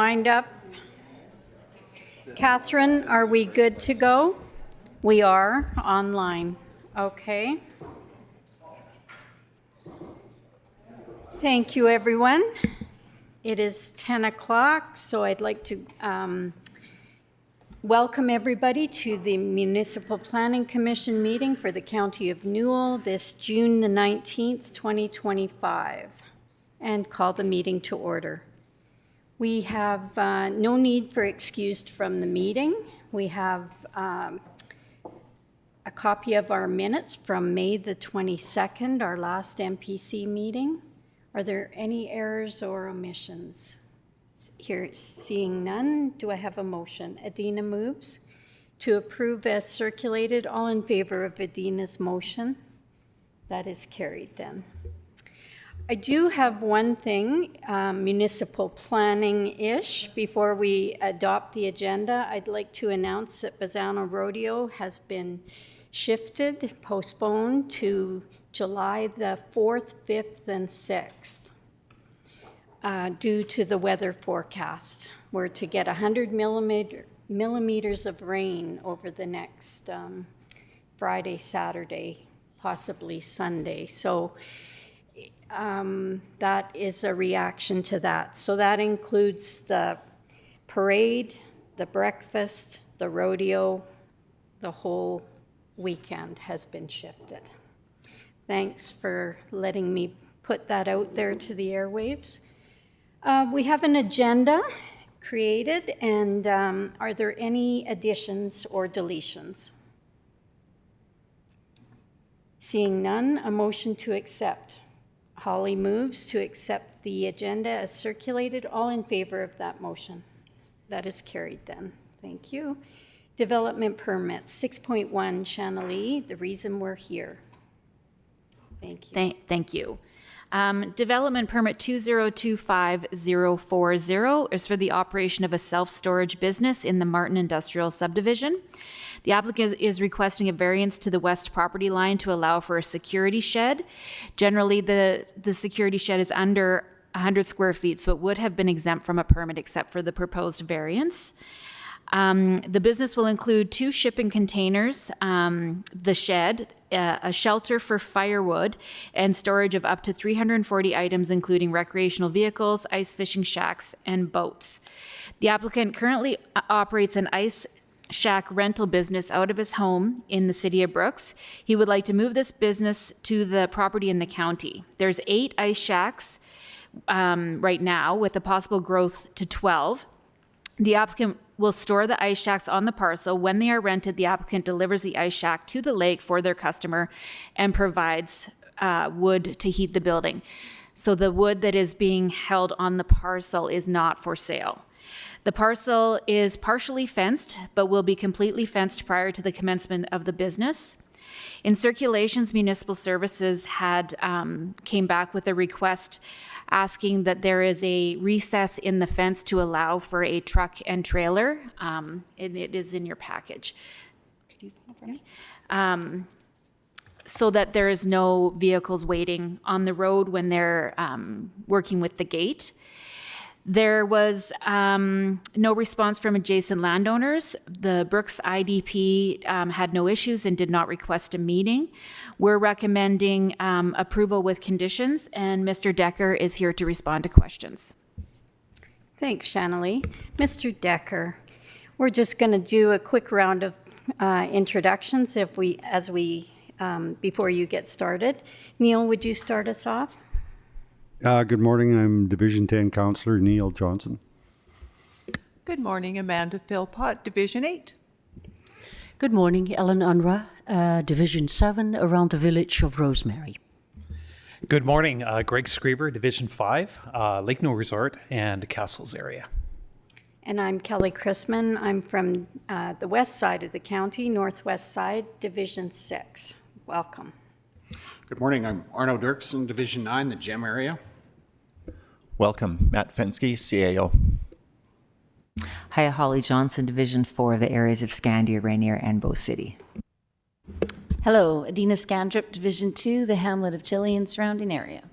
Lined up. Catherine, are we good to go? We are online. Okay. Thank you, everyone. It is 10 o'clock, so I'd like to welcome everybody to the Municipal Planning Commission meeting for the County of Newell this June the 19th, 2025, and call the meeting to order. We have no need for excused from the meeting. We have a copy of our minutes from May the 22nd, our last MPC meeting. Are there any errors or omissions? Here, seeing none, do I have a motion? Adina moves to approve as circulated. All in favor of Adina's motion? That is carried then. I do have one thing, municipal planning-ish. Before we adopt the agenda, I'd like to announce that Bazzano Rodeo has been shifted, postponed to July the 4th, 5th, and 6th due to the weather forecast. We're to get 100 millimeters of rain over the next Friday, Saturday, possibly Sunday. So that is a reaction to that. So that includes the parade, the breakfast, the rodeo, the whole weekend has been shifted. Thanks for letting me put that out there to the airwaves. We have an agenda created, and are there any additions or deletions? Seeing none, a motion to accept. Holly moves to accept the agenda as circulated. All in favor of that motion? That is carried then. Thank you. Development permits, 6.1, Shanalee, the reason we're here. Thank you. Thank you. Development permit 2025040 is for the operation of a self-storage business in the Martin Industrial Subdivision. The applicant is requesting a variance to the west property line to allow for a security shed. Generally, the security shed is under 100 square feet, so it would have been exempt from a permit except for the proposed variance. The business will include 2 shipping containers, the shed, a shelter for firewood, and storage of up to 340 items, including recreational vehicles, ice fishing shacks, and boats. The applicant currently operates an ice shack rental business out of his home in the city of Brooks. He would like to move this business to the property in the county. There's 8 ice shacks right now, with a possible growth to 12. The applicant will store the ice shacks on the parcel. When they are rented, the applicant delivers the ice shack to the lake for their customer and provides wood to heat the building. So the wood that is being held on the parcel is not for sale. The parcel is partially fenced, but will be completely fenced prior to the commencement of the business. In circulations, Municipal Services had came back with a request asking that there is a recess in the fence to allow for a truck and trailer, and it is in your package. Could you find it for me? So that there is no vehicles waiting on the road when they're working with the gate. There was no response from adjacent landowners. The Brooks IDP had no issues and did not request a meeting. We're recommending approval with conditions, and Mr. Decker is here to respond to questions. Thanks, Shanalee. Mr. Decker, we're just going to do a quick round of introductions before you get started. Neil, would you start us off? Good morning. I'm Division 10 Councillor Neil Johnson. Good morning, Amanda Philpott, Division 8. Good morning, Ellen Unruh, Division 7, around the village of Rosemary. Good morning, Greg Screever, Division 5, Lake Newell Resort and Castles area. And I'm Kelly Chrisman. I'm from the west side of the county, northwest side, Division 6. Welcome. Good morning. I'm Arno Dirksen, Division 9, the GEM area. Welcome. Matt Fensky, CAO. Hi, Holly Johnson, Division 4 of the areas of Scandia, Rainier, and Bow City. Hello, Adina Scandrip, Division 2, the hamlet of Chile and surrounding area.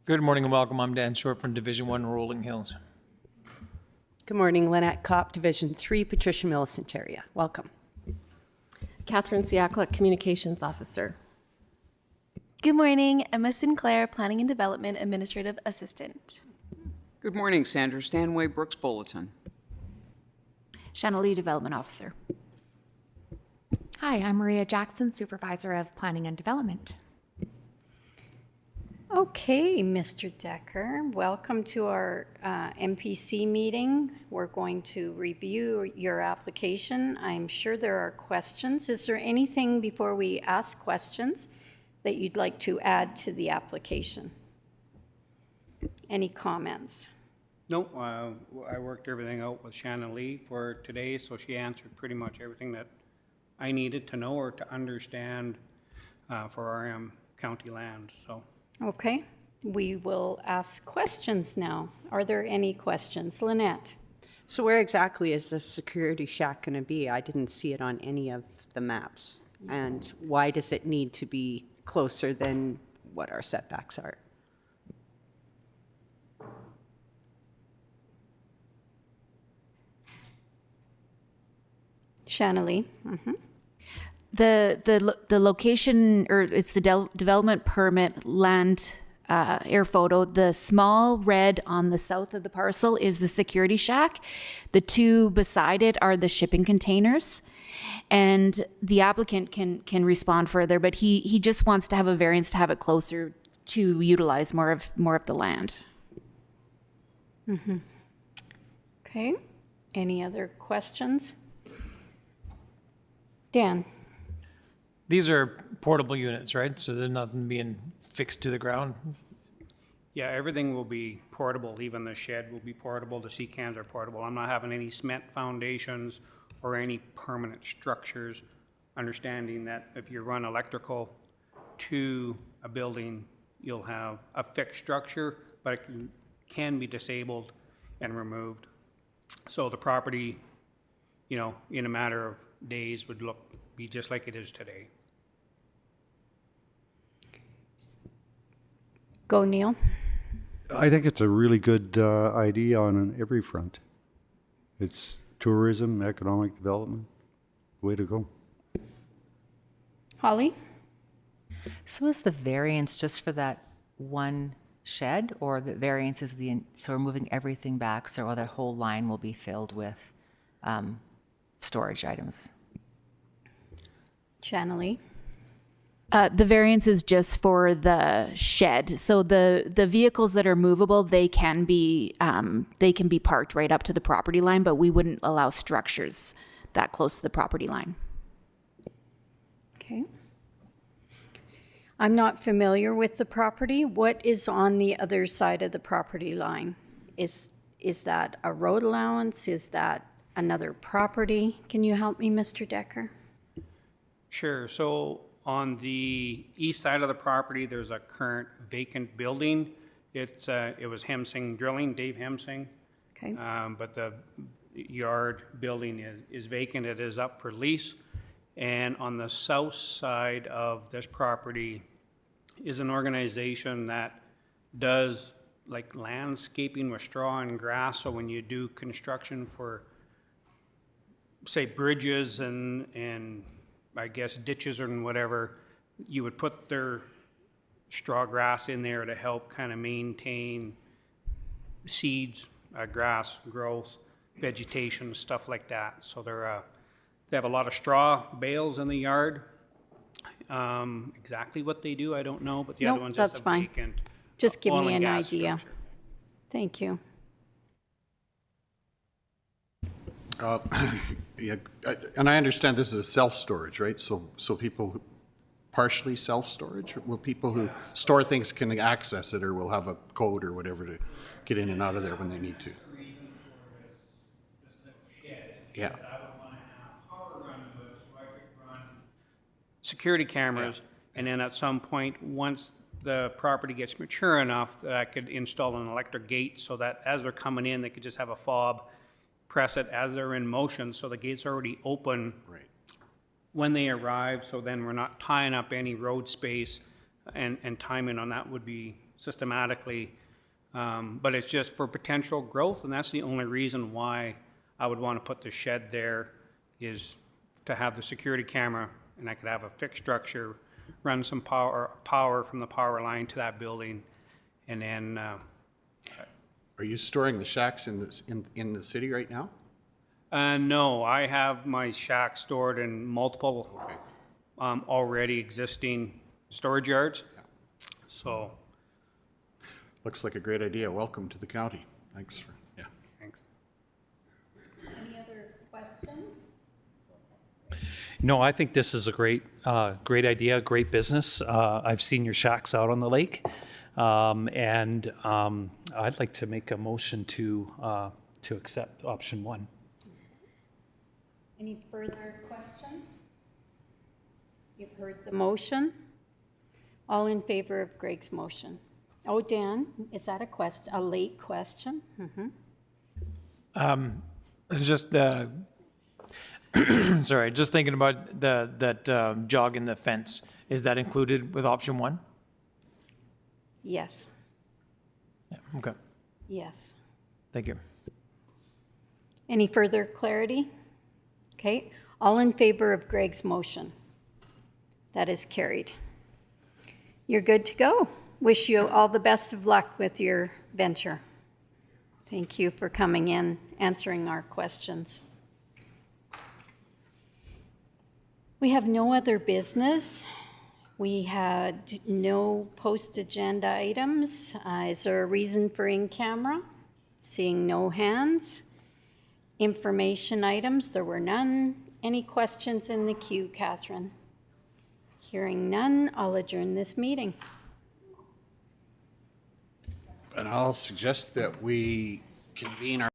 Good morning and welcome. I'm Dan Short from Division 1, Rolling Hills. Good morning, Lynette Kopp, Division 3, Patricia Millicent area. Welcome. Catherine Siakla, Communications Officer. Good morning, Emma Sinclair, Planning and Development Administrative Assistant. Good morning, Sandra Stanway, Brooks Bulletin. Shanna Lee, Development Officer. Hi, I'm Maria Jackson, Supervisor of Planning and Development. Okay, Mr. Decker, welcome to our MPC meeting. We're going to review your application. I'm sure there are questions. Is there anything before we ask questions that you'd like to add to the application? Any comments? No, I worked everything out with Shannon Lee for today, so she answered pretty much everything that I needed to know or to understand for our county land. So. Okay, we will ask questions now. Are there any questions? Lynette? So where exactly is this security shack going to be? I didn't see it on any of the maps. And why does it need to be closer than what our setbacks are? Shanna Lee? Mm-hmm. The location, or it's the development permit land air photo. The small red on the south of the parcel is the security shack. The two beside it are the shipping containers. And the applicant can respond further, but he just wants to have a variance to have it closer to utilize more of the land. Mm-hmm. Okay. Any other questions? Dan? These are portable units, right? So they're not being fixed to the ground? Yeah, everything will be portable. Even the shed will be portable. The sea cans are portable. I'm not having any cement foundations or any permanent structures, understanding that if you run electrical to a building, you'll have a fixed structure, but it can be disabled and removed. So the property, you know, in a matter of days would be just like it is today. Go, Neil. I think it's a really good idea on every front. It's tourism, economic development. Way to go. Holly? So is the variance just for that one shed, or the variance is so we're moving everything back so that whole line will be filled with storage items? Shanna Lee? The variance is just for the shed. So the vehicles that are movable, they can be parked right up to the property line, but we wouldn't allow structures that close to the property line. Okay. I'm not familiar with the property. What is on the other side of the property line? Is that a road allowance? Is that another property? Can you help me, Mr. Decker? Sure. So on the east side of the property, there's a current vacant building. It was Hemsing Drilling, Dave Hemsing. Okay. But the yard building is vacant. It is up for lease. And on the south side of this property is an organization that does like landscaping with straw and grass. So when you do construction for, say, bridges and I guess ditches and whatever, you would put their straw grass in there to help kind of maintain seeds, grass growth, vegetation, stuff like that. So they have a lot of straw bales in the yard. Exactly what they do, I don't know, but the other one's just a vacant. Just give oil me and an gas idea. structure. Thank you. Yeah, and I understand this is a self-storage, right? So people who partially self-storage, will people who store things can access it, or will have a code or whatever to get in and out of there when they need to? Yeah. Security cameras, and then at some point, once the property gets mature enough, that I could install an electric gate so that as they're coming in, they could just have a fob, press it as they're in motion, so the gate's already open when they arrive, so then we're not tying up any road space, and timing on that would be systematically But it's just for potential growth, and that's the only reason why I would want to put the shed there, is to have the security camera, and I could have a fixed structure, run some power from the power line to that building, and then. Are you storing the shacks in the city right now? No, I have my shack stored in multiple already existing storage yards. Yeah. So. Looks like a great idea. Welcome to the county. Thanks for, yeah. Thanks. Any other questions? No, I think this is a great idea, great business. I've seen your shacks out on the lake. And I'd like to make a motion to accept option 1. Any further questions? You've heard the motion. All in favor of Greg's motion? Oh, Dan, is that a late question? It's just, sorry, just thinking about that jog in the fence. Is that included with option 1? Yes. Yeah, okay. Yes. Thank you. Any further clarity? Okay, all in favor of Greg's motion? That is carried. You're good to go. Wish you all the best of luck with your venture. Thank you for coming in, answering our questions. We have no other business. We had no post-agenda items. Is there a reason for in-camera? Seeing no hands. Information items, there were none. Any questions in the queue, Catherine? Hearing none, I'll adjourn this meeting. And I'll suggest that we convene our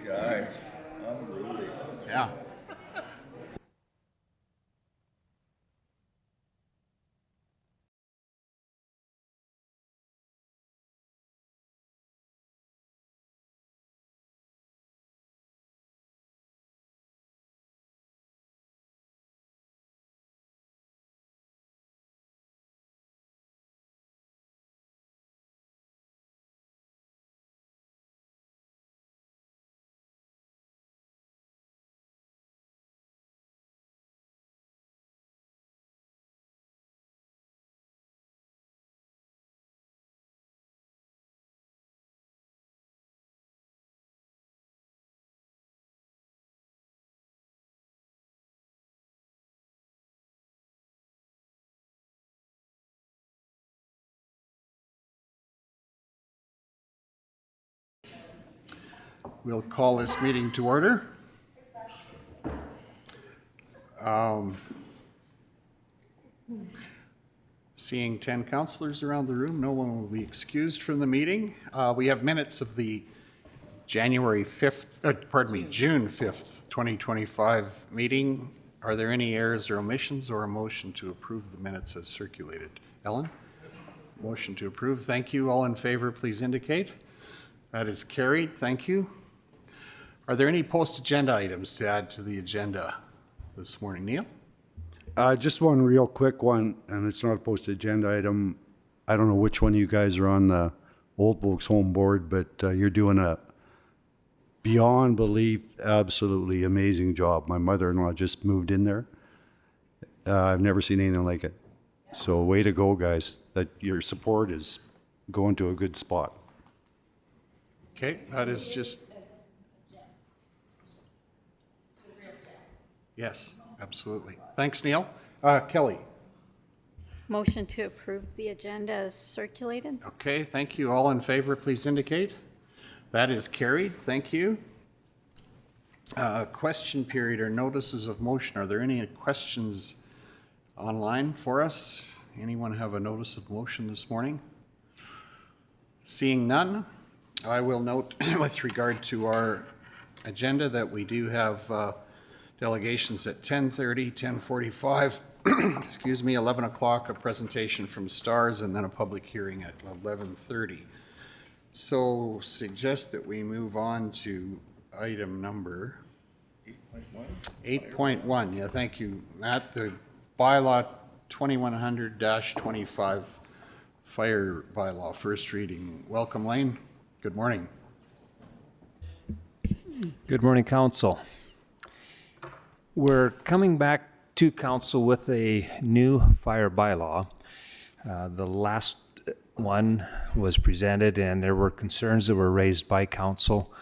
guys. Unruly. Yeah. We'll call this meeting to order. Seeing 10 councillors around the room, no one will be excused from the meeting. We have minutes of the June 5th, 2025 meeting. Are there any errors or omissions or a motion to approve the minutes as circulated? Ellen? Motion to approve. Thank you. All in favor, please indicate. That is carried. Thank you. Are there any post-agenda items to add to the agenda this morning? Neil? Just one real quick one, and it's not a posted agenda item. I don't know which one of you guys are on the Old Folks Home Board, but you're doing a beyond belief, absolutely amazing job. My mother-in-law just moved in there. I've never seen anything like it. So way to go, guys. That your support is going to a good spot. Okay, that is just... Yes, absolutely. Thanks, Neil. Kelly? Motion to approve the agenda as circulated. Okay, thank you. All in favor, please indicate. That is carried. Thank you. Question period or notices of motion. Are there any questions online for us? Anyone have a notice of motion this morning? Seeing none, I will note with regard to our agenda that we do have delegations at 10:30, 10:45, excuse me, 11 o'clock, a presentation from STARS, and then a public hearing at 11:30. So suggest that we move on to item number 8.1. Yeah, thank you, Matt. The bylaw 2100-25 fire bylaw, first reading. Welcome, Lane. Good morning. Good morning, Council. We're coming back to Council with a new fire bylaw. The last one was presented and there were concerns that were raised by Council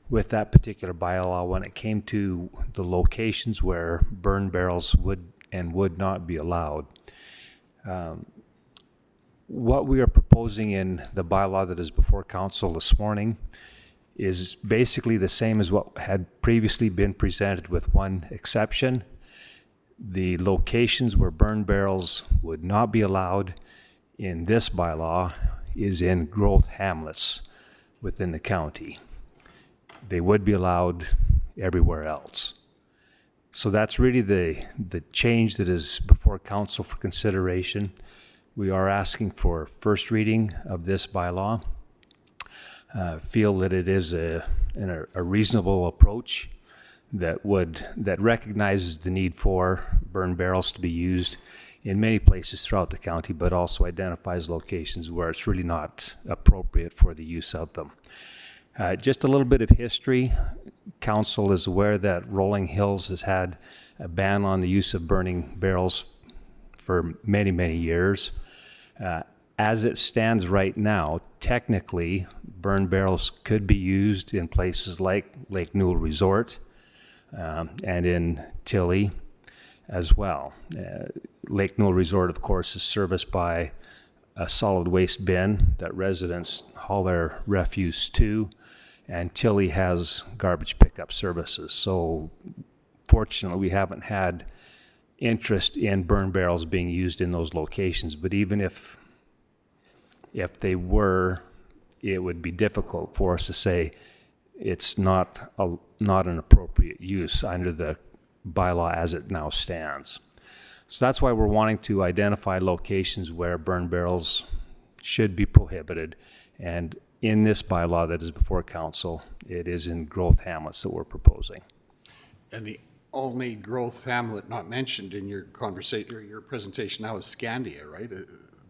with that particular bylaw when it came to the locations where burn barrels would not be allowed. What we are proposing in the bylaw that is before Council this morning is basically the same as what had previously been presented, with one exception. The locations where burn barrels would not be allowed in this bylaw is in growth hamlets within the county. They would be allowed everywhere else. So that's really the change that is before Council for consideration. We are asking for first reading of this bylaw. Feel that it is a reasonable approach that recognizes the need for burn barrels to be used in many places throughout the county, but also identifies locations where it's really not appropriate for the use of them. Just a little bit of history. Council is aware that Rolling Hills has had a ban on the use of burning barrels for many, many years. As it stands right now, technically, burn barrels could be used in places like Lake Newell Resort and in Tilly as well. Lake Newell Resort, of course, is serviced by a solid waste bin that residents haul their refuse to, and Tilly has garbage pickup services. So fortunately, we haven't had interest in burn barrels being used in those locations, but even if they were, it would be difficult for us to say it's not an appropriate use under the bylaw as it now stands. So that's why we're wanting to identify locations where burn barrels should be prohibited. And in this bylaw that is before council, it is in growth hamlets that we're proposing. And the only growth hamlet not mentioned in your conversation or your presentation now is Scandia, right?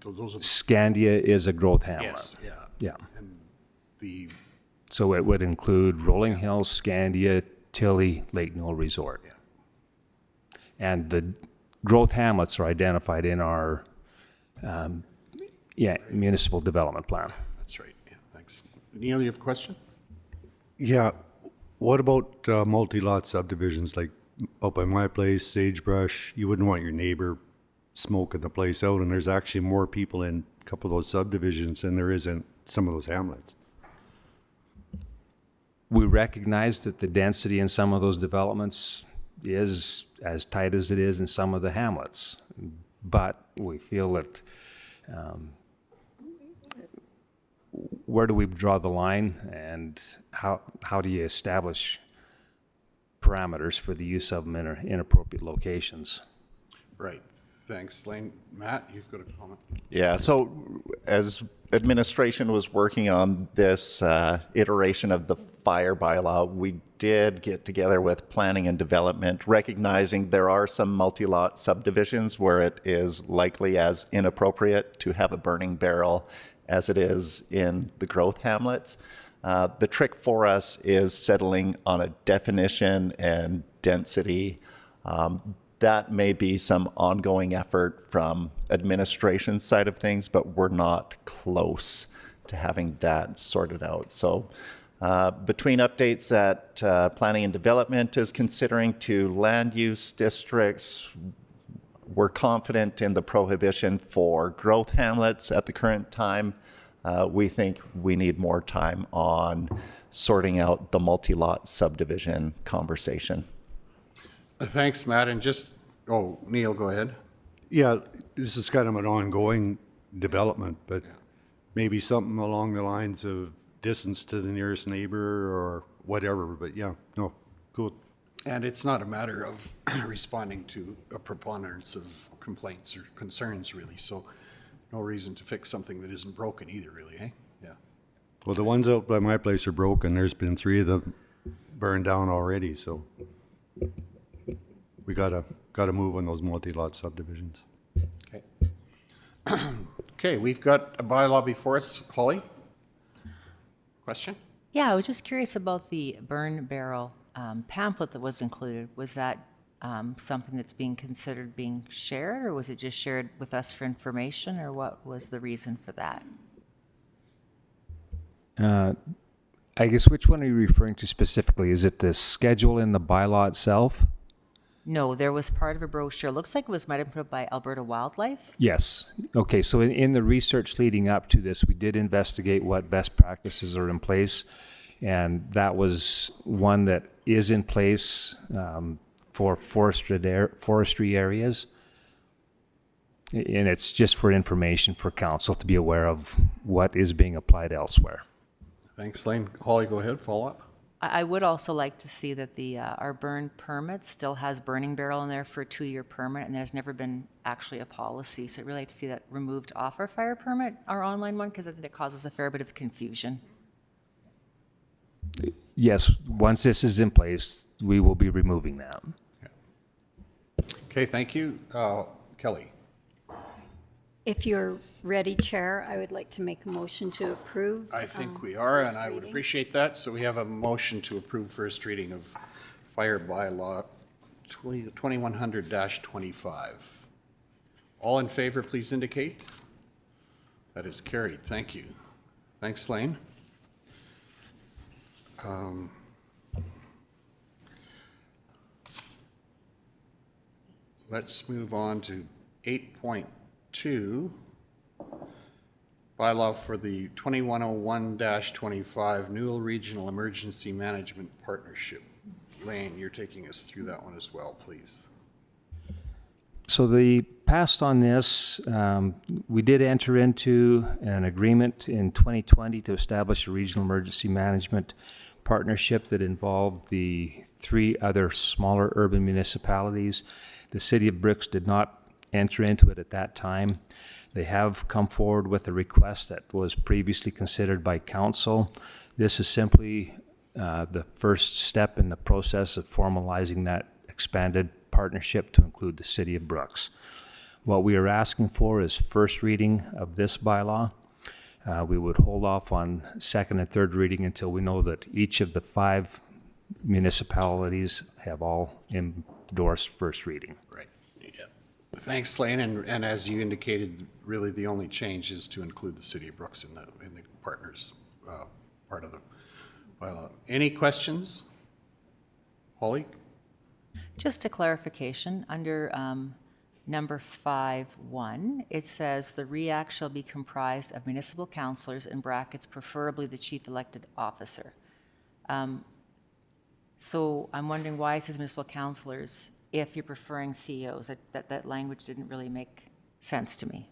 Those are Scandia is a growth hamlet. Yes, yeah. Yeah. And the So it would include Rolling Hills, Scandia, Tilly, Lake Newell Resort. Yeah. And the growth hamlets are identified in our municipal development plan. That's right. Yeah, thanks. Neil, you have a question? Yeah. What about multi-lot subdivisions like up by my place, Sagebrush? You wouldn't want your neighbor smoking the place out, and there's actually more people in a couple of those subdivisions than there is in some of those hamlets. We recognize that the density in some of those developments is as tight as it is in some of the hamlets, but we feel that where do we draw the line, and how do you establish parameters for the use of them in inappropriate locations? Right. Thanks, Lane. Matt, you've got a comment. Yeah, so as administration was working on this iteration of the fire bylaw, we did get together with planning and development, recognizing there are some multi-lot subdivisions where it is likely as inappropriate to have a burning barrel as it is in the growth hamlets. The trick for us is settling on a definition and density. That may be some ongoing effort from administration side of things, but we're not close to having that sorted out. So between updates that planning and development is considering to land use districts, we're confident in the prohibition for growth hamlets at the current time. We think we need more time on sorting out the multi-lot subdivision conversation. Thanks, Matt. And Neil, go ahead. Yeah, this is kind of an ongoing development, but maybe something along the lines of distance to the nearest neighbor or whatever, but yeah, no, cool. And it's not a matter of responding to a preponderance of complaints or concerns, really. So no reason to fix something that isn't broken either, really, eh? Yeah. Well, the ones out by my place are broken. There's been 3 of them burned down already, so we gotta move on those multi-lot subdivisions. Okay. Okay, we've got a bylaw before us. Holly? Question? Yeah, I was just curious about the burn barrel pamphlet that was included. Was that something that's being considered being shared, or was it just shared with us for information, or what was the reason for that? I guess which one are you referring to specifically? Is it the schedule in the bylaw itself? No, there was part of a brochure. Looks like it might have been put by Alberta Wildlife. Yes. Okay, so in the research leading up to this, we did investigate what best practices are in place, and that was one that is in place for forestry areas. And it's just for information for council to be aware of what is being applied elsewhere. Thanks, Lane. Holly, go ahead, follow up. I would also like to see that our burn permit still has burning barrel in there for a 2-year permit, and there's never been actually a policy. So I'd really like to see that removed off our fire permit, our online one, because I think it causes a fair bit of confusion. Yes, once this is in place, we will be removing that. Okay, thank you. Kelly? If you're ready, Chair, I would like to make a motion to approve. I think we are, and I would appreciate that. So we have a motion to approve first reading of Fire Bylaw 2100-25. All in favor, please indicate. That is carried. Thank you. Thanks, Lane. Let's move on to 8.2, bylaw for the 2101-25 Newell Regional Emergency Management Partnership. Lane, you're taking us through that one as well, please. So the past on this, we did enter into an agreement in 2020 to establish a regional emergency management partnership that involved the 3 other smaller urban municipalities. The City of Brooks did not enter into it at that time. They have come forward with a request that was previously considered by council. This is simply the first step in the process of formalizing that expanded partnership to include the City of Brooks. What we are asking for is first reading of this bylaw. We would hold off on second and third reading until we know that each of the 5 municipalities have all endorsed first reading. Right. Yeah. Thanks, Lane. And as you indicated, really the only change is to include the City of Brooks in the partners part of the bylaw. Any questions? Holly? Just a clarification, under number 5.1, it says the REAC shall be comprised of municipal councillors, in brackets, preferably the chief elected officer. So I'm wondering why it says municipal councillors if you're preferring CEOs. That language didn't really make sense to me.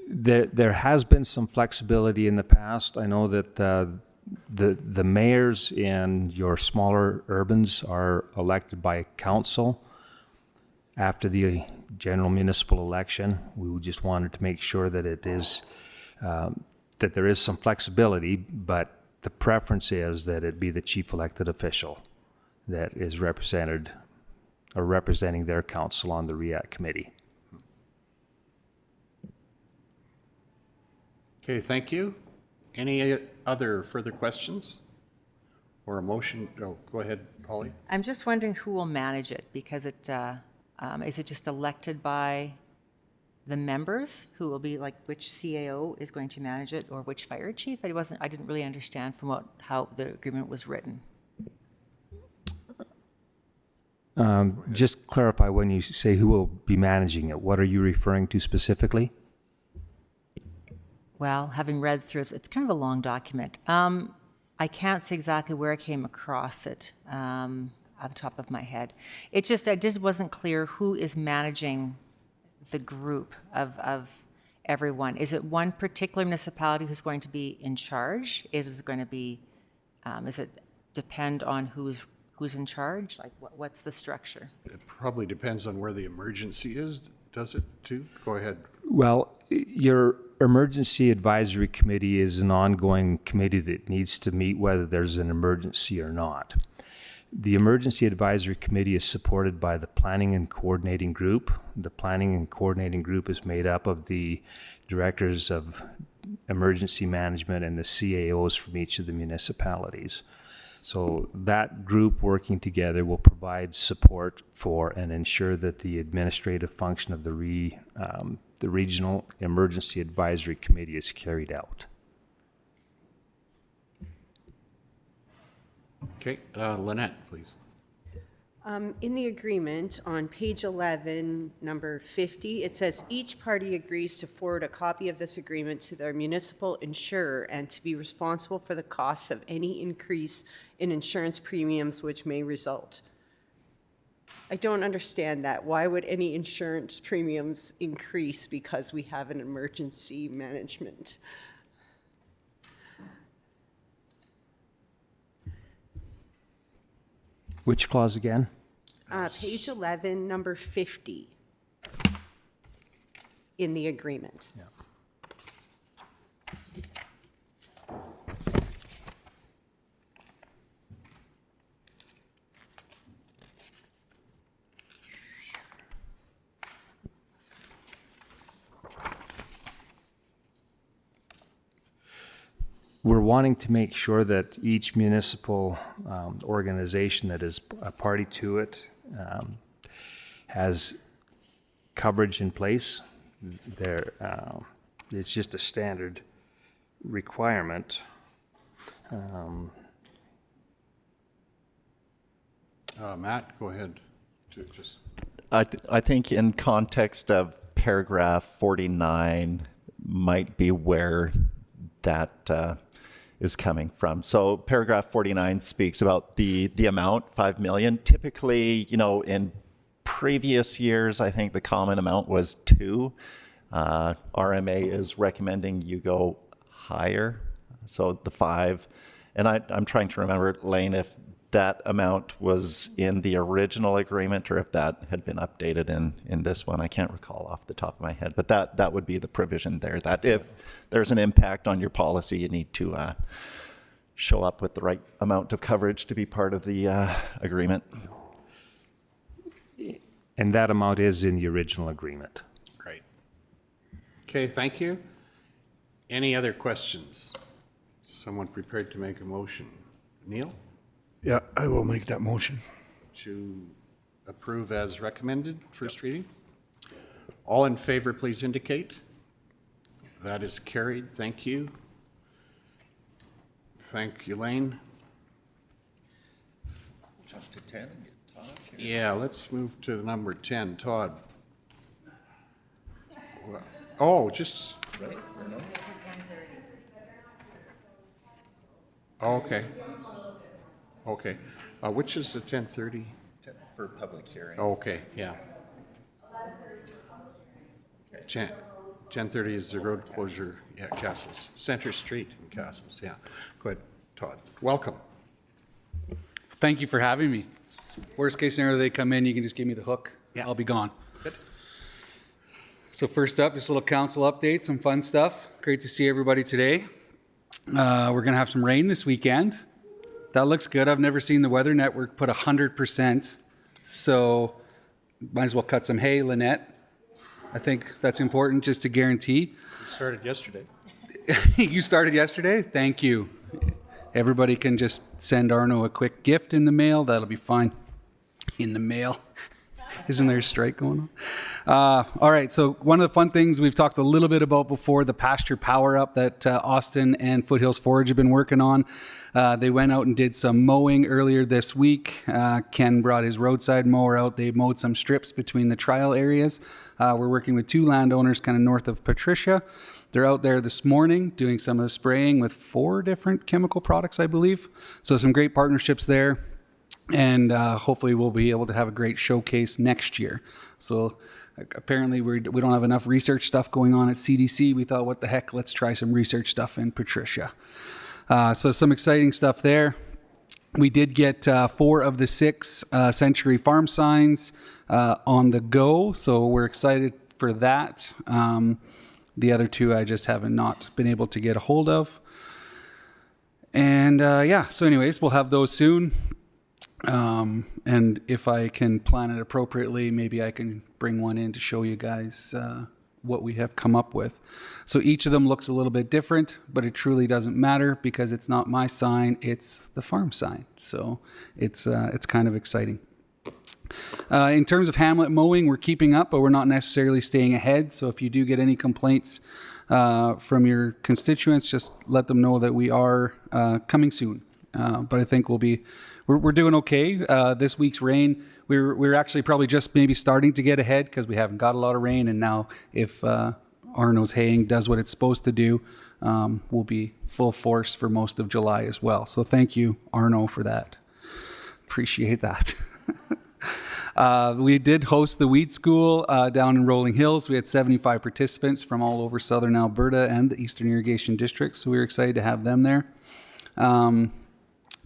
There has been some flexibility in the past. I know that the mayors in your smaller urbans are elected by council after the general municipal election. We just wanted to make sure that it is that there is some flexibility, but the preference is that it be the chief elected official that is represented or representing their council on the REAC committee. Okay, thank you. Any other further questions or a motion? Oh, go ahead, Holly. I'm just wondering who will manage it, because it is it just elected by the members who will be, like, which CAO is going to manage it, or which fire chief? I didn't really understand from how the agreement was written. Just clarify, when you say who will be managing it, what are you referring to specifically? Well, having read through it, it's kind of a long document. I can't say exactly where I came across it off the top of my head. I just wasn't clear who is managing the group of everyone. Is it one particular municipality who's going to be in charge? Is it going to be, is it depend on who's in charge? Like, what's the structure? It probably depends on where the emergency is, does it too? Go ahead. Well, your emergency advisory committee is an ongoing committee that needs to meet whether there's an emergency or not. The emergency advisory committee is supported by the planning and coordinating group. The planning and coordinating group is made up of the directors of emergency management and the CAOs from each of the municipalities. So that group working together will provide support for and ensure that the administrative function of the Regional Emergency Advisory Committee is carried out. Okay, Lynette, please. In the agreement on page 11, number 50, it says each party agrees to forward a copy of this agreement to their municipal insurer and to be responsible for the costs of any increase in insurance premiums which may result. I don't understand that. Why would any insurance premiums increase because we have an emergency management? Which clause again? Page 11, number 50 in the agreement. Yeah. We're wanting to make sure that each municipal organization that is a party to it has coverage in place. It's just a standard requirement. Matt, go ahead. I think in context of paragraph 49 might be where that is coming from. So paragraph 49 speaks about the amount, 5 million. Typically, in previous years, I think the common amount was 2. RMA is recommending you go higher, so the 5. And I'm trying to remember, Lane, if that amount was in the original agreement or if that had been updated in this one. I can't recall off the top of my head, but that would be the provision there, that if there's an impact on your policy, you need to show up with the right amount of coverage to be part of the agreement. And that amount is in the original agreement. Right. Okay, thank you. Any other questions? Someone prepared to make a motion? Neil? Yeah, I will make that motion. To approve as recommended, first reading. All in favor, please indicate. That is carried. Thank you. Thank you, Lane. Jump to 10 and get Todd. Yeah, let's move to number 10. Todd. Oh, just... Ready or no? Okay. Okay. Which is the 10:30? For public hearing. Okay, yeah. 10:30 is the road closure, yeah, Castles. Center Street in Castles, yeah. Go ahead, Todd. Welcome. Thank you for having me. Worst case scenario, they come in, you can just give me the hook. Yeah. I'll be gone. Good. So first up, just a little council update, some fun stuff. Great to see everybody today. We're going to have some rain this weekend. That looks good. I've never seen the Weather Network put 100%. So might as well cut some hay, Lynette. I think that's important just to guarantee. You started yesterday. You started yesterday? Thank you. Everybody can just send Arno a quick gift in the mail. That'll be fine. In the mail. Isn't there a strike going on? All right, so one of the fun things we've talked a little bit about before, the pasture power up that Austin and Foothills Forage have been working on. They went out and did some mowing earlier this week. Ken brought his roadside mower out. They mowed some strips between the trial areas. We're working with 2 landowners kind of north of Patricia. They're out there this morning doing some of the spraying with 4 different chemical products, I believe. So some great partnerships there. And hopefully we'll be able to have a great showcase next year. So apparently we don't have enough research stuff going on at CDC. We thought, what the heck, let's try some research stuff in Patricia. So some exciting stuff there. We did get 4 of the 6 Century Farm signs on the go. So we're excited for that. The other 2 I just haven't not been able to get a hold of. And yeah, so anyways, we'll have those soon. And if I can plan it appropriately, maybe I can bring one in to show you guys what we have come up with. So each of them looks a little bit different, but it truly doesn't matter because it's not my sign, it's the farm sign. So it's kind of exciting. In terms of hamlet mowing, we're keeping up, but we're not necessarily staying ahead. So if you do get any complaints from your constituents, just let them know that we are coming soon. But I think we're doing okay. This week's rain, we're actually probably just maybe starting to get ahead because we haven't got a lot of rain. And now if Arno's haying does what it's supposed to do, we'll be full force for most of July as well. So thank you, Arno, for that. Appreciate that. We did host the Weed School down in Rolling Hills. We had 75 participants from all over southern Alberta and the Eastern Irrigation District. So we were excited to have them there.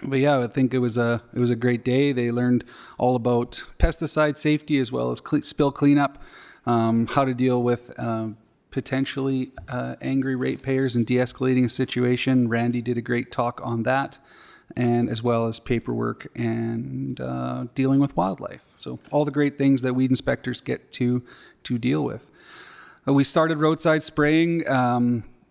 But yeah, I think it was a great day. They learned all about pesticide safety as well as spill cleanup, how to deal with potentially angry ratepayers and de-escalating a situation. Randy did a great talk on that, and as well as paperwork and dealing with wildlife. So all the great things that weed inspectors get to deal with. We started roadside spraying.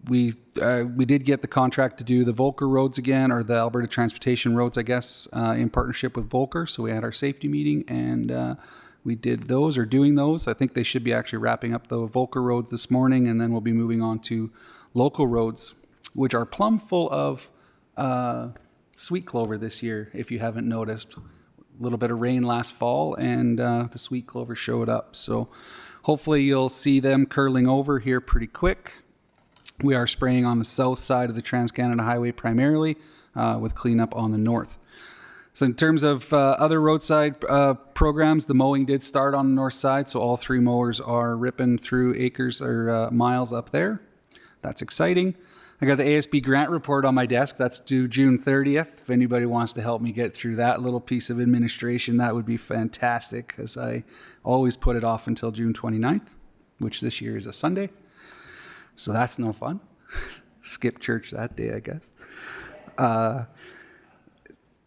We did get the contract to do the Volker roads again, or the Alberta Transportation roads, I guess, in partnership with Volker. So we had our safety meeting and we did those, or doing those. I think they should be actually wrapping up the Volker roads this morning, and then we'll be moving on to local roads, which are plumb full of sweet clover this year, if you haven't noticed. A little bit of rain last fall and the sweet clover showed up. So hopefully you'll see them curling over here pretty quick. We are spraying on the south side of the Trans-Canada Highway primarily, with cleanup on the north. So in terms of other roadside programs, the mowing did start on the north side, so all 3 mowers are ripping through acres or miles up there. That's exciting. I got the ASB grant report on my desk. That's due June 30th. If anybody wants to help me get through that little piece of administration, that would be fantastic, because I always put it off until June 29th, which this year is a Sunday. So that's no fun. Skip church that day, I guess.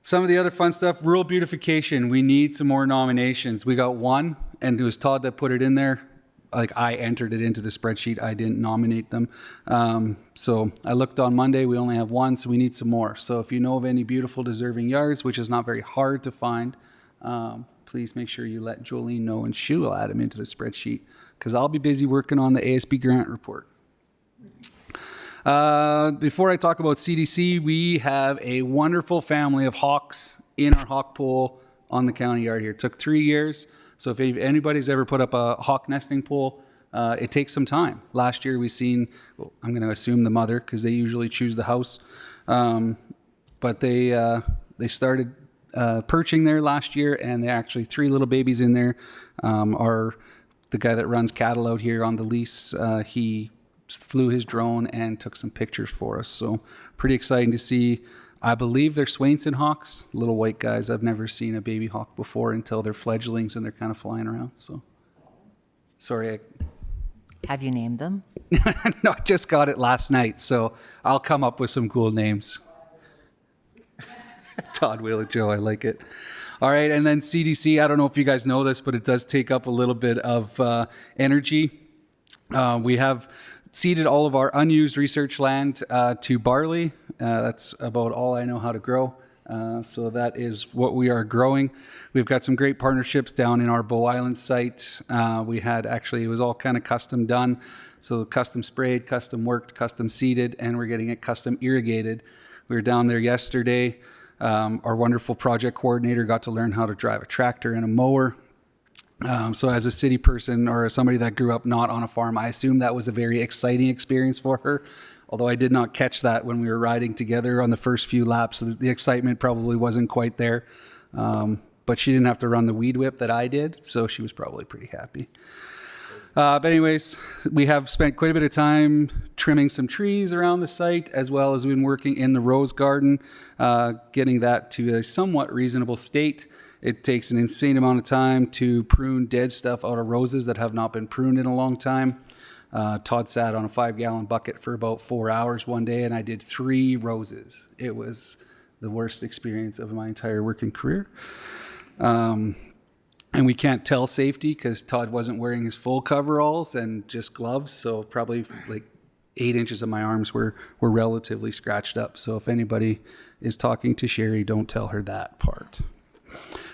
Some of the other fun stuff, rural beautification. We need some more nominations. We got one, and it was Todd that put it in there. Like, I entered it into the spreadsheet. I didn't nominate them. So I looked on Monday. We only have one, so we need some more. So if you know of any beautiful deserving yards, which is not very hard to find, please make sure you let Jolene know, and she will add them into the spreadsheet, because I'll be busy working on the ASB grant report. Before I talk about CDC, we have a wonderful family of hawks in our hawk pool on the county yard here. It took 3 years. So if anybody's ever put up a hawk nesting pole, it takes some time. Last year we seen, well, I'm going to assume the mother, because they usually choose the house. But they started perching there last year, and they actually 3 little babies in there. The guy that runs cattle out here on the lease, he flew his drone and took some pictures for us. So pretty exciting to see. I believe they're Swainson hawks, little white guys. I've never seen a baby hawk before until they're fledglings and they're kind of flying around. So sorry. Have you named them? No, I just got it last night, so I'll come up with some cool names. Todd Wheeler Joe, I like it. All right, and then CDC, I don't know if you guys know this, but it does take up a little bit of energy. We have seeded all of our unused research land to barley. That's about all I know how to grow. So that is what we are growing. We've got some great partnerships down in our Bow Island site. We had actually, it was all kind of custom done. So custom sprayed, custom worked, custom seeded, and we're getting it custom irrigated. We were down there yesterday. Our wonderful project coordinator got to learn how to drive a tractor and a mower. So as a city person or somebody that grew up not on a farm, I assume that was a very exciting experience for her. Although I did not catch that when we were riding together on the first few laps. So the excitement probably wasn't quite there. But she didn't have to run the weed whip that I did, so she was probably pretty happy. But anyways, we have spent quite a bit of time trimming some trees around the site, as well as we've been working in the rose garden, getting that to a somewhat reasonable state. It takes an insane amount of time to prune dead stuff out of roses that have not been pruned in a long time. Todd sat on a 5-gallon bucket for about 4 hours one day, and I did 3 roses. It was the worst experience of my entire working career. And we can't tell safety because Todd wasn't wearing his full coveralls and just gloves, so probably like 8 inches of my arms were relatively scratched up. So if anybody is talking to Sherry, don't tell her that part.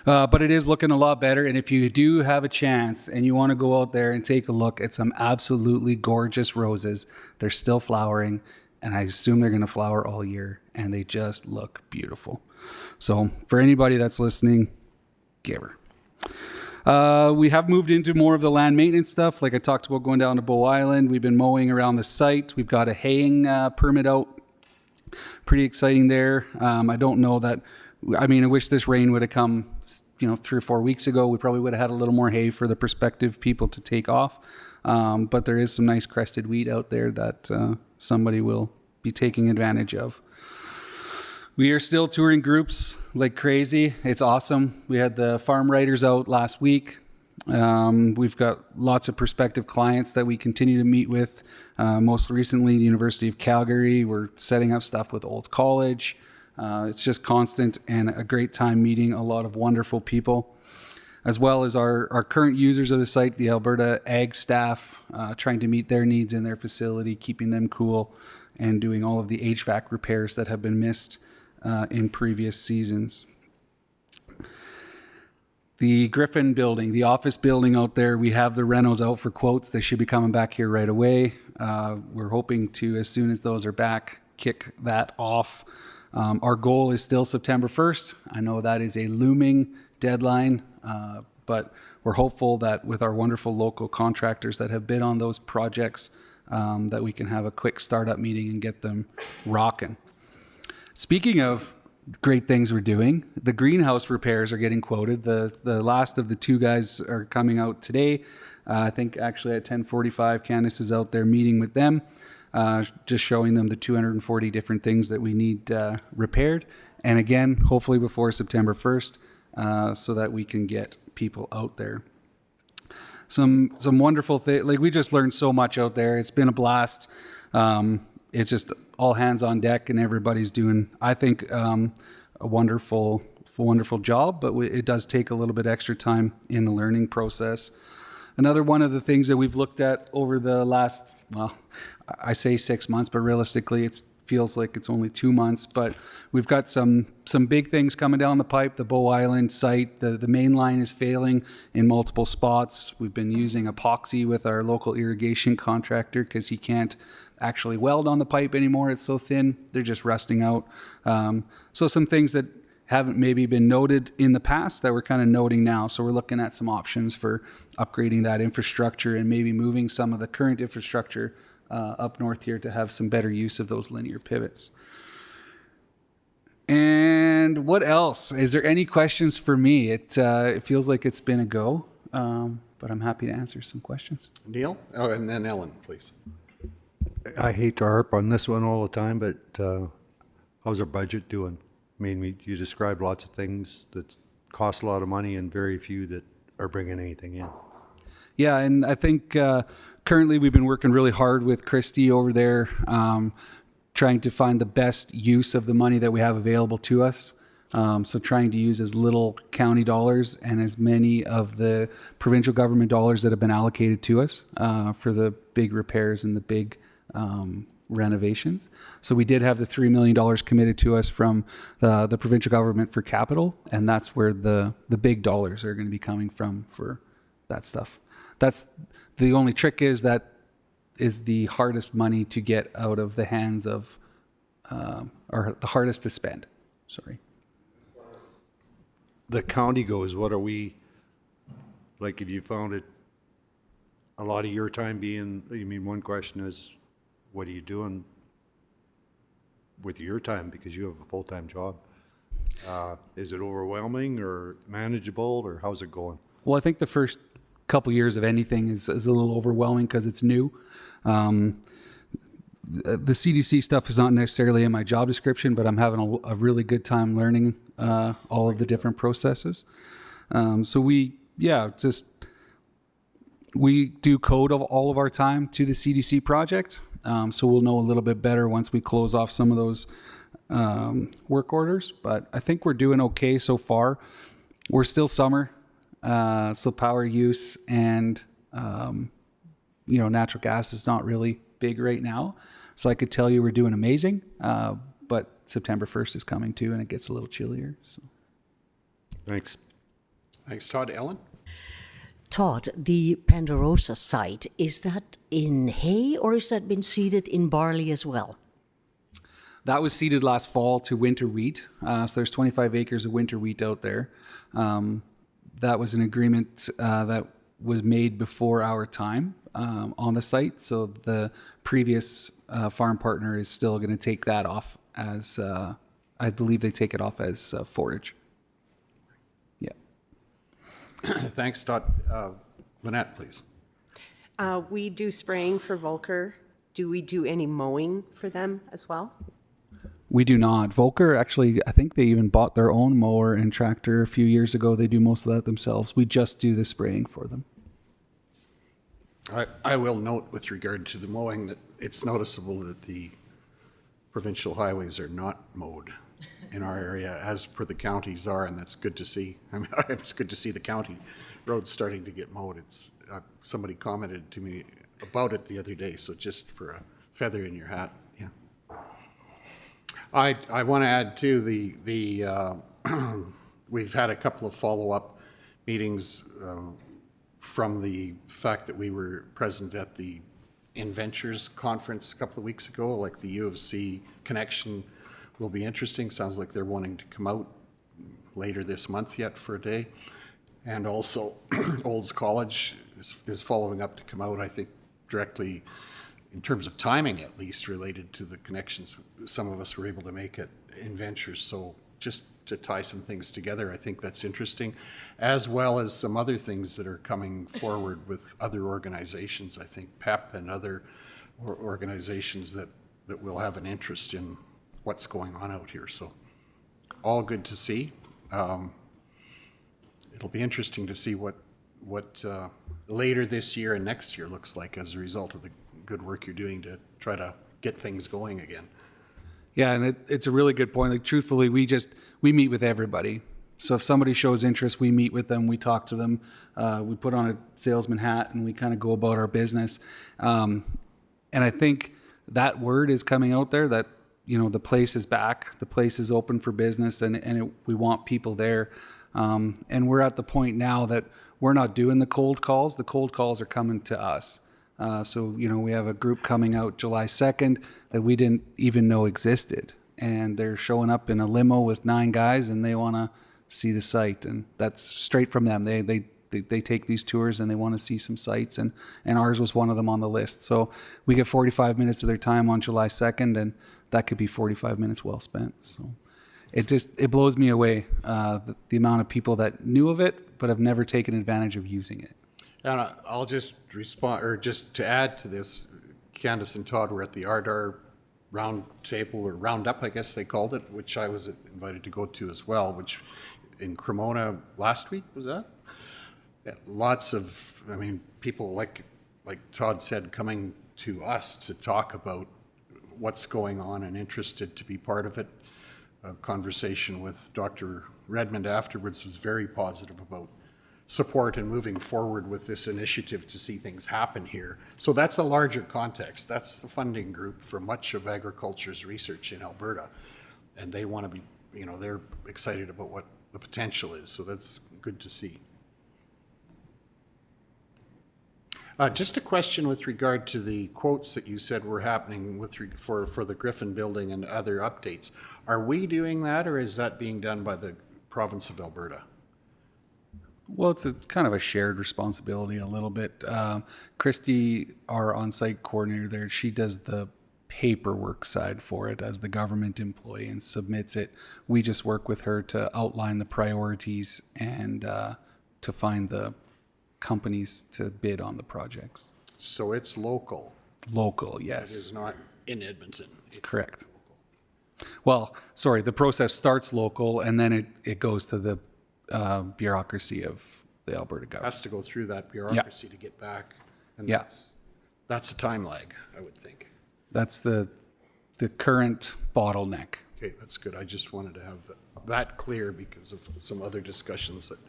But it is looking a lot better, and if you do have a chance and you want to go out there and take a look at some absolutely gorgeous roses, they're still flowering, and I assume they're going to flower all year, and they just look beautiful. So for anybody that's listening, give her. We have moved into more of the land maintenance stuff. Like I talked about going down to Bow Island. We've been mowing around the site. We've got a haying permit out. Pretty exciting there. I don't know that, I mean, I wish this rain would have come, 3 or 4 weeks ago. We probably would have had a little more hay for the prospective people to take off. But there is some nice crested wheat out there that somebody will be taking advantage of. We are still touring groups like crazy. It's awesome. We had the farm writers out last week. We've got lots of prospective clients that we continue to meet with. Most recently, the University of Calgary. We're setting up stuff with Olds College. It's just constant and a great time meeting a lot of wonderful people, as well as our current users of the site, the Alberta Ag staff, trying to meet their needs in their facility, keeping them cool, and doing all of the HVAC repairs that have been missed in previous seasons. The Griffin building, the office building out there, we have the renos out for quotes. They should be coming back here right away. We're hoping to, as soon as those are back, kick that off. Our goal is still September 1st. I know that is a looming deadline, but we're hopeful that with our wonderful local contractors that have bid on those projects, that we can have a quick startup meeting and get them rocking. Speaking of great things we're doing, the greenhouse repairs are getting quoted. The last of the 2 guys are coming out today. I think actually at 10:45, Candace is out there meeting with them. just showing them the 240 different things that we need repaired. And again, hopefully before September 1st, so that we can get people out there. Some wonderful things, like we just learned so much out there. It's been a blast. It's just all hands on deck, and everybody's doing, I think, a wonderful job, but it does take a little bit extra time in the learning process. Another one of the things that we've looked at over the last, well, I say 6 months, but realistically it feels like it's only 2 months, but we've got some big things coming down the pipe. The Bow Island site, the main line is failing in multiple spots. We've been using epoxy with our local irrigation contractor because he can't actually weld on the pipe anymore. It's so thin, they're just rusting out. So some things that haven't maybe been noted in the past that we're kind of noting now. So we're looking at some options for upgrading that infrastructure and maybe moving some of the current infrastructure up north here to have some better use of those linear pivots. And what else? Is there any questions for me? It feels like it's been a go, but I'm happy to answer some questions. Neil? Oh, and then Ellen, please. I hate to harp on this one all the time, but how's our budget doing? I mean, you described lots of things that cost a lot of money and very few that are bringing anything in. Yeah, and I think currently we've been working really hard with Christy over there, trying to find the best use of the money that we have available to us. So trying to use as little county dollars and as many of the provincial government dollars that have been allocated to us for the big repairs and the big renovations. So we did have the $3 million committed to us from the provincial government for capital, and that's where the big dollars are going to be coming from for that stuff. That's the only trick is that is the hardest money to get out of the hands of, or the hardest to spend. Sorry. The county goes, what are we, like if you found it a lot of your time being, I mean, one question is, what are you doing with your time because you have a full-time job? Is it overwhelming or manageable, or how's it going? Well, I think the first couple years of anything is a little overwhelming because it's new. The CDC stuff is not necessarily in my job description, but I'm having a really good time learning all of the different processes. So we do code of all of our time to the CDC project. So we'll know a little bit better once we close off some of those work orders. But I think we're doing okay so far. We're still summer, so power use and natural gas is not really big right now. So I could tell you we're doing amazing, but September 1st is coming too, and it gets a little chillier. So. Thanks. Thanks, Todd. Ellen? Todd, the Ponderosa site, is that in hay or is that been seeded in barley as well? That was seeded last fall to winter wheat. So there's 25 acres of winter wheat out there. That was an agreement that was made before our time on the site. So the previous farm partner is still going to take that off as, I believe they take it off as forage. Yeah. Thanks, Todd. Lynette, please. We do spraying for Volker. Do we do any mowing for them as well? We do not. Volker, actually, I think they even bought their own mower and tractor a few years ago. They do most of that themselves. We just do the spraying for them. I will note with regard to the mowing that it's noticeable that the provincial highways are not mowed in our area as per the counties are, and that's good to see. I mean, it's good to see the county roads starting to get mowed. It's somebody commented to me about it the other day, so just for a feather in your hat, yeah. I want to add too, we've had a couple of follow-up meetings from the fact that we were present at the InVentures conference a couple of weeks ago, like the U of C connection will be interesting. Sounds like they're wanting to come out later this month yet for a day. And also Olds College is following up to come out, I think, directly in terms of timing, at least related to the connections some of us were able to make at InVentures. So just to tie some things together, I think that's interesting, as well as some other things that are coming forward with other organizations. I think PEP and other organizations that will have an interest in what's going on out here. So all good to see. It'll be interesting to see what later this year and next year looks like as a result of the good work you're doing to try to get things going again. Yeah, and it's a really good point. Like, truthfully, we meet with everybody. So if somebody shows interest, we meet with them, we talk to them, we put on a salesman hat, and we kind of go about our business. And I think that word is coming out there that, you know, the place is back, the place is open for business, and we want people there. And we're at the point now that we're not doing the cold calls. The cold calls are coming to us. So, you know, we have a group coming out July 2nd that we didn't even know existed. And they're showing up in a limo with 9 guys, and they want to see the site. And that's straight from them. They take these tours and they want to see some sites. And ours was one of them on the list. So we get 45 minutes of their time on July 2nd, and that could be 45 minutes well spent. So it blows me away, the amount of people that knew of it but have never taken advantage of using it. And I'll just respond, or just to add to this, Candace and Todd were at the ADJOURN round table, or roundup, I guess they called it, which I was invited to go to as well, which in Cremona last week, was that? Yeah, lots of, I mean, people like Todd said, coming to us to talk about what's going on and interested to be part of it. A conversation with Dr. Redmond afterwards was very positive about support and moving forward with this initiative to see things happen here. So that's a larger context. That's the funding group for much of agriculture's research in Alberta. And they want to be, you know, they're excited about what the potential is. So that's good to see. Just a question with regard to the quotes that you said were happening for the Griffin building and other updates. Are we doing that, or is that being done by the province of Alberta? Well, it's a kind of a shared responsibility a little bit. Christy, our on-site coordinator there, she does the paperwork side for it as the government employee and submits it. We just work with her to outline the priorities and to find the companies to bid on the projects. So it's local? Local, yes. It is not in Edmonton? Correct. Well, sorry, the process starts local and then it goes to the bureaucracy of the Alberta government. Has to go through that bureaucracy to get back. And that's a time lag, I would think. That's the current bottleneck. Okay, that's good. I just wanted to have that clear because of some other discussions that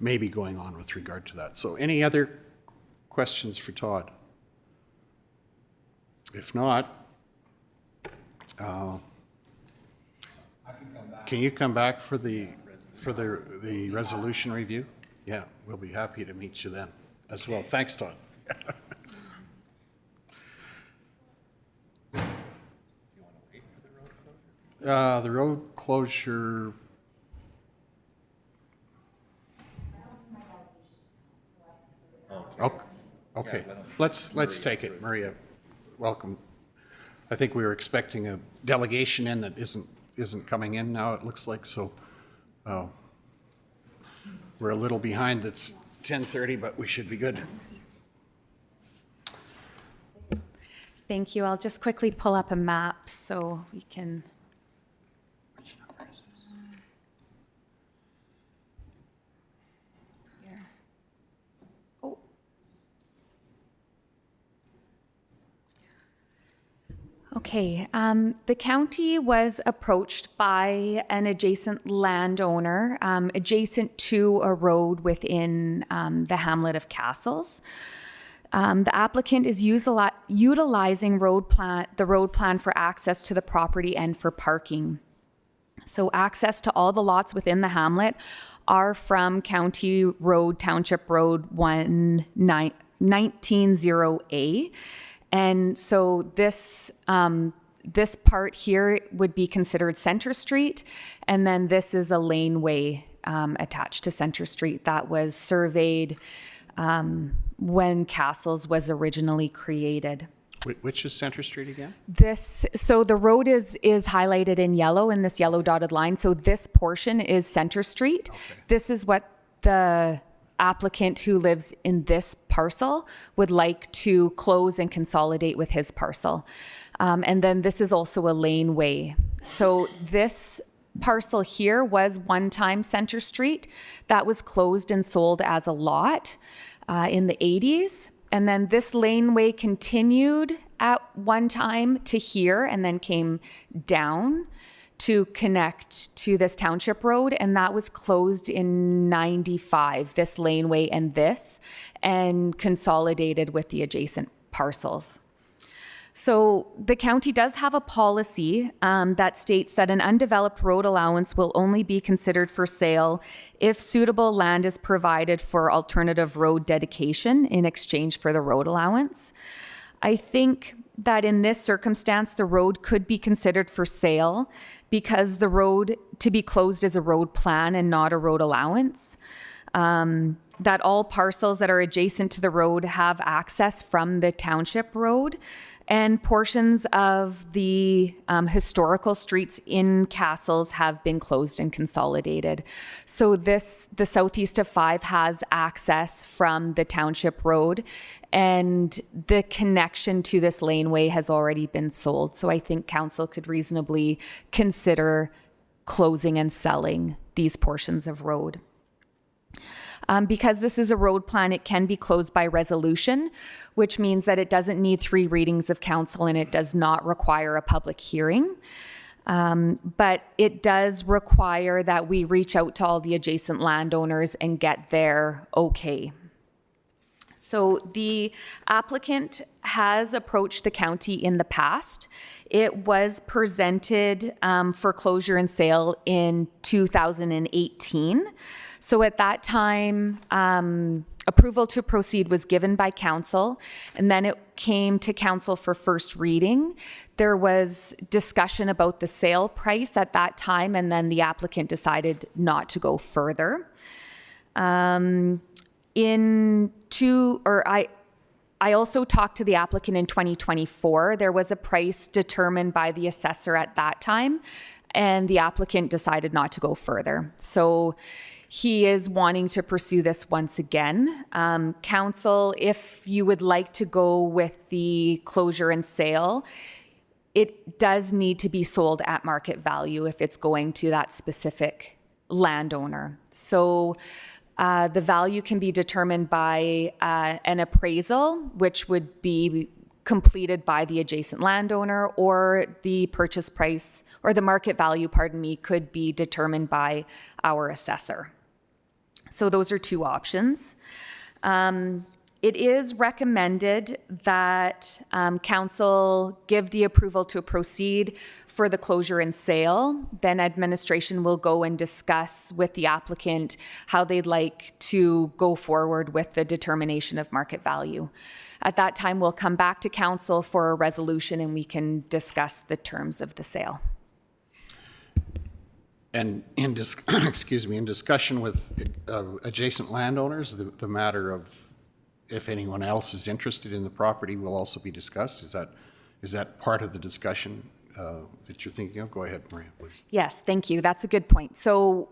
may be going on with regard to that. So any other questions for Todd? If not, can you come back for the resolution review? Yeah, we'll be happy to meet you then as well. Thanks, Todd. The road closure. Okay. Let's take it. Maria, welcome. I think we were expecting a delegation in that isn't coming in now, it looks like, so we're a little behind. It's 10:30, but we should be good. Thank you. I'll just quickly pull up a map so we can. Okay, the county was approached by an adjacent landowner adjacent to a road within the hamlet of Castles. The applicant is utilizing the road plan for access to the property and for parking. So access to all the lots within the hamlet are from County Road, Township Road 190A. And so this part here would be considered Center Street, and then this is a laneway attached to Center Street that was surveyed when Castles was originally created. Which is Center Street again? So the road is highlighted in yellow in this yellow dotted line. So this portion is Center Street. Okay. This is what the applicant who lives in this parcel would like to close and consolidate with his parcel. And then this is also a laneway. So this parcel here was one time Center Street. That was closed and sold as a lot in the 80s. And then this laneway continued at one time to here and then came down to connect to this township road. And that was closed in 95, this laneway and consolidated with the adjacent parcels. So the county does have a policy that states that an undeveloped road allowance will only be considered for sale if suitable land is provided for alternative road dedication in exchange for the road allowance. I think that in this circumstance, the road could be considered for sale because the road to be closed is a road plan and not a road allowance. That all parcels that are adjacent to the road have access from the township road, and portions of the historical streets in Castles have been closed and consolidated. So the southeast of 5 has access from the township road, and the connection to this laneway has already been sold. So I think council could reasonably consider closing and selling these portions of road. Because this is a road plan, it can be closed by resolution, which means that it doesn't need 3 readings of council and it does not require a public hearing. But it does require that we reach out to all the adjacent landowners and get their okay. So the applicant has approached the county in the past. It was presented for closure and sale in 2018. So at that time, approval to proceed was given by council, and then it came to council for first reading. There was discussion about the sale price at that time, and then the applicant decided not to go further. I also talked to the applicant in 2024. There was a price determined by the assessor at that time, and the applicant decided not to go further. So he is wanting to pursue this once again. Council, if you would like to go with the closure and sale, it does need to be sold at market value if it's going to that specific landowner. So the value can be determined by an appraisal, which would be completed by the adjacent landowner, or the purchase price or the market value, could be determined by our assessor. So those are 2 options. It is recommended that council give the approval to proceed for the closure and sale. Then administration will go and discuss with the applicant how they'd like to go forward with the determination of market value. At that time, we'll come back to council for a resolution and we can discuss the terms of the sale. And in discussion with adjacent landowners, the matter of if anyone else is interested in the property will also be discussed. Is that part of the discussion that you're thinking of? Go ahead, Maria, please. Yes, thank you. That's a good point. So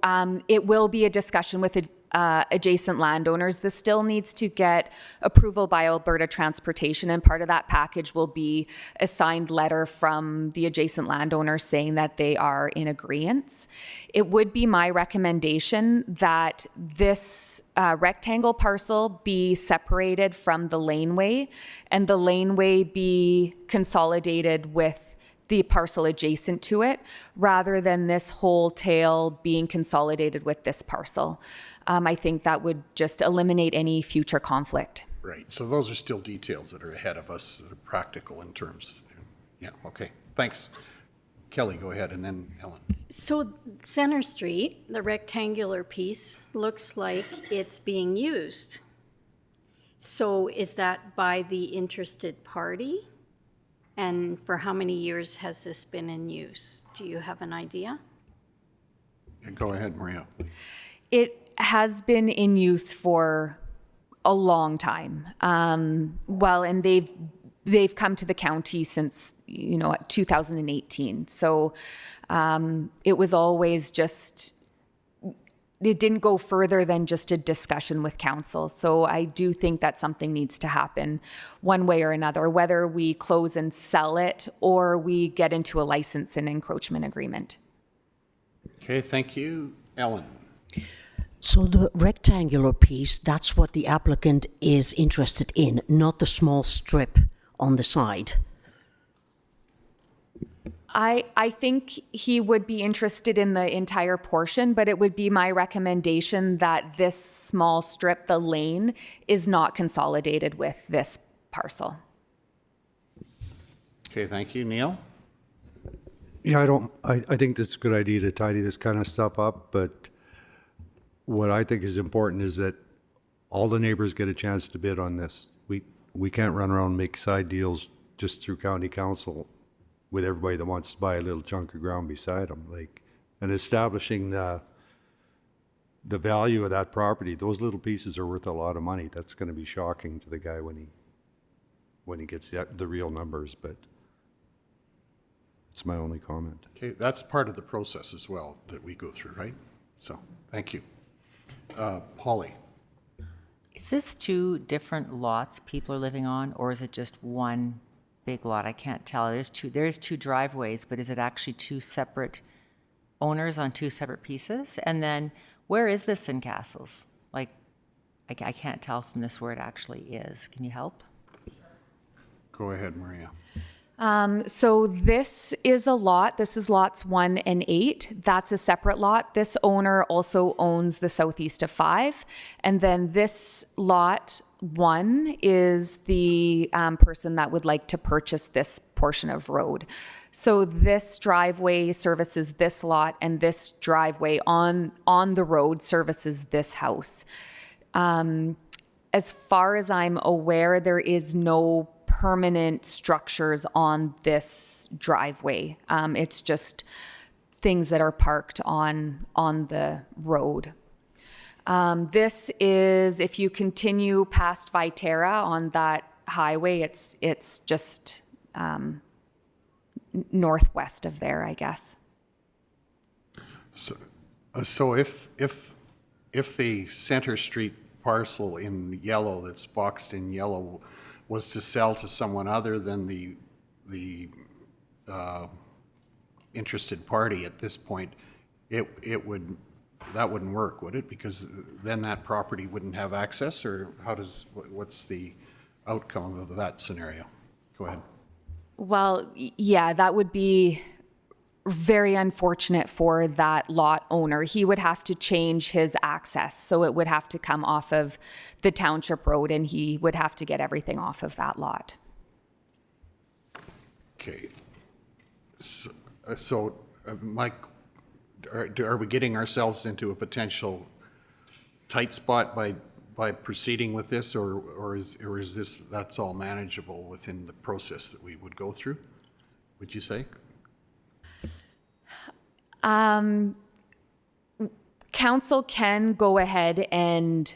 it will be a discussion with adjacent landowners. This still needs to get approval by Alberta Transportation, and part of that package will be a signed letter from the adjacent landowner saying that they are in agreement. It would be my recommendation that this rectangle parcel be separated from the laneway, and the laneway be consolidated with the parcel adjacent to it, rather than this whole tail being consolidated with this parcel. I think that would just eliminate any future conflict. Right. So those are still details that are ahead of us that are practical in terms. Yeah. Okay. Thanks. Kelly, go ahead, and then Helen. So Center Street, the rectangular piece, looks like it's being used. So is that by the interested party? And for how many years has this been in use? Do you have an idea? Go ahead, Maria. It has been in use for a long time. And they've come to the county since 2018. So it was always just it didn't go further than just a discussion with council. So I do think that something needs to happen one way or another, whether we close and sell it or we get into a license and encroachment agreement. Okay, thank you. Ellen? So the rectangular piece, that's what the applicant is interested in, not the small strip on the side. I think he would be interested in the entire portion, but it would be my recommendation that this small strip, the lane, is not consolidated with this parcel. Okay, thank you. Neil? Yeah, I think it's a good idea to tidy this kind of stuff up, but what I think is important is that all the neighbors get a chance to bid on this. We can't run around and make side deals just through county council with everybody that wants to buy a little chunk of ground beside them. And establishing the value of that property, those little pieces are worth a lot of money. That's going to be shocking to the guy when he gets the real numbers, but it's my only comment. Okay, that's part of the process as well that we go through, right? So, thank you. Holly? Is this two different lots people are living on, or is it just one big lot? I can't tell. There's two driveways, but is it actually two separate owners on two separate pieces? And then where is this in Castles? Like, I can't tell from this where it actually is. Can you help? Go ahead, Maria. So this is a lot. This is lots 1 and 8. That's a separate lot. This owner also owns the southeast of 5. And then this lot 1 is the person that would like to purchase this portion of road. So this driveway services this lot, and this driveway on the road services this house. As far as I'm aware, there is no permanent structures on this driveway. It's just things that are parked on the road. This is, if you continue past Viterra on that highway, it's just northwest of there, I guess. So if the Center Street parcel in yellow, that's boxed in yellow, was to sell to someone other than the interested party at this point, that wouldn't work, would it? Because then that property wouldn't have access, or what's the outcome of that scenario? Go ahead. Well, yeah, that would be very unfortunate for that lot owner. He would have to change his access, so it would have to come off of the township road, and he would have to get everything off of that lot. Okay. So Mike, are we getting ourselves into a potential tight spot by proceeding with this, or is this, that's all manageable within the process that we would go through, would you say? Council can go ahead and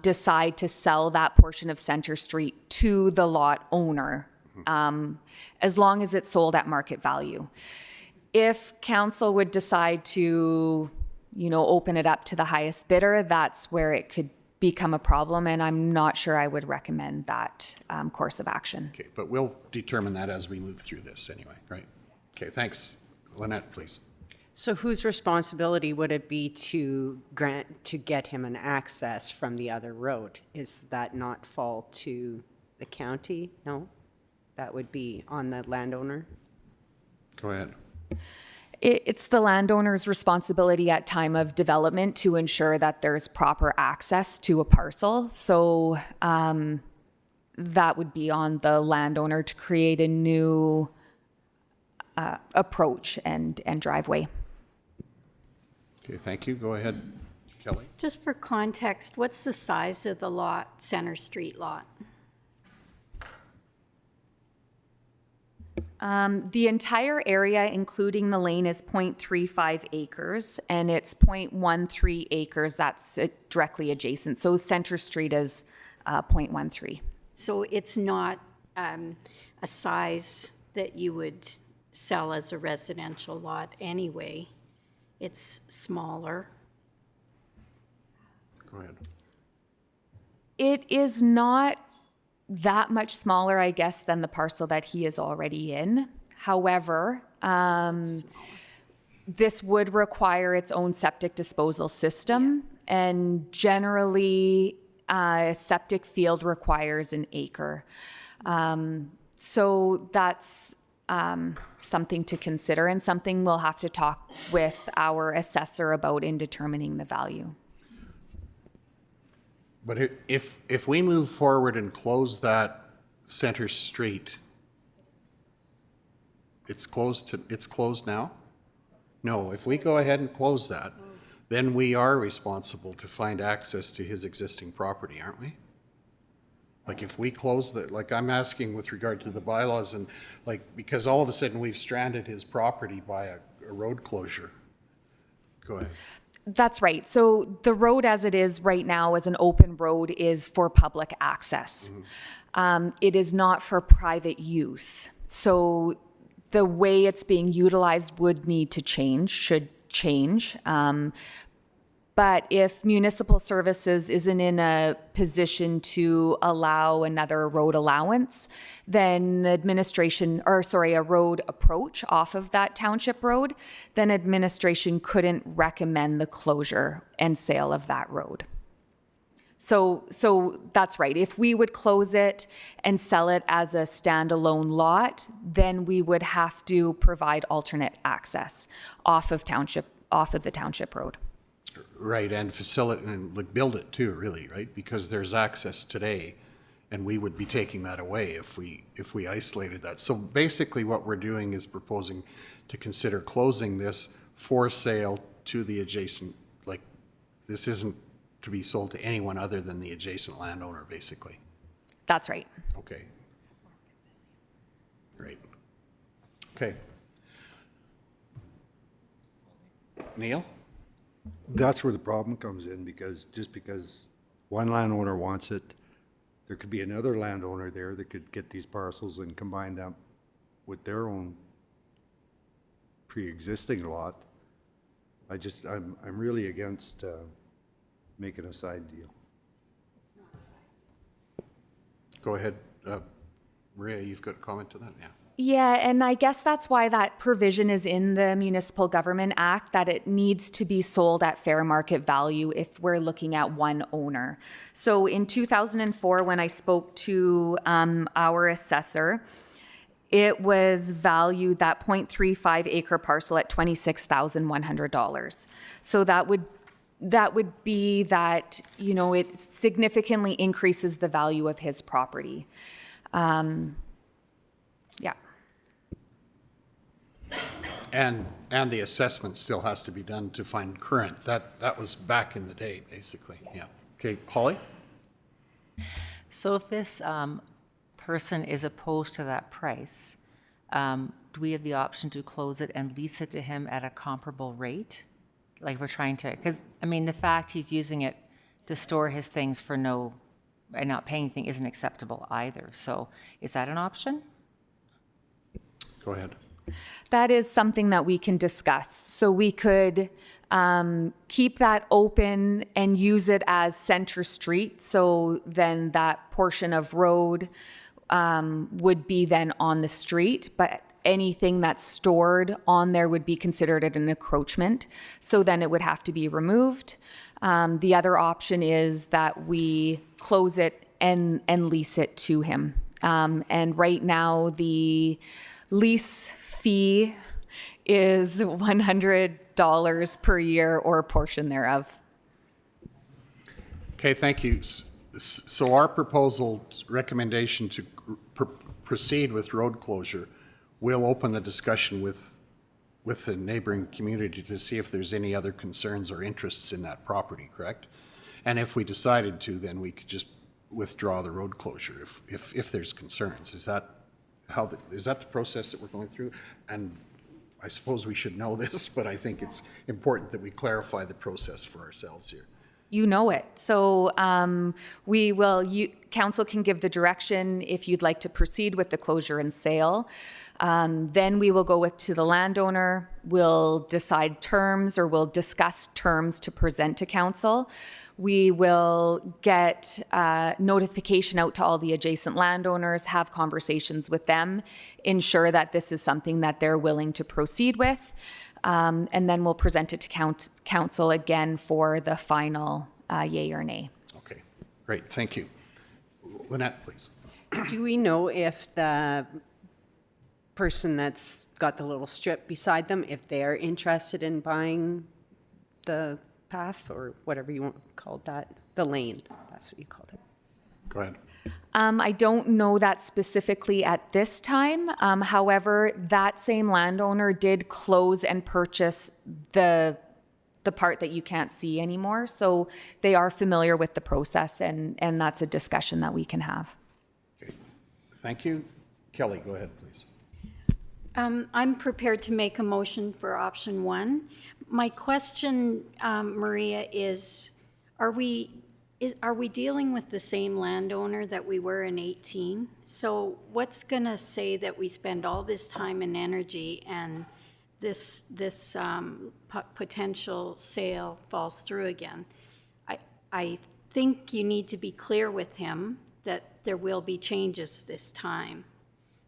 decide to sell that portion of Center Street to the lot owner, as long as it's sold at market value. If council would decide to, open it up to the highest bidder, that's where it could become a problem, and I'm not sure I would recommend that course of action. Okay, but we'll determine that as we move through this anyway, right? Okay, thanks. Lynette, please. So whose responsibility would it be to get him an access from the other road? Is that not fall to the county? No? That would be on the landowner? Go ahead. It's the landowner's responsibility at time of development to ensure that there's proper access to a parcel. So that would be on the landowner to create a new approach and driveway. Okay, thank you. Go ahead, Kelly. Just for context, what's the size of the lot, Center Street lot? The entire area, including the lane, is 0.35 acres, and it's 0.13 acres that's directly adjacent. So Center Street is 0.13. So it's not a size that you would sell as a residential lot anyway. It's smaller. Go ahead. It is not that much smaller, I guess, than the parcel that he is already in. However, this would require its own septic disposal system, and generally, a septic field requires an acre. So that's something to consider, and something we'll have to talk with our assessor about in determining the value. But if we move forward and close that center street, it's closed now? No, if we go ahead and close that, then we are responsible to find access to his existing property, aren't we? Like if we close the, like I'm asking with regard to the bylaws and like, because all of a sudden we've stranded his property by a road closure. Go ahead. That's right. So the road as it is right now as an open road is for public access. It is not for private use. So the way it's being utilized would need to change, should change. But if municipal services isn't in a position to allow another road allowance, then a road approach off of that township road, then administration couldn't recommend the closure and sale of that road. So that's right. If we would close it and sell it as a standalone lot, then we would have to provide alternate access off of the township road. Right, and facilitate and like build it too, really, right? Because there's access today, and we would be taking that away if we isolated that. So basically, what we're doing is proposing to consider closing this for sale to the adjacent. Like, this isn't to be sold to anyone other than the adjacent landowner, basically. That's right. Okay. Great. Okay. Neil? That's where the problem comes in, because just because one landowner wants it, there could be another landowner there that could get these parcels and combine them with their own pre-existing lot. I'm really against making a side deal. Go ahead. Maria, you've got a comment to that? Yeah. Yeah, and I guess that's why that provision is in the Municipal Government Act, that it needs to be sold at fair market value if we're looking at one owner. So in 2004, when I spoke to our assessor, it was valued, that 0.35 acre parcel, at $26,100. So that would be that, you know, it significantly increases the value of his property. Yeah. And the assessment still has to be done to find current. That was back in the day, basically. Yeah. Okay, Holly? So if this person is opposed to that price, do we have the option to close it and lease it to him at a comparable rate? Like we're trying to, because I mean, the fact he's using it to store his things for no, and not paying anything isn't acceptable either. So is that an option? Go ahead. That is something that we can discuss. So we could keep that open and use it as center street. So then that portion of road would be then on the street, but anything that's stored on there would be considered an encroachment. So then it would have to be removed. The other option is that we close it and lease it to him. And right now the lease fee is $100 per year or a portion thereof. Okay, thank you. So our proposal recommendation to proceed with road closure will open the discussion with the neighboring community to see if there's any other concerns or interests in that property, correct? And if we decided to, then we could just withdraw the road closure if there's concerns. Is that the process that we're going through? And I suppose we should know this, but I think it's important that we clarify the process for ourselves here. You know it. So council can give the direction if you'd like to proceed with the closure and sale. Then we will go to the landowner, we'll decide terms or we'll discuss terms to present to council. We will get notification out to all the adjacent landowners, have conversations with them, ensure that this is something that they're willing to proceed with. And then we'll present it to council again for the final yay or nay. Okay, great, thank you. Lynette, please. Do we know if the person that's got the little strip beside them, if they're interested in buying the path or whatever you want called that, the lane, that's what you called it? Go ahead. I don't know that specifically at this time. However, that same landowner did close and purchase the part that you can't see anymore. So they are familiar with the process, and that's a discussion that we can have. Okay, thank you. Kelly, go ahead, please. I'm prepared to make a motion for option 1. My question, Maria, is are we dealing with the same landowner that we were in 18? So what's going to say that we spend all this time and energy and this potential sale falls through again? I think you need to be clear with him that there will be changes this time,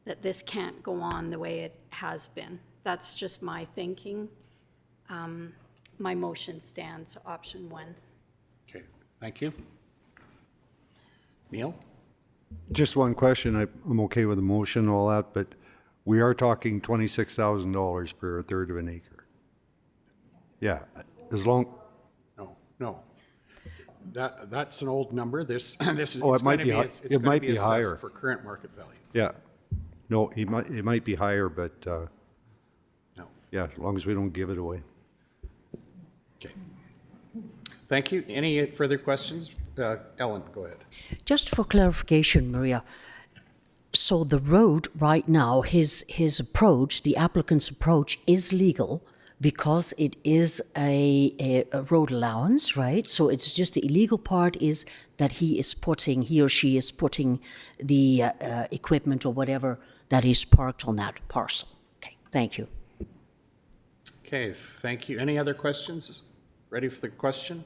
that this can't go on the way it has been. That's just my thinking. My motion stands, option 1. Okay, thank you. Neil? Just one question. I'm okay with the motion and all that, but we are talking $26,000 for a third of an acre. Yeah, as long. No. That's an old number. This is. Oh, it might be. It might be higher for current market value. Yeah. No, it might be higher, but no. Yeah, as long as we don't give it away. Okay. Thank you. Any further questions? Ellen, go ahead. Just for clarification, Maria, so the road right now, his approach, the applicant's approach, is legal because it is a road allowance, right? So it's just the illegal part is that he or she is putting the equipment or whatever that is parked on that parcel. Okay, thank you. Okay, thank you. Any other questions? Ready for the question?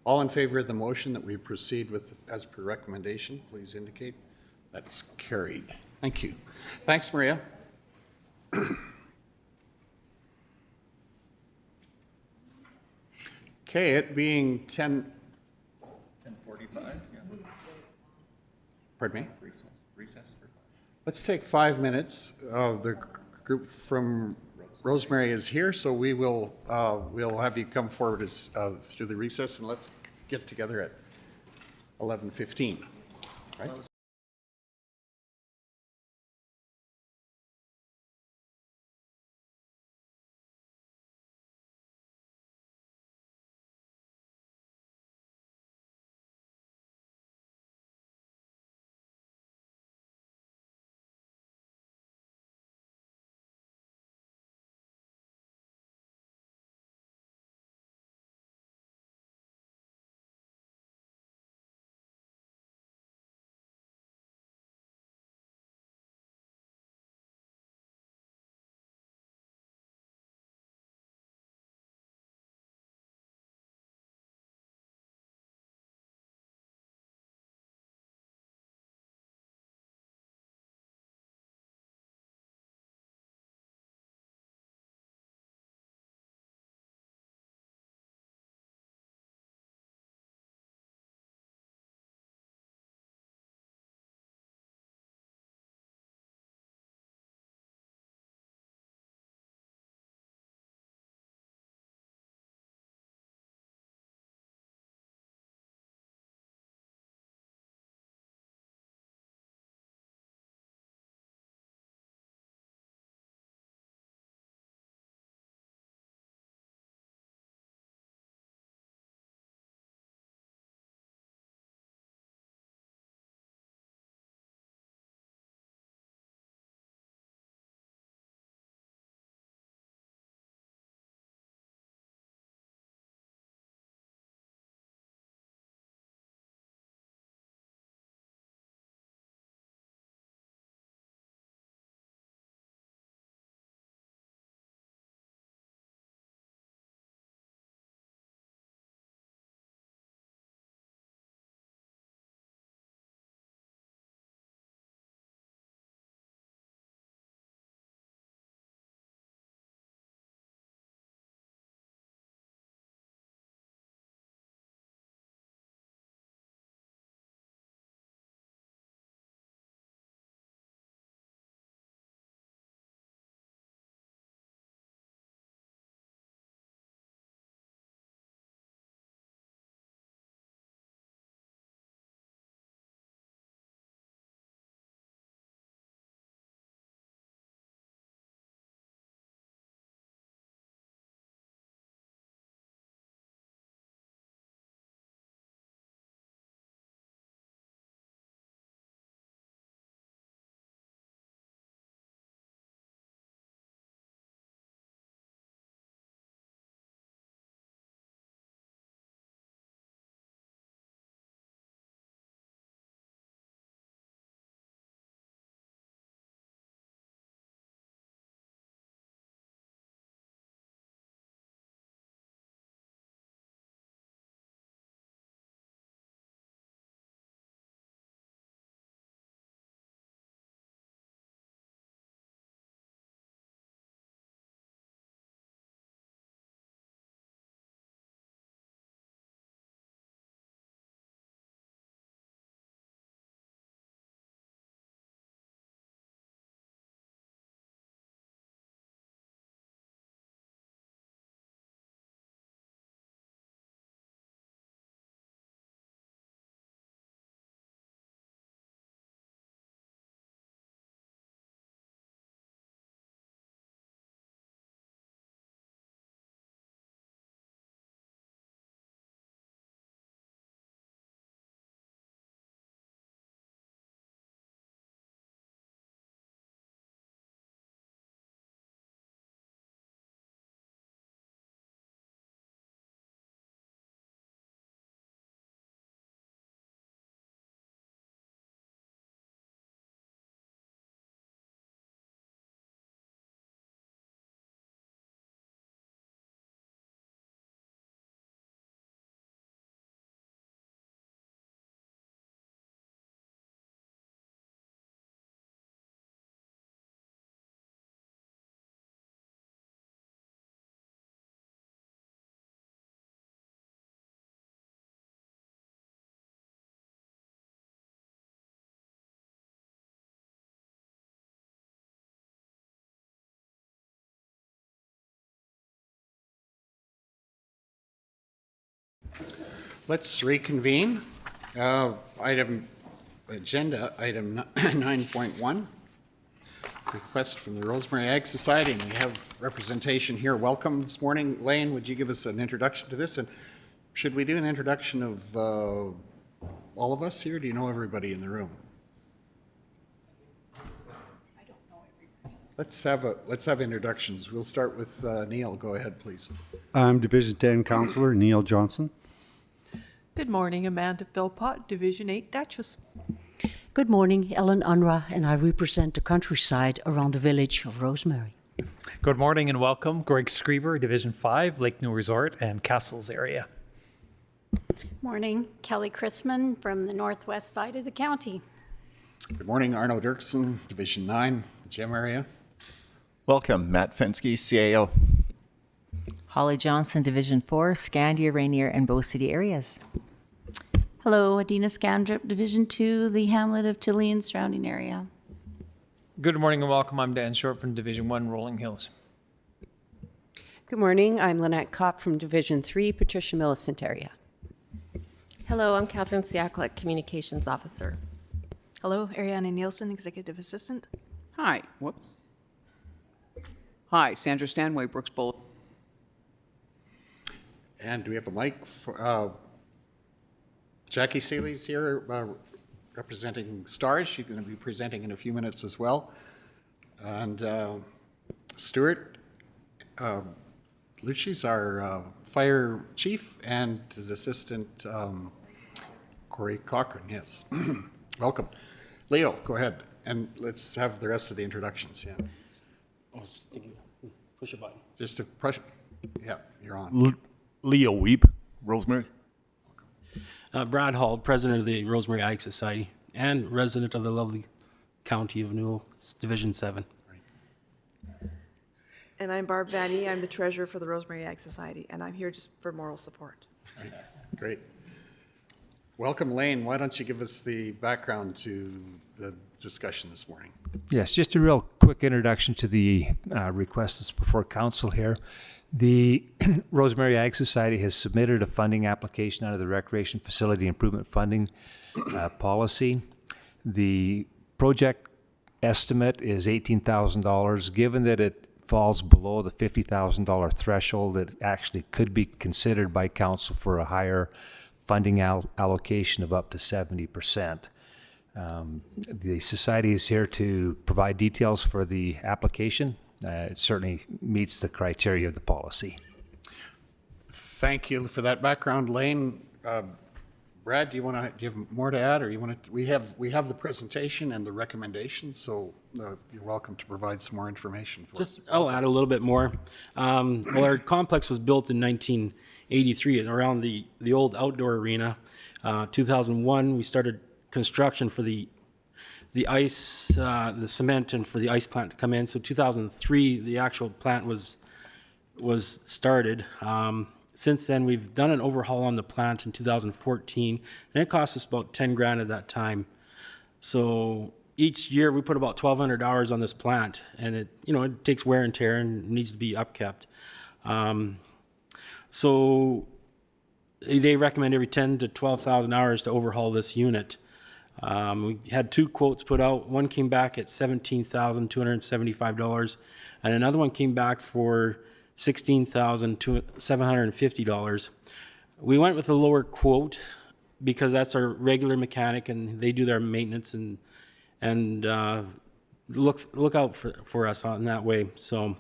All in favor of the motion that we proceed with as per recommendation, please indicate. That's carried. Thank you. Thanks, Maria. Okay, it being 10:45. Yeah. Pardon me? Recess for 5. Let's take 5 minutes. The group from Rosemary is here, so we will we'll have you come forward through the recess, and let's get together at 11:15. Right? Let's reconvene. Agenda item 9.1. Request from the Rosemary Ag Society, and we have representation here. Welcome this morning. Lane, would you give us an introduction to this? And should we do an introduction of all of us here? Do you know everybody in the room? I don't know everybody. Let's have introductions. We'll start with Neil. Go ahead, please. I'm Division 10 Councillor Neil Johnson. Good morning, Amanda Philpott, Division 8 Duchess. Good morning, Ellen Unruh, and I represent the countryside around the village of Rosemary. Good morning and welcome. Greg Screever, Division 5, Lake Newell Resort and Castles area. Morning, Kelly Chrisman from the northwest side of the county. Good morning, Arno Dirksen, Division 9, Gem area. Welcome, Matt Fensky, CAO. Holly Johnson, Division 4, Scandia, Rainier, and Bow City areas. Hello, Adina Scandrip, Division 2, the hamlet of Tilly and surrounding area. Good morning and welcome. I'm Dan Short from Division 1, Rolling Hills. Good morning. I'm Lynette Kopp from Division 3, Patricia Millicent area. Hello, I'm Catherine Siaklik, Communications Officer. Hello, Ariana Nielsen, Executive Assistant. Hi. Whoops. Hi, Sandra Stanway, Brooks Bowl. And do we have a mic for Jackie Seeley's here representing STARS. She's going to be presenting in a few minutes as well. And Stuart Lucci's our fire chief, and his assistant Corey Cochran. Yes. Welcome. Leo, go ahead. And let's have the rest of the introductions. Yeah. Oh, push a button. Just to push. Yeah, you're on. Leo Weep, Rosemary. Brad Hall, President of the Rosemary Ag Society and resident of the lovely county of Newell, Division 7. And I'm Barb Vanny. I'm the treasurer for the Rosemary Ag Society, and I'm here just for moral support. Great. Welcome, Lane. Why don't you give us the background to the discussion this morning? Yes, just a real quick introduction to the request that's before council here. The Rosemary Ag Society has submitted a funding application under the Recreation Facility Improvement Funding policy. The project estimate is $18,000. Given that it falls below the $50,000 threshold, it actually could be considered by council for a higher funding allocation of up to 70%. The society is here to provide details for the application. It certainly meets the criteria of the policy. Thank you for that background, Lane. Brad, do you have more to add, or you want to? We have the presentation and the recommendations, so you're welcome to provide some more information for us. I'll add a little bit more. Well, our complex was built in 1983 around the old outdoor arena. 2001, we started construction for the ice, the cement, and for the ice plant to come in. So 2003, the actual plant was started. Since then, we've done an overhaul on the plant in 2014, and it cost us about 10 grand at that time. So each year, we put about 1,200 hours on this plant, and it takes wear and tear and needs to be upkept. So they recommend every 10 to 12,000 hours to overhaul this unit. We had 2 quotes put out. One came back at $17,275, and another one came back for $16,750. We went with a lower quote because that's our regular mechanic, and they do their maintenance and look out for us on that way. So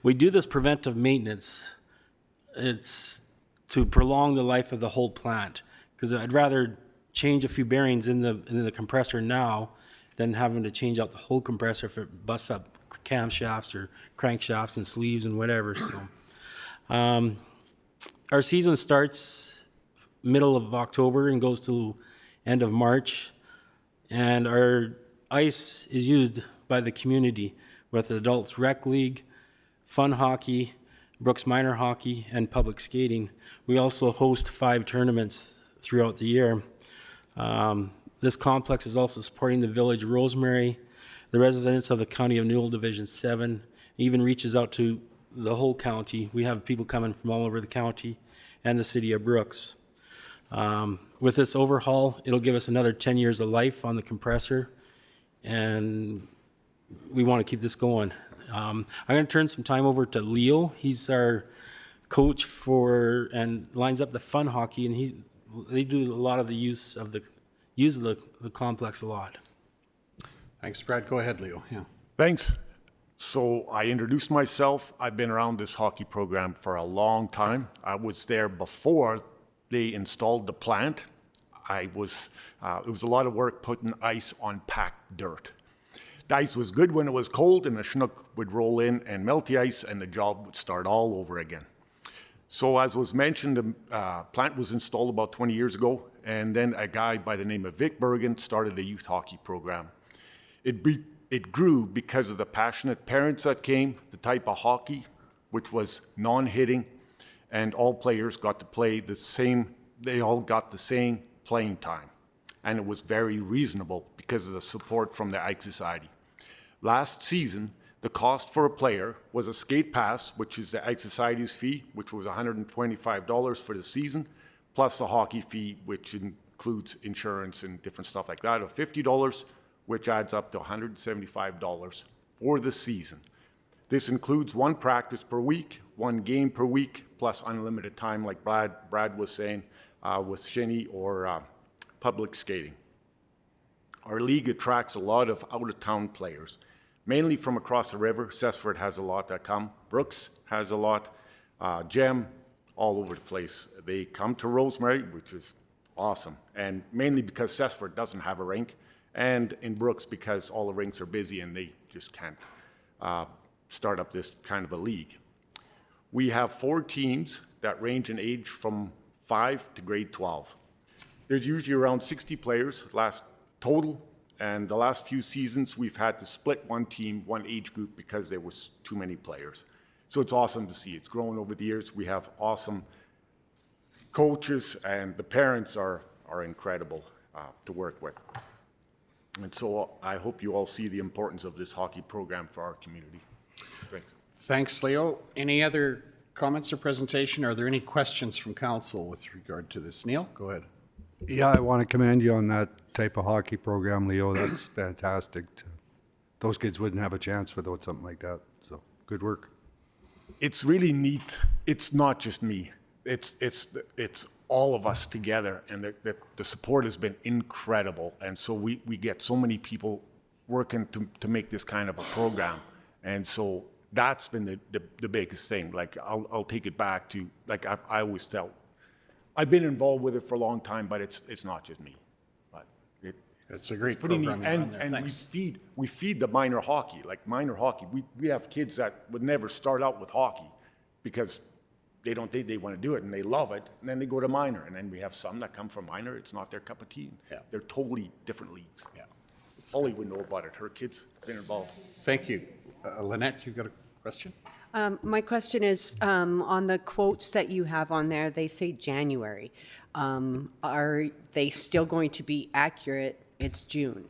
we do this preventive maintenance. It's to prolong the life of the whole plant, because I'd rather change a few bearings in the compressor now than having to change out the whole compressor if it busts up camshafts or crankshafts and sleeves and whatever. So our season starts middle of October and goes to end of March, and our ice is used by the community with Adults Rec League, Fun Hockey, Brooks Minor Hockey, and public skating. We also host 5 tournaments throughout the year. This complex is also supporting the village of Rosemary, the residents of the County of Newell Division 7, even reaches out to the whole county. We have people coming from all over the county and the city of Brooks. With this overhaul, it'll give us another 10 years of life on the compressor, and we want to keep this going. I'm going to turn some time over to Leo. He's our coach for and lines up the fun hockey, and they do a lot of the use of the complex a lot. Thanks, Brad. Go ahead, Leo. Yeah. Thanks. So I introduced myself. I've been around this hockey program for a long time. I was there before they installed the plant. It was a lot of work putting ice on packed dirt. The ice was good when it was cold, and the Chinook would roll in and melt the ice, and the job would start all over again. So as was mentioned, the plant was installed about 20 years ago, and then a guy by the name of Vic Bergen started a youth hockey program. It grew because of the passionate parents that came, the type of hockey, which was non-hitting, and all players got to play the same, they all got the same playing time. And it was very reasonable because of the support from the Ike Society. Last season, the cost for a player was a skate pass, which is the Ike Society's fee, which was $125 for the season, plus the hockey fee, which includes insurance and different stuff like that, of $50, which adds up to $175 for the season. This includes one practice per week, one game per week, plus unlimited time, like Brad was saying, with shinny or public skating. Our league attracts a lot of out-of-town players, mainly from across the river. Cessford has a lot that come. Brooks has a lot. Gem, all over the place. They come to Rosemary, which is awesome, and mainly because Cessford doesn't have a rink, and in Brooks because all the rinks are busy and they just can't start up this kind of a league. We have 4 teams that range in age from 5 to grade 12. There's usually around 60 players total, and the last few seasons we've had to split one team, one age group, because there was too many players. So it's awesome to see. It's grown over the years. We have awesome coaches, and the parents are incredible to work with. And so I hope you all see the importance of this hockey program for our community. Thanks. Thanks, Leo. Any other comments or presentation? Are there any questions from council with regard to this? Neil, go ahead. Yeah, I want to commend you on that type of hockey program, Leo. That's fantastic. Those kids wouldn't have a chance without something like that. So good work. It's really neat. It's not just me. It's all of us together, and the support has been incredible. And so we get so many people working to make this kind of a program. And so that's been the biggest thing. Like I'll take it back to, like I always tell, I've been involved with it for a long time, but it's not just me. But it's a great pretty neat. program. And we feed the minor hockey. Like minor hockey, we have kids that would never start out with hockey because they don't think they want to do it, and they love it, and then they go to minor. And then we have some that come from minor. It's not their cup of tea. Yeah. They're totally different leagues. Yeah. Ollie would know about it. Her kids been involved. Thank you. Lynette, you've got a question? My question is, on the quotes that you have on there, they say January. Are they still going to be accurate? It's June.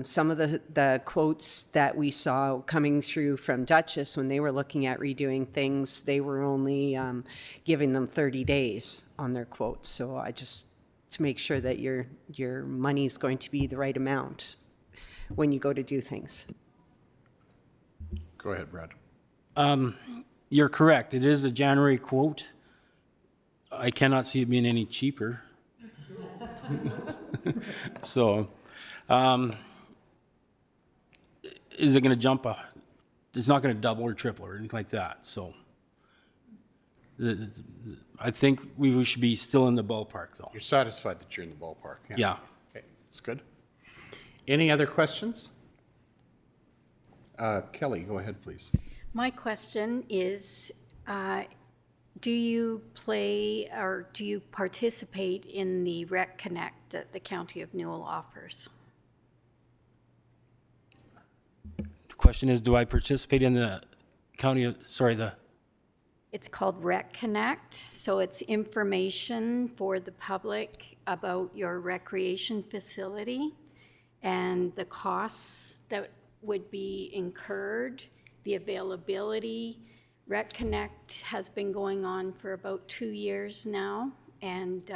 Some of the quotes that we saw coming through from Duchess when they were looking at redoing things, they were only giving them 30 days on their quotes. So I just, to make sure that your money's going to be the right amount when you go to do things. Go ahead, Brad. You're correct. It is a January quote. I cannot see it being any cheaper. So, is it going to jump? It's not going to double or triple or anything like that. So, I think we should be still in the ballpark, though. You're satisfied that you're in the ballpark? Yeah. Okay, that's good. Any other questions? Kelly, go ahead, please. My question is, do you play or do you participate in the Rec Connect that the County of Newell offers? The question is, do I participate in the It's called Rec Connect, so it's information for the public about your recreation facility and the costs that would be incurred, the availability, Rec Connect has been going on for about 2 years now, and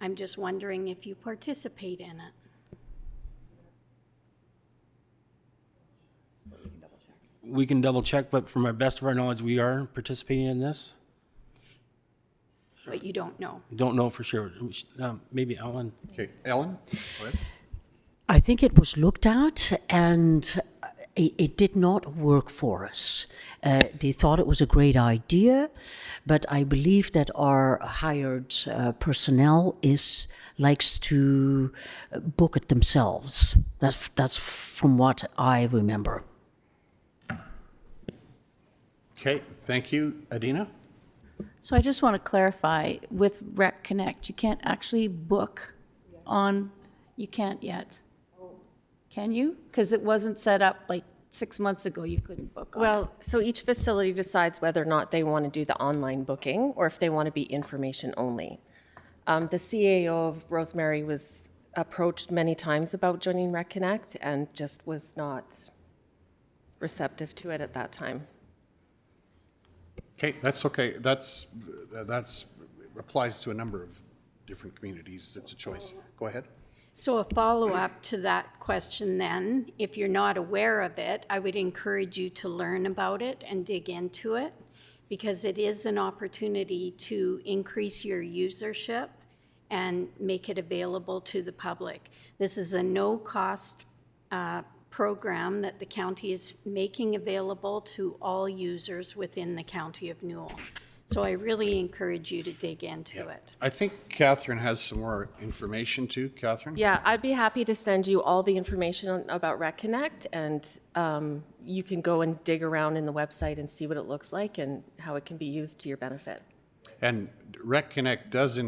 I'm just wondering if you participate in it. We can double check, but from our best of our knowledge, we are participating in this. But you don't know. Don't know for sure. Maybe Ellen. Okay, Ellen, go ahead. I think it was looked at and it did not work for us. They thought it was a great idea, but I believe that our hired personnel likes to book it themselves. That's from what I remember. Okay, thank you. Adina? So I just want to clarify, with Rec Connect, you can't actually book on, you can't yet. Can you? Because it wasn't set up like 6 months ago, you couldn't book on. Well, so each facility decides whether or not they want to do the online booking or if they want to be information only. The CAO of Rosemary was approached many times about joining Rec Connect and just was not receptive to it at that time. Okay, that's okay. That's applies to a number of different communities. It's a choice. Go ahead. So a follow-up to that question then, if you're not aware of it, I would encourage you to learn about it and dig into it, because it is an opportunity to increase your usership and make it available to the public. This is a no-cost program that the county is making available to all users within the County of Newell. So I really encourage you to dig into it. I think Catherine has some more information too. Catherine? Yeah, I'd be happy to send you all the information about Rec Connect, and you can go and dig around in the website and see what it looks like and how it can be used to your benefit. And Rec Connect does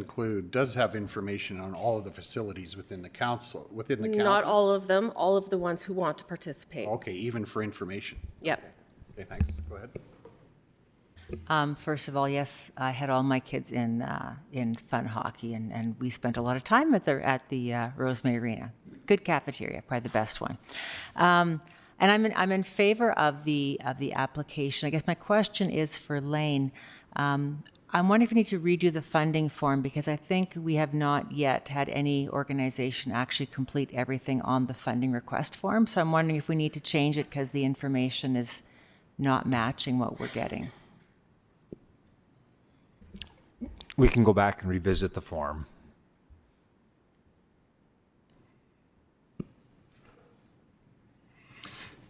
have information on all of the facilities within the council, within the county? Not all of them, all of the ones who want to participate. Okay, even for information. Yep. Okay, thanks. Go ahead. First of all, yes, I had all my kids in fun hockey, and we spent a lot of time at the Rosemary Arena. Good cafeteria, probably the best one. And I'm in favor of the application. I guess my question is for Lane. I'm wondering if we need to redo the funding form, because I think we have not yet had any organization actually complete everything on the funding request form. So I'm wondering if we need to change it because the information is not matching what we're getting. We can go back and revisit the form.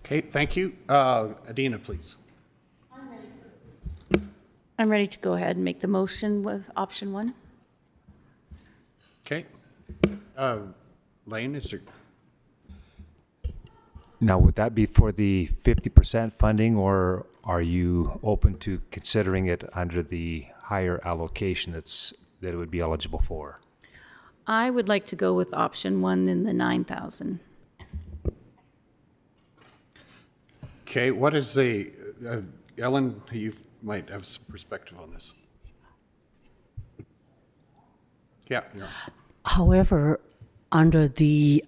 Okay, thank you. Adina, please. I'm ready to go ahead and make the motion with option 1. Okay. Lane, is there? Now, would that be for the 50% funding, or are you open to considering it under the higher allocation that it would be eligible for? I would like to go with option 1 in the 9,000. Okay, what is the, Ellen, you might have some perspective on this. Yeah, you're on. However, under the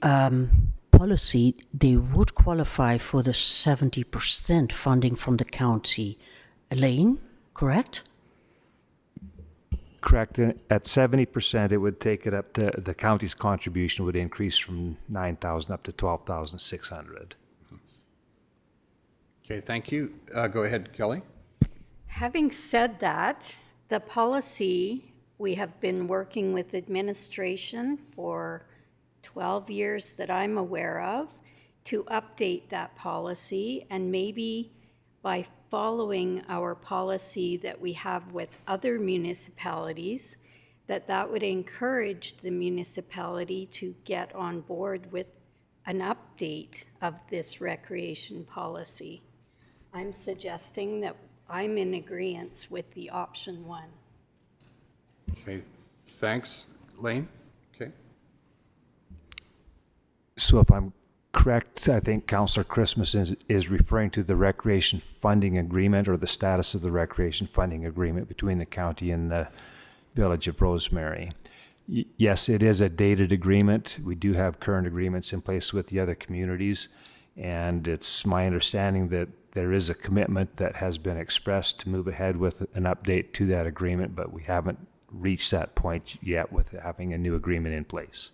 policy, they would qualify for the 70% funding from the county. Elaine, correct? Correct. At 70%, it would take it up to, the county's contribution would increase from 9,000 up to 12,600. Okay, thank you. Go ahead, Kelly. Having said that, the policy, we have been working with administration for 12 years that I'm aware of to update that policy, and maybe by following our policy that we have with other municipalities, that would encourage the municipality to get on board with an update of this recreation policy. I'm suggesting that I'm in agreement with the option 1. Okay, thanks. Lane? Okay. So if I'm correct, I think Councillor Christmas is referring to the recreation funding agreement, or the status of the recreation funding agreement between the county and the Village of Rosemary. Yes, it is a dated agreement. We do have current agreements in place with the other communities. And it's my understanding that there is a commitment that has been expressed to move ahead with an update to that agreement, but we haven't reached that point yet with having a new agreement in place.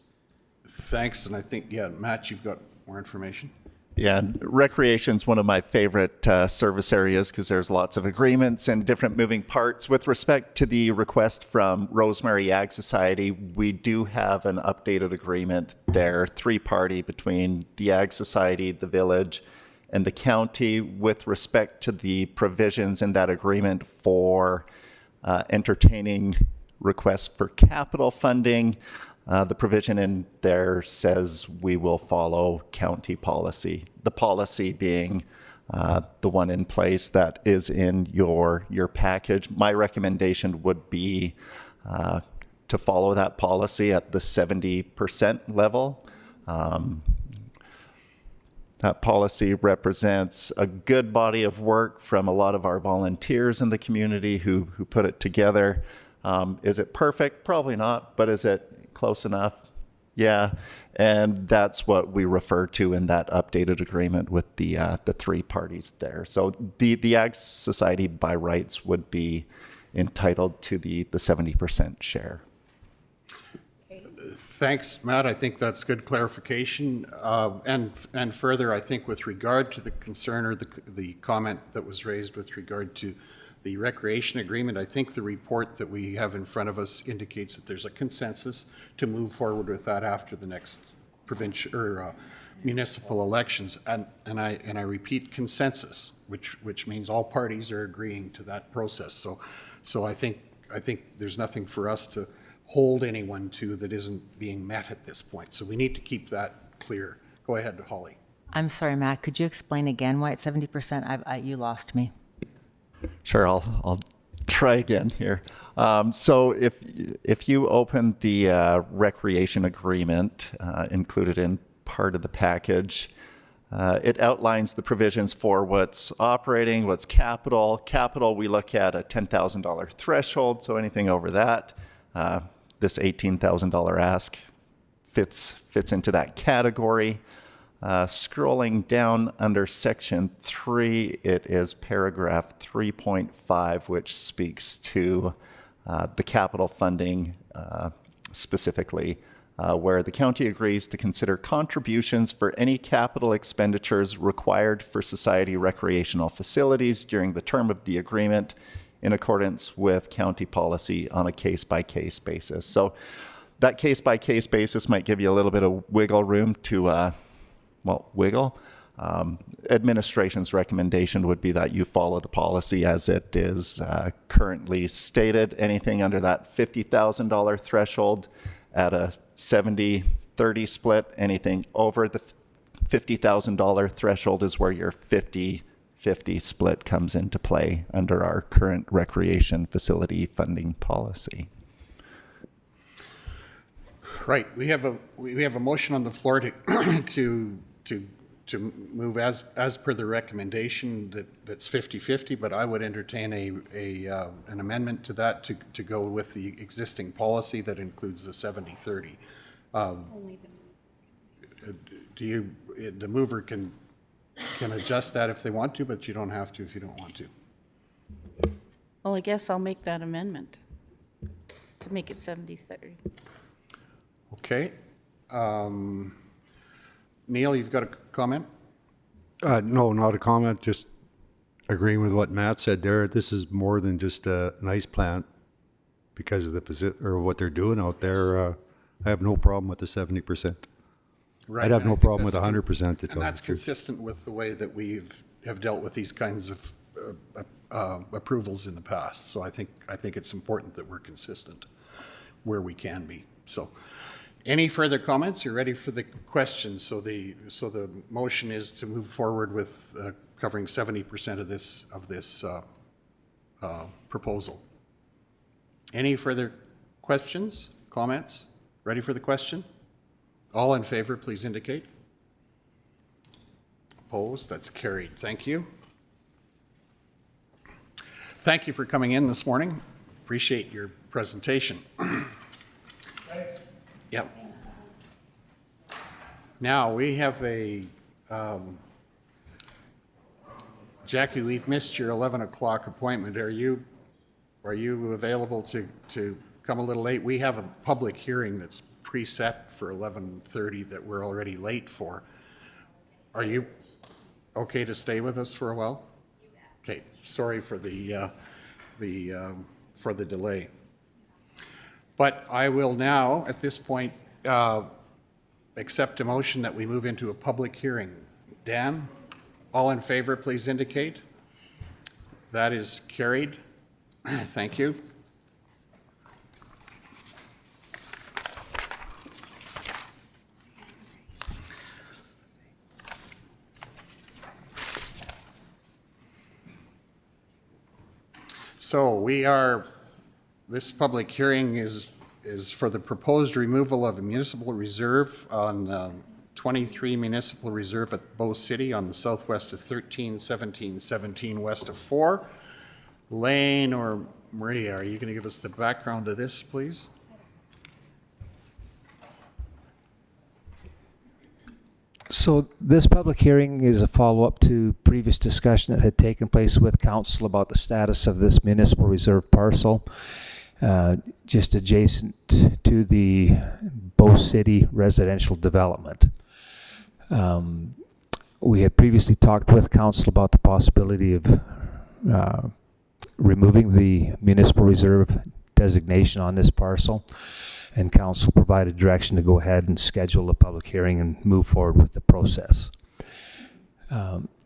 Thanks, and I think, yeah, Matt, you've got more information? Yeah, recreation's one of my favorite service areas because there's lots of agreements and different moving parts. With respect to the request from Rosemary Ag Society, we do have an updated agreement there, three-party between the Ag Society, the village, and the county with respect to the provisions in that agreement for entertaining requests for capital funding. The provision in there says we will follow county policy, the policy being the one in place that is in your package. My recommendation would be to follow that policy at the 70% level. That policy represents a good body of work from a lot of our volunteers in the community who put it together. Is it perfect? Probably not, but is it close enough? Yeah, and that's what we refer to in that updated agreement with the three parties there. So the Ag Society by rights would be entitled to the 70% share. Thanks, Matt. I think that's good clarification. And further, I think with regard to the concern or the comment that was raised with regard to the recreation agreement, I think the report that we have in front of us indicates that there's a consensus to move forward with that after the next provincial or municipal elections. And I repeat, consensus, which means all parties are agreeing to that process. So I think there's nothing for us to hold anyone to that isn't being met at this point. So we need to keep that clear. Go ahead, Holly. I'm sorry, Matt, could you explain again why it's 70%? You lost me. Sure, I'll try again here. So if you open the recreation agreement included in part of the package, it outlines the provisions for what's operating, what's capital. Capital, we look at a $10,000 threshold, so anything over that. This $18,000 ask fits into that category. Scrolling down under section 3, it is paragraph 3.5, which speaks to the capital funding specifically, where the county agrees to consider contributions for any capital expenditures required for society recreational facilities during the term of the agreement in accordance with county policy on a case-by-case basis. So that case-by-case basis might give you a little bit of wiggle room to wiggle. Administration's recommendation would be that you follow the policy as it is currently stated. Anything under that $50,000 threshold at a 70-30 split, anything over the $50,000 threshold is where your 50-50 split comes into play under our current recreation facility funding policy. Right. We have a motion on the floor to move as per the recommendation that's 50-50, but I would entertain an amendment to that to go with the existing policy that includes the 70-30. The mover can adjust that if they want to, but you don't have to if you don't want to. Well, I guess I'll make that amendment to make it 70-30. Okay. Neil, you've got a comment? No, not a comment, just agreeing with what Matt said there. This is more than just an ice plant because of what they're doing out there. I have no problem with the 70%. Right. I'd have no problem with 100%. And that's consistent with the way that have dealt with these kinds of approvals in the past. So I think it's important that we're consistent where we can be. So any further comments? You're ready for the question. So the motion is to move forward with covering 70% of this proposal. Any further questions, comments? Ready for the question? All in favor, please indicate. Opposed? That's carried. Thank you. Thank you for coming in this morning. Appreciate your presentation. Thanks. Yep. Now we have a Jackie, we've missed your 11 o'clock appointment. Are you available to come a little late? We have a public hearing that's preset for 11:30 that we're already late for. Are you okay to stay with us for a while? Okay, sorry for the delay. But I will now, at this point, accept a motion that we move into a public hearing. Dan, all in favor, please indicate. That is carried. Thank you. So this public hearing is for the proposed removal of a municipal reserve on 23 Municipal Reserve at Bow City on the southwest of 131717 west of 4. Lane or Maria, are you going to give us the background to this, please? So this public hearing is a follow-up to previous discussion that had taken place with council about the status of this municipal reserve parcel, just adjacent to the Bow City residential development. We had previously talked with council about the possibility of removing the municipal reserve designation on this parcel, and council provided direction to go ahead and schedule a public hearing and move forward with the process.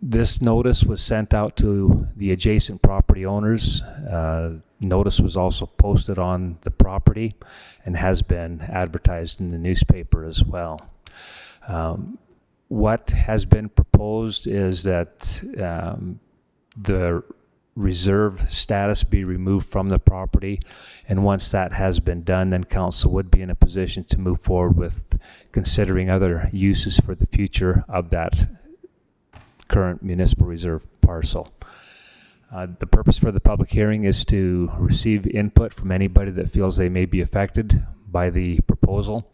This notice was sent out to the adjacent property owners. Notice was also posted on the property and has been advertised in the newspaper as well. What has been proposed is that the reserve status be removed from the property, and once that has been done, then council would be in a position to move forward with considering other uses for the future of that current municipal reserve parcel. The purpose for the public hearing is to receive input from anybody that feels they may be affected by the proposal.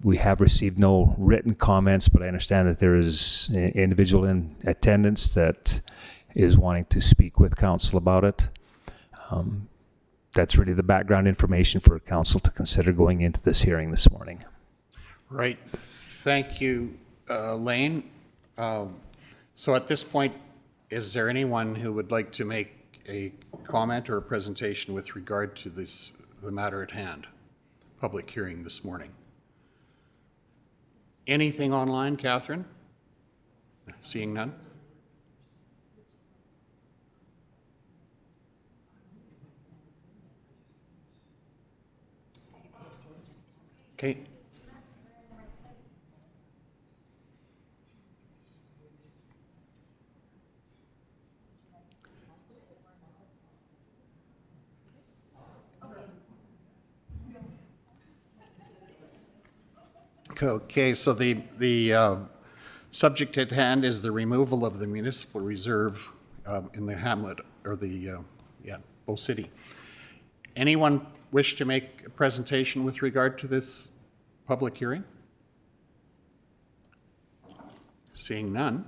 We have received no written comments, but I understand that there is an individual in attendance that is wanting to speak with council about it. That's really the background information for council to consider going into this hearing this morning. Right. Thank you, Lane. So at this point, is there anyone who would like to make a comment or a presentation with regard to the matter at hand? Public hearing this morning. Anything online, Catherine? Seeing none? Okay. Okay, so the subject at hand is the removal of the municipal reserve in the hamlet, or the, Bow City. Anyone wish to make a presentation with regard to this public hearing? Seeing none,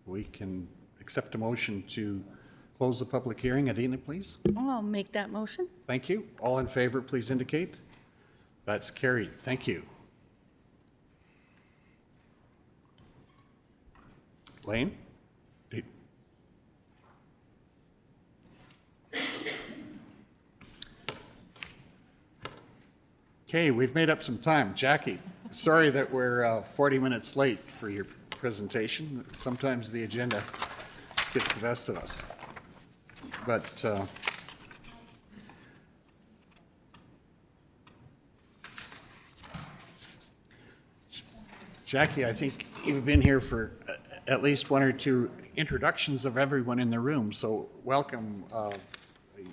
we can accept a motion to close the public hearing. Adina, please. I'll make that motion. Thank you. All in favor, please indicate. That's carried. Thank you. Lane? Okay, we've made up some time. Jackie, sorry that we're 40 minutes late for your presentation. Sometimes the agenda gets the best of us. But Jackie, I think you've been here for at least one or two introductions of everyone in the room. So welcome.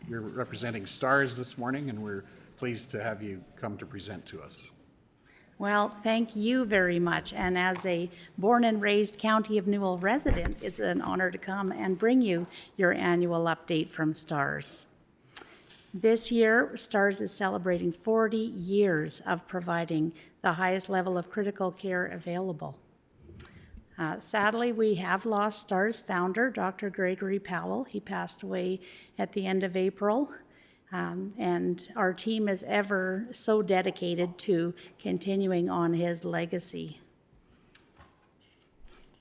You're representing STARS this morning, and we're pleased to have you come to present to us. Well, thank you very much. And as a born and raised County of Newell resident, it's an honor to come and bring you your annual update from STARS. This year, STARS is celebrating 40 years of providing the highest level of critical care available. Sadly, we have lost STAR's founder, Dr. Gregory Powell. He passed away at the end of April. And our team is ever so dedicated to continuing on his legacy.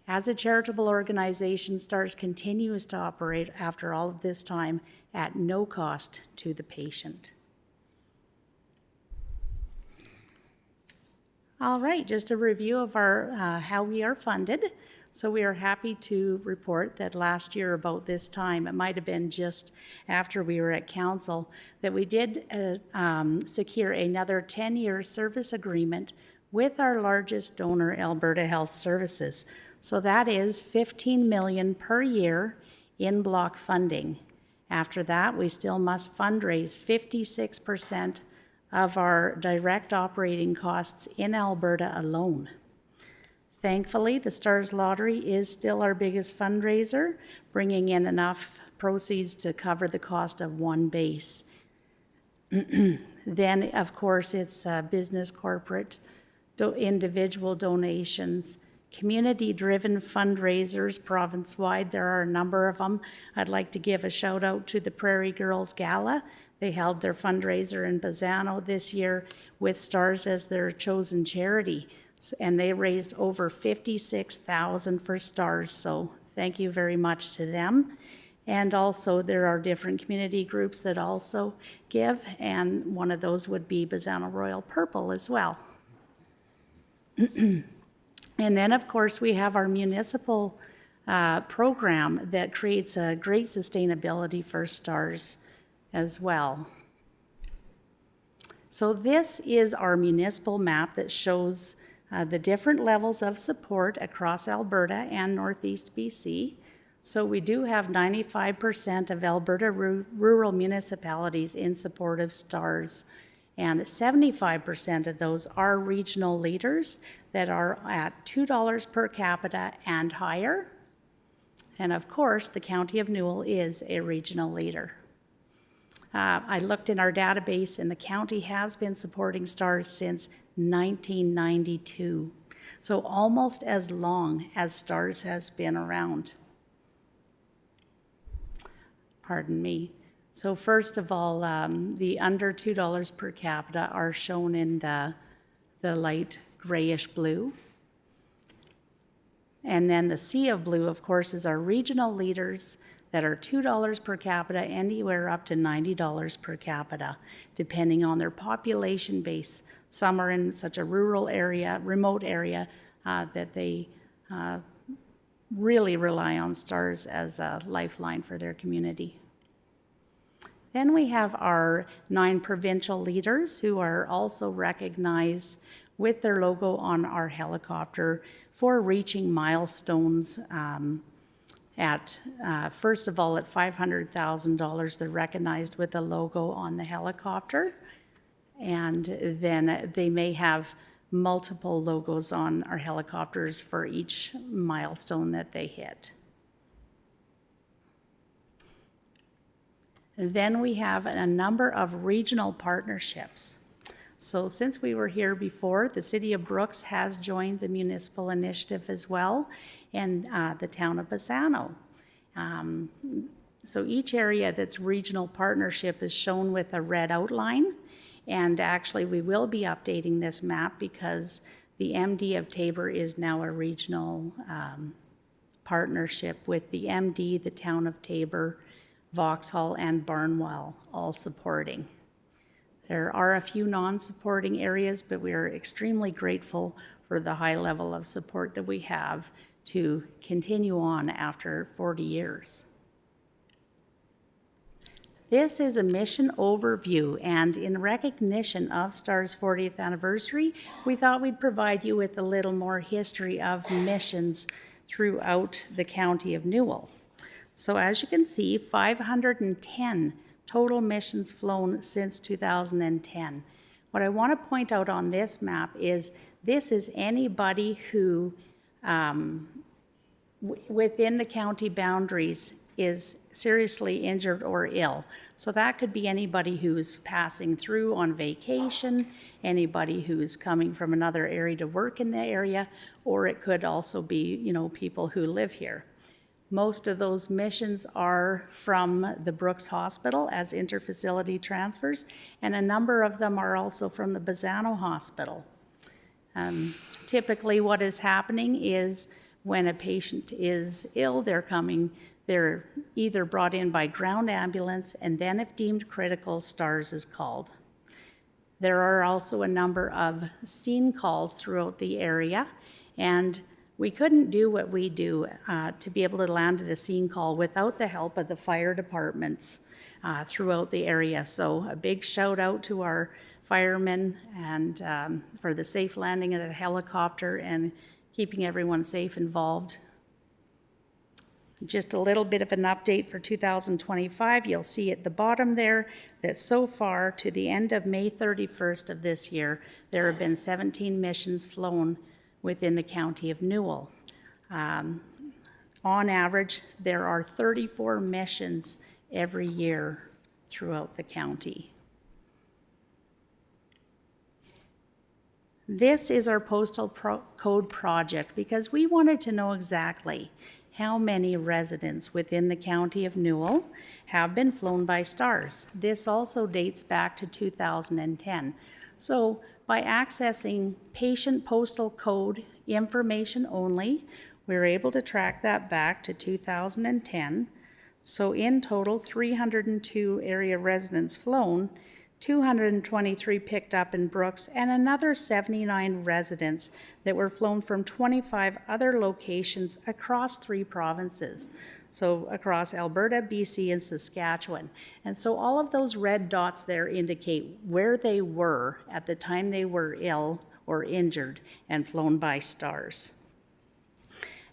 As a charitable organization, STARS continues to operate after all of this time at no cost to the patient. All right, just a review of our how we are funded. So we are happy to report that last year about this time, it might have been just after we were at council, that we did secure another 10-year service agreement with our largest donor, Alberta Health Services. So that is $15 million per year in block funding. After that, we still must fundraise 56% of our direct operating costs in Alberta alone. Thankfully, the STARS Lottery is still our biggest fundraiser, bringing in enough proceeds to cover the cost of one base. Then, of course, it's business, corporate, individual donations, community-driven fundraisers province-wide. There are a number of them. I'd like to give a shout out to the Prairie Girls Gala. They held their fundraiser in Bazzano this year with STARS as their chosen charity. And they raised over $56,000 for STARS, so thank you very much to them. And also there are different community groups that also give, and one of those would be Bazzano Royal Purple as well. And then of course we have our municipal program that creates a great sustainability for STARS as well. So this is our municipal map that shows the different levels of support across Alberta and Northeast BC. So we do have 95% of Alberta rural municipalities in support of STARS, and 75% of those are regional leaders that are at $2 per capita and higher. And of course, the County of Newell is a regional leader. I looked in our database, and the county has been supporting STARS since 1992, so almost as long as STARS has been around. Pardon me. So first of all, the under $2 per capita are shown in the light grayish blue. And then the sea of blue, of course, is our regional leaders that are $2 per capita, anywhere up to $90 per capita, depending on their population base. Some are in such a rural area, remote area, that they really rely on STARS as a lifeline for their community. Then we have our 9 provincial leaders who are also recognized with their logo on our helicopter for reaching milestones at, first of all, at $500,000, they're recognized with the logo on the helicopter. And then they may have multiple logos on our helicopters for each milestone that they hit. Then we have a number of regional partnerships. So since we were here before, the City of Brooks has joined the municipal initiative as well, and the town of Bazzano. So each area that's regional partnership is shown with a red outline. And actually, we will be updating this map because the MD of Tabor is now a regional partnership with the MD, the town of Tabor, Vauxhall, and Barnwell all supporting. There are a few non-supporting areas, but we are extremely grateful for the high level of support that we have to continue on after 40 years. This is a mission overview, and in recognition of STAR's 40th anniversary, we thought we'd provide you with a little more history of missions throughout the County of Newell. So as you can see, 510 total missions flown since 2010. What I want to point out on this map is this is anybody who within the county boundaries is seriously injured or ill. So that could be anybody who's passing through on vacation, anybody who's coming from another area to work in the area, or it could also be, you know, people who live here. Most of those missions are from the Brooks Hospital as interfacility transfers, and a number of them are also from the Bazzano Hospital. Typically what is happening is when a patient is ill, they're either brought in by ground ambulance, and then if deemed critical, STARS is called. There are also a number of scene calls throughout the area, and we couldn't do what we do to be able to land at a scene call without the help of the fire departments throughout the area. So a big shout out to our firemen and for the safe landing of the helicopter and keeping everyone safe involved. Just a little bit of an update for 2025. You'll see at the bottom there that so far to the end of May 31st of this year, there have been 17 missions flown within the County of Newell. On average, there are 34 missions every year throughout the county. This is our postal code project because we wanted to know exactly how many residents within the County of Newell have been flown by STARS. This also dates back to 2010. So by accessing patient postal code information only, we were able to track that back to 2010. So in total, 302 area residents flown, 223 picked up in Brooks, and another 79 residents that were flown from 25 other locations across 3 provinces. So across Alberta, BC, and Saskatchewan. And so all of those red dots there indicate where they were at the time they were ill or injured and flown by STARS.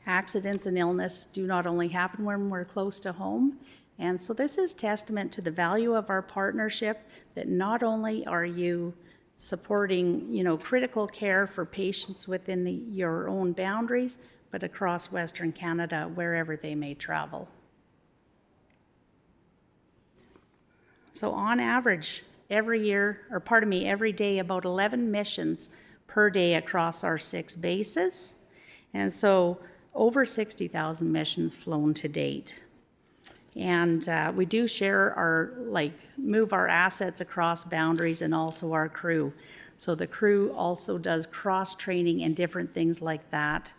Accidents and illness do not only happen when we're close to home, and so this is testament to the value of our partnership, that not only are you supporting, you know, critical care for patients within your own boundaries, but across Western Canada, wherever they may travel. So on average, every day, about 11 missions per day across our 6 bases. And so over 60,000 missions flown to date. And we do share move our assets across boundaries and also our crew. So the crew also does cross-training and different things like that.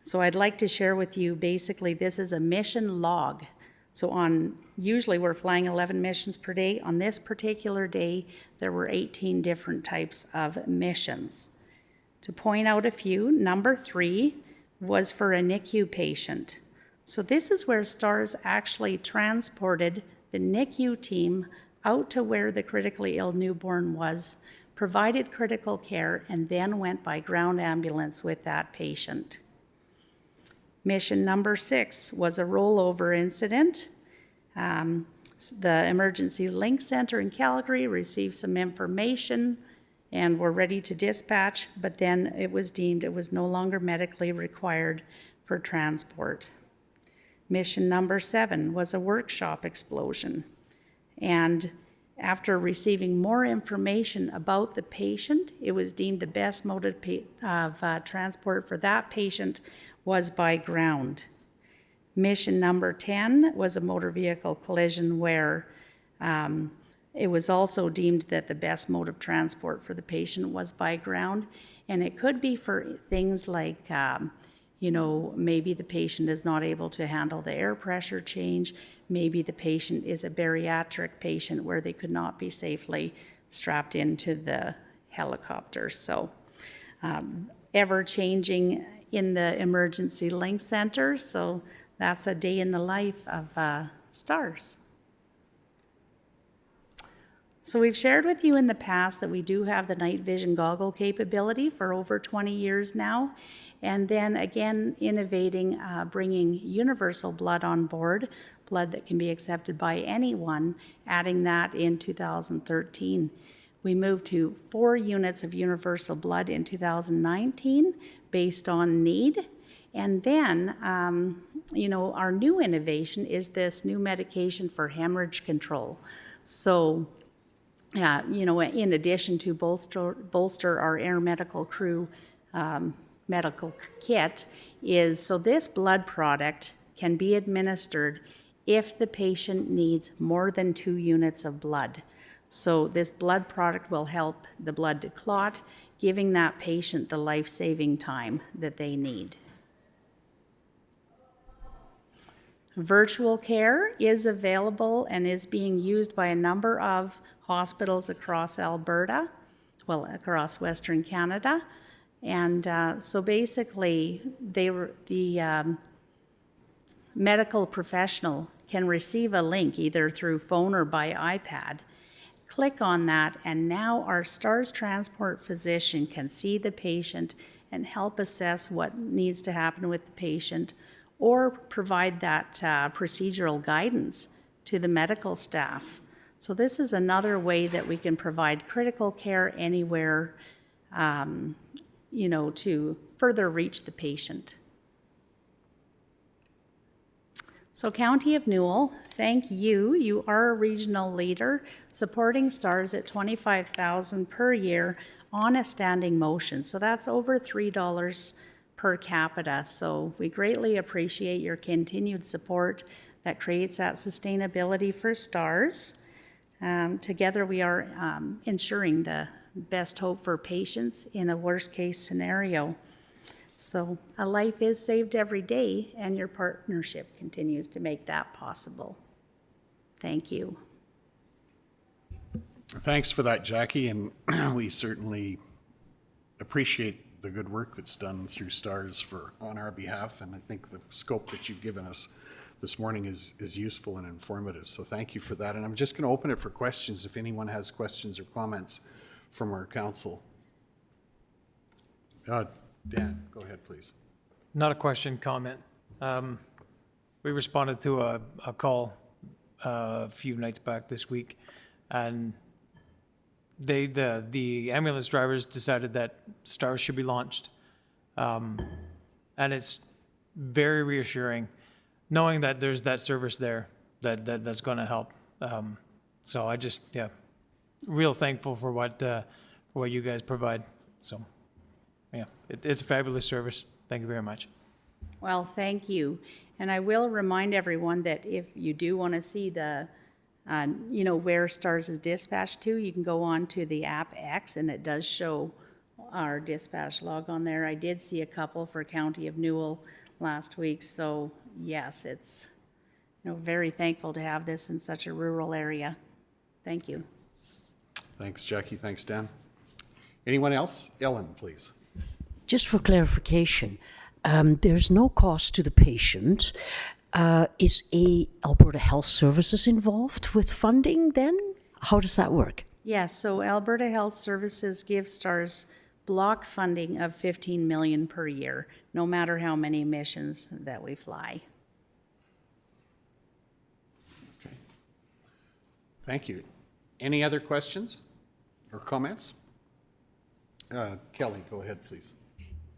So I'd like to share with you, basically, this is a mission log. So usually we're flying 11 missions per day. On this particular day, there were 18 different types of missions. To point out a few, number 3 was for a NICU patient. So this is where STARS actually transported the NICU team out to where the critically ill newborn was, provided critical care, and then went by ground ambulance with that patient. Mission number 6 was a rollover incident. The Emergency Link Center in Calgary received some information and were ready to dispatch, but then it was deemed it was no longer medically required for transport. Mission number 7 was a workshop explosion. And after receiving more information about the patient, it was deemed the best mode of transport for that patient was by ground. Mission number 10 was a motor vehicle collision where it was also deemed that the best mode of transport for the patient was by ground. And it could be for things like maybe the patient is not able to handle the air pressure change. Maybe the patient is a bariatric patient where they could not be safely strapped into the helicopter. So ever changing in the Emergency Link Center. So that's a day in the life of STARS. So we've shared with you in the past that we do have the night vision goggle capability for over 20 years now. And then again, innovating, bringing universal blood on board, blood that can be accepted by anyone, adding that in 2013. We moved to 4 units of universal blood in 2019 based on need. And then our new innovation is this new medication for hemorrhage control. So, in addition to bolster our air medical crew medical kit, so this blood product can be administered if the patient needs more than 2 units of blood. So this blood product will help the blood to clot, giving that patient the life-saving time that they need. Virtual care is available and is being used by a number of hospitals across Alberta, across Western Canada. And so basically, the medical professional can receive a link either through phone or by iPad. Click on that, and now our STARS transport physician can see the patient and help assess what needs to happen with the patient, or provide that procedural guidance to the medical staff. So this is another way that we can provide critical care anywhere, to further reach the patient. So County of Newell, thank you. You are a regional leader supporting STARS at $25,000 per year on a standing motion. So that's over $3 per capita. So we greatly appreciate your continued support that creates that sustainability for STARS. Together we are ensuring the best hope for patients in a worst case scenario. So a life is saved every day, and your partnership continues to make that possible. Thank you. Thanks for that, Jackie, and we certainly appreciate the good work that's done through STARS on our behalf, and I think the scope that you've given us this morning is useful and informative, so thank you for that. And I'm just going to open it for questions if anyone has questions or comments from our council. Dan, go ahead, please. Not a question, comment. We responded to a call a few nights back this week, and the ambulance drivers decided that STARS should be launched. And it's very reassuring knowing that there's that service there that's going to help. So I just, real thankful for what you guys provide. So, yeah, it's a fabulous service. Thank you very much. Well, thank you. And I will remind everyone that if you do want to see the, where STARS is dispatched to, you can go on to the app X, and it does show our dispatch log on there. I did see a couple for County of Newell last week. So, yes, it's very thankful to have this in such a rural area. Thank you. Thanks, Jackie. Thanks, Dan. Anyone else? Ellen, please. Just for clarification, there's no cost to the patient. Is Alberta Health Services involved with funding then? How does that work? Yes, so Alberta Health Services gives STARS block funding of $15 million per year, no matter how many missions that we fly. Okay. Thank you. Any other questions or comments? Kelly, go ahead, please.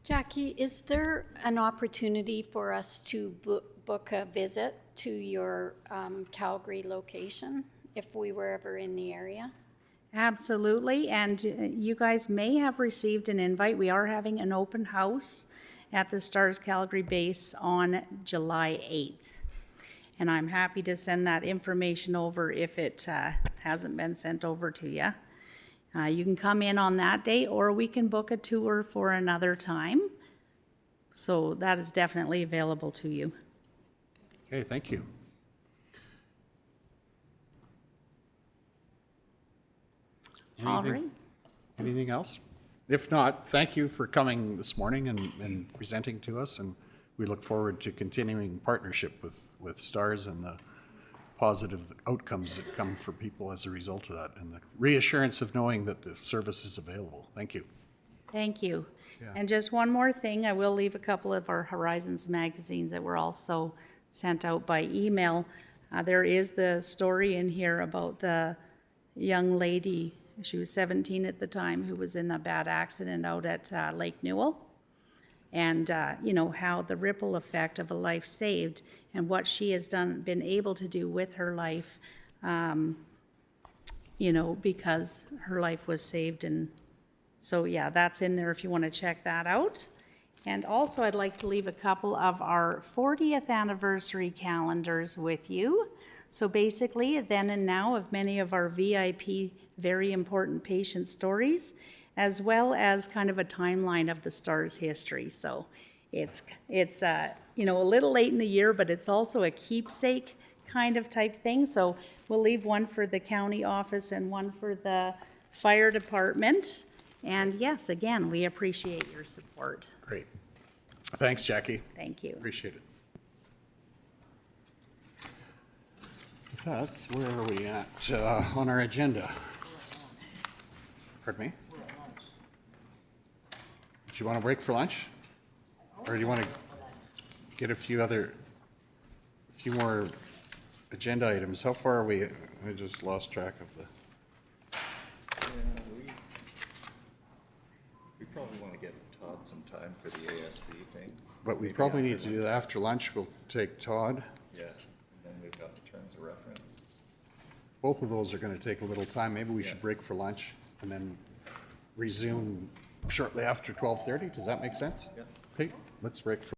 Jackie, is there an opportunity for us to book a visit to your Calgary location if we were ever in the area? Absolutely, and you guys may have received an invite. We are having an open house at the STARS Calgary base on July 8th. And I'm happy to send that information over if it hasn't been sent over to you. You can come in on that day, or we can book a tour for another time. So that is definitely available to you. Okay, thank you. All right. Anything else? If not, thank you for coming this morning and presenting to us, and we look forward to continuing partnership with STARS and the positive outcomes that come for people as a result of that, and the reassurance of knowing that the service is available. Thank you. Thank you. Yeah. And just one more thing, I will leave a couple of our Horizons magazines that were also sent out by email. There is the story in here about the young lady, she was 17 at the time, who was in a bad accident out at Lake Newell. and, how the ripple effect of a life saved and what she has been able to do with her life, because her life was saved. And so, yeah, that's in there if you want to check that out. And also, I'd like to leave a couple of our 40th anniversary calendars with you. So basically, then and now of many of our VIP, very important patient stories, as well as kind of a timeline of the STARS history. So it's a little late in the year, but it's also a keepsake kind of type thing. So we'll leave one for the county office and one for the fire department. And yes, again, we appreciate your support. Great. Thanks, Jackie. Thank you. Appreciate it. That's where are we at on our agenda? Pardon me? Do you want to break for lunch? Or do you want to get a few more agenda items? How far are we? I just lost track of the. We probably want to get Todd some time for the ASB thing. But we probably need to do that after lunch. We'll take Todd. Yeah, and then we've got the terms of reference. Both of those are going to take a little time. Maybe we should break for lunch and then resume shortly after 12:30. Does that make sense? Yeah. Okay, let's break for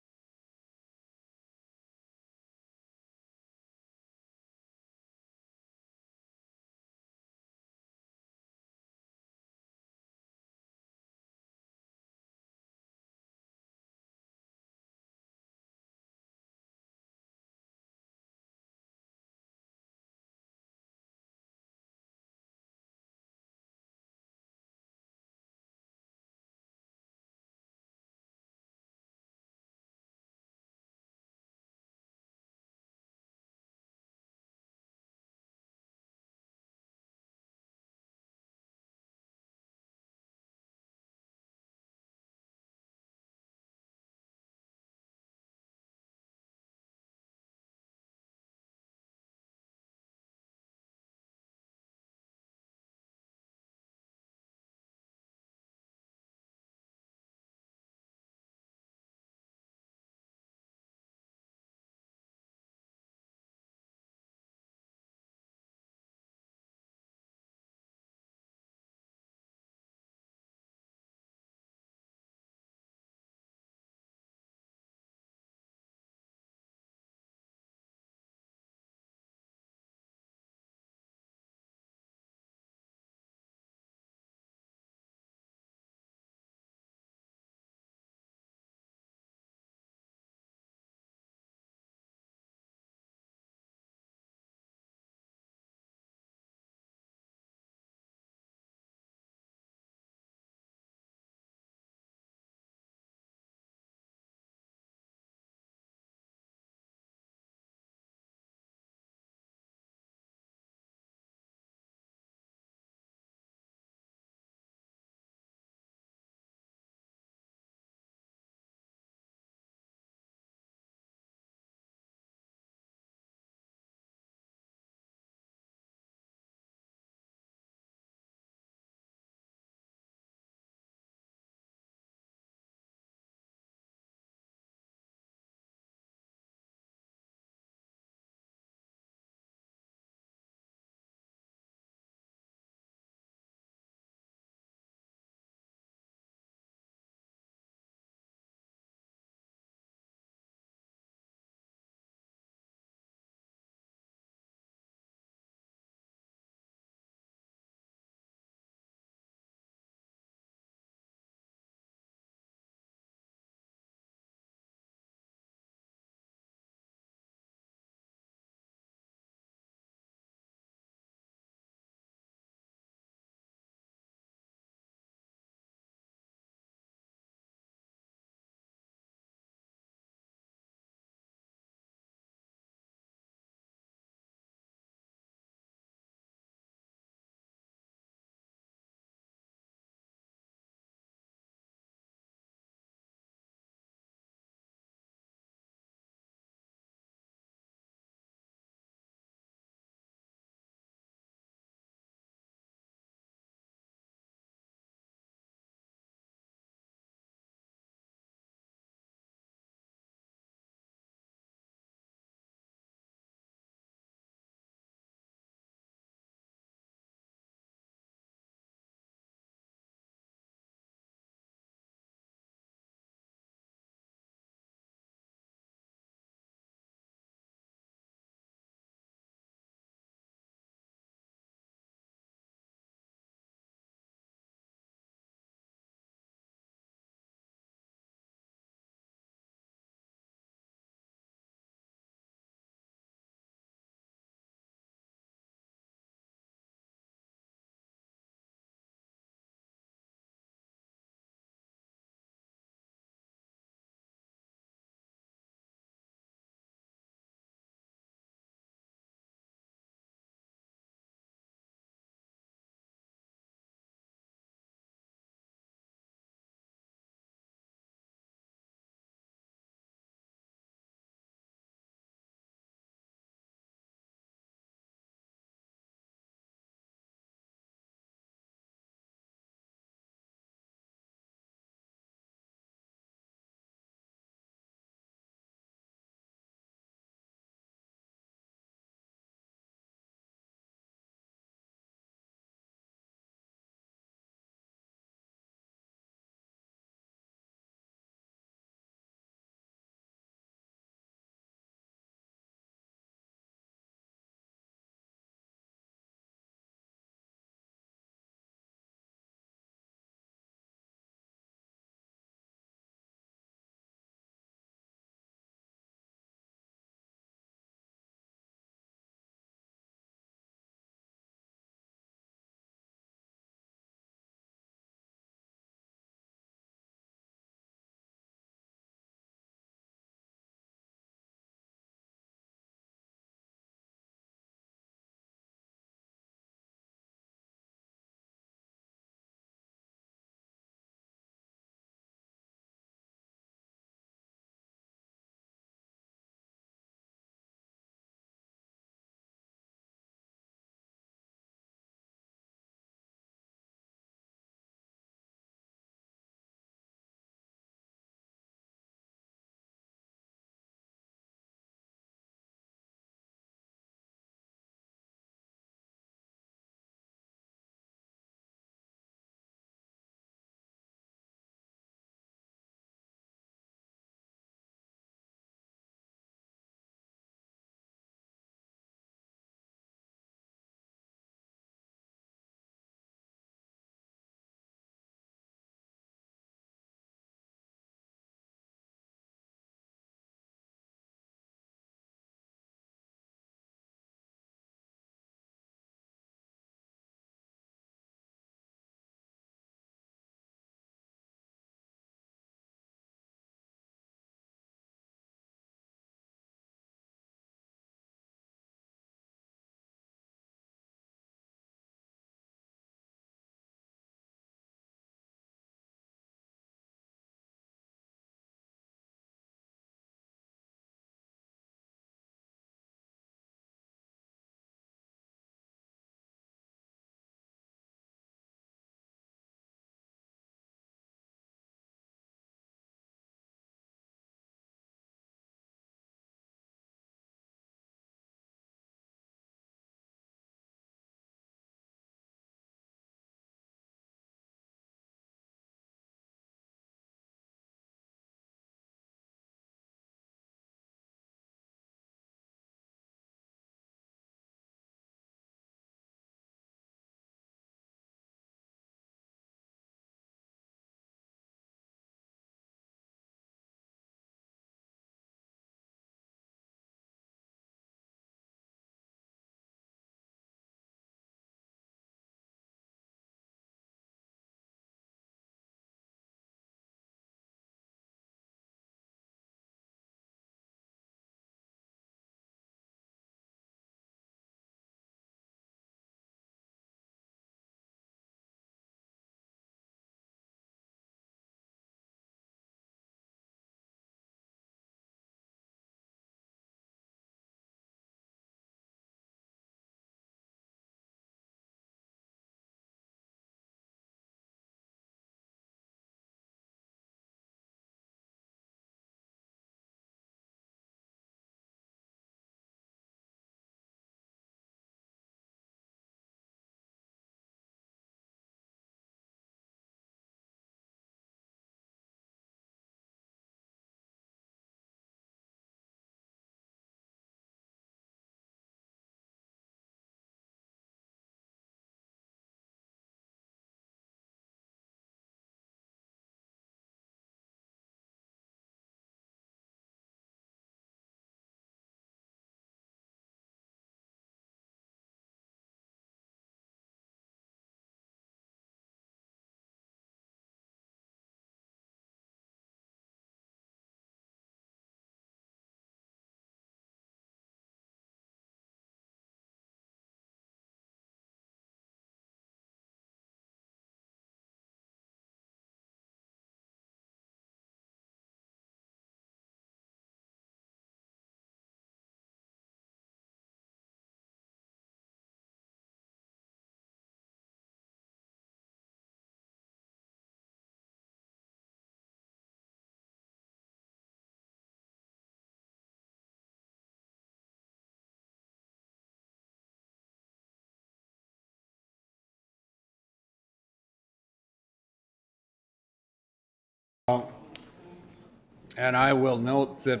And I will note that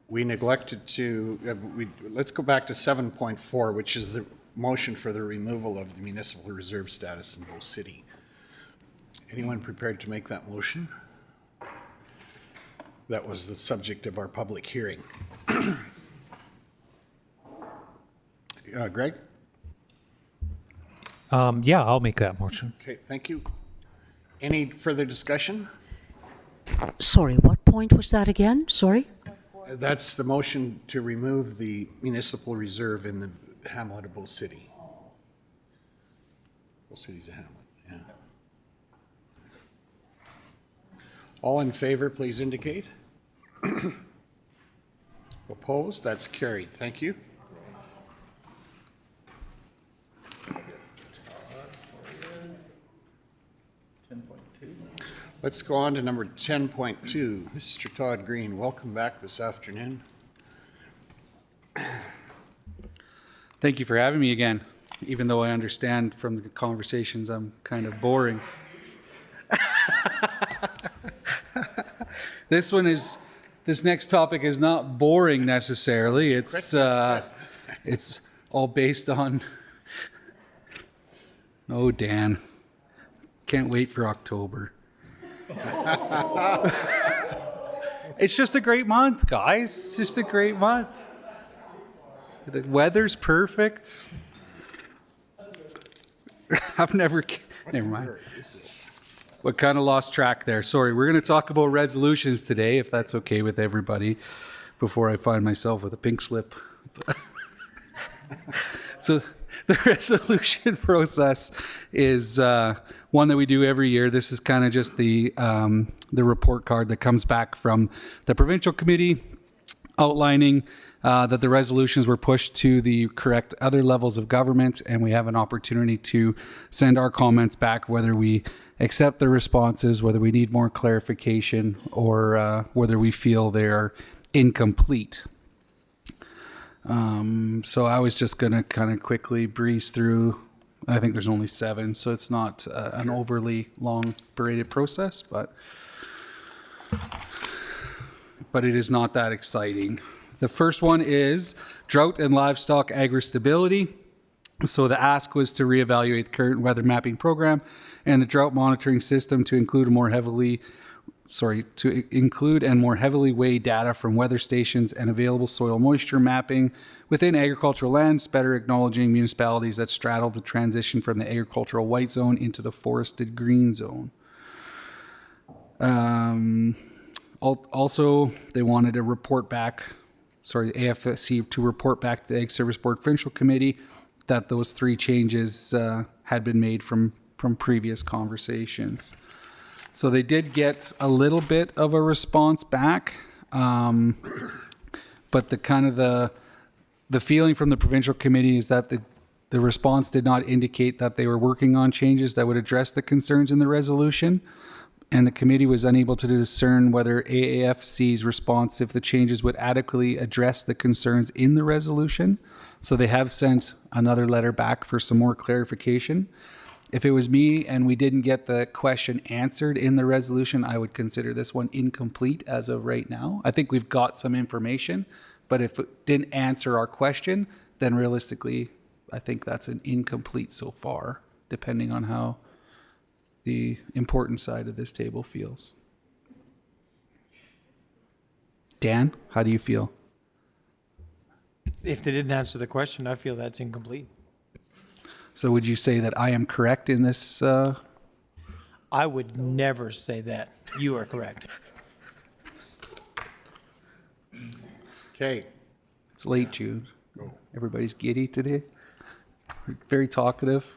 we neglected to, let's go back to 7.4, which is the motion for the removal of the municipal reserve status in Bow City. Anyone prepared to make that motion? That was the subject of our public hearing. Greg? Yeah, I'll make that motion. Okay, thank you. Any further discussion? Sorry, what point was that again? Sorry? That's the motion to remove the municipal reserve in the hamlet of Bow City. Bow City's a hamlet, yeah. All in favor, please indicate. Opposed? That's carried. Thank you. Let's go on to number 10.2. Mr. Todd Green, welcome back this afternoon. Thank you for having me again, even though I understand from the conversations I'm kind of boring. This next topic is not boring necessarily. It's all based on, oh, Dan, can't wait for October. It's just a great month, guys. It's just a great month. The weather's perfect. Never mind. What kind of lost track there? Sorry, we're going to talk about resolutions today, if that's okay with everybody, before I find myself with a pink slip. So the resolution process is one that we do every year. This is kind of just the report card that comes back from the provincial committee outlining that the resolutions were pushed to the correct other levels of government, and we have an opportunity to send our comments back, whether we accept the responses, whether we need more clarification, or whether we feel they're incomplete. So I was just going to kind of quickly breeze through. I think there's only 7, so it's not an overly long berated process, but it is not that exciting. The first one is drought and livestock agri-stability. So the ask was to reevaluate the current weather mapping program and the drought monitoring system to include and more heavily weigh data from weather stations and available soil moisture mapping within agricultural lands, better acknowledging municipalities that straddle the transition from the agricultural white zone into the forested green zone. Also, they wanted a report back, AFSC to report back to the Ag Service Board Provincial Committee that those 3 changes had been made from previous conversations. So they did get a little bit of a response back, but the feeling from the provincial committee is that the response did not indicate that they were working on changes that would address the concerns in the resolution, and the committee was unable to discern whether AAFC's response, if the changes would adequately address the concerns in the resolution. So they have sent another letter back for some more clarification. If it was me and we didn't get the question answered in the resolution, I would consider this one incomplete as of right now. I think we've got some information, but if it didn't answer our question, then realistically, I think that's an incomplete so far, depending on how the important side of this table feels. Dan, how do you feel? If they didn't answer the question, I feel that's incomplete. So would you say that I am correct in this? I would never say that. You are correct. Okay. It's late, Jude. Everybody's giddy today. Very talkative.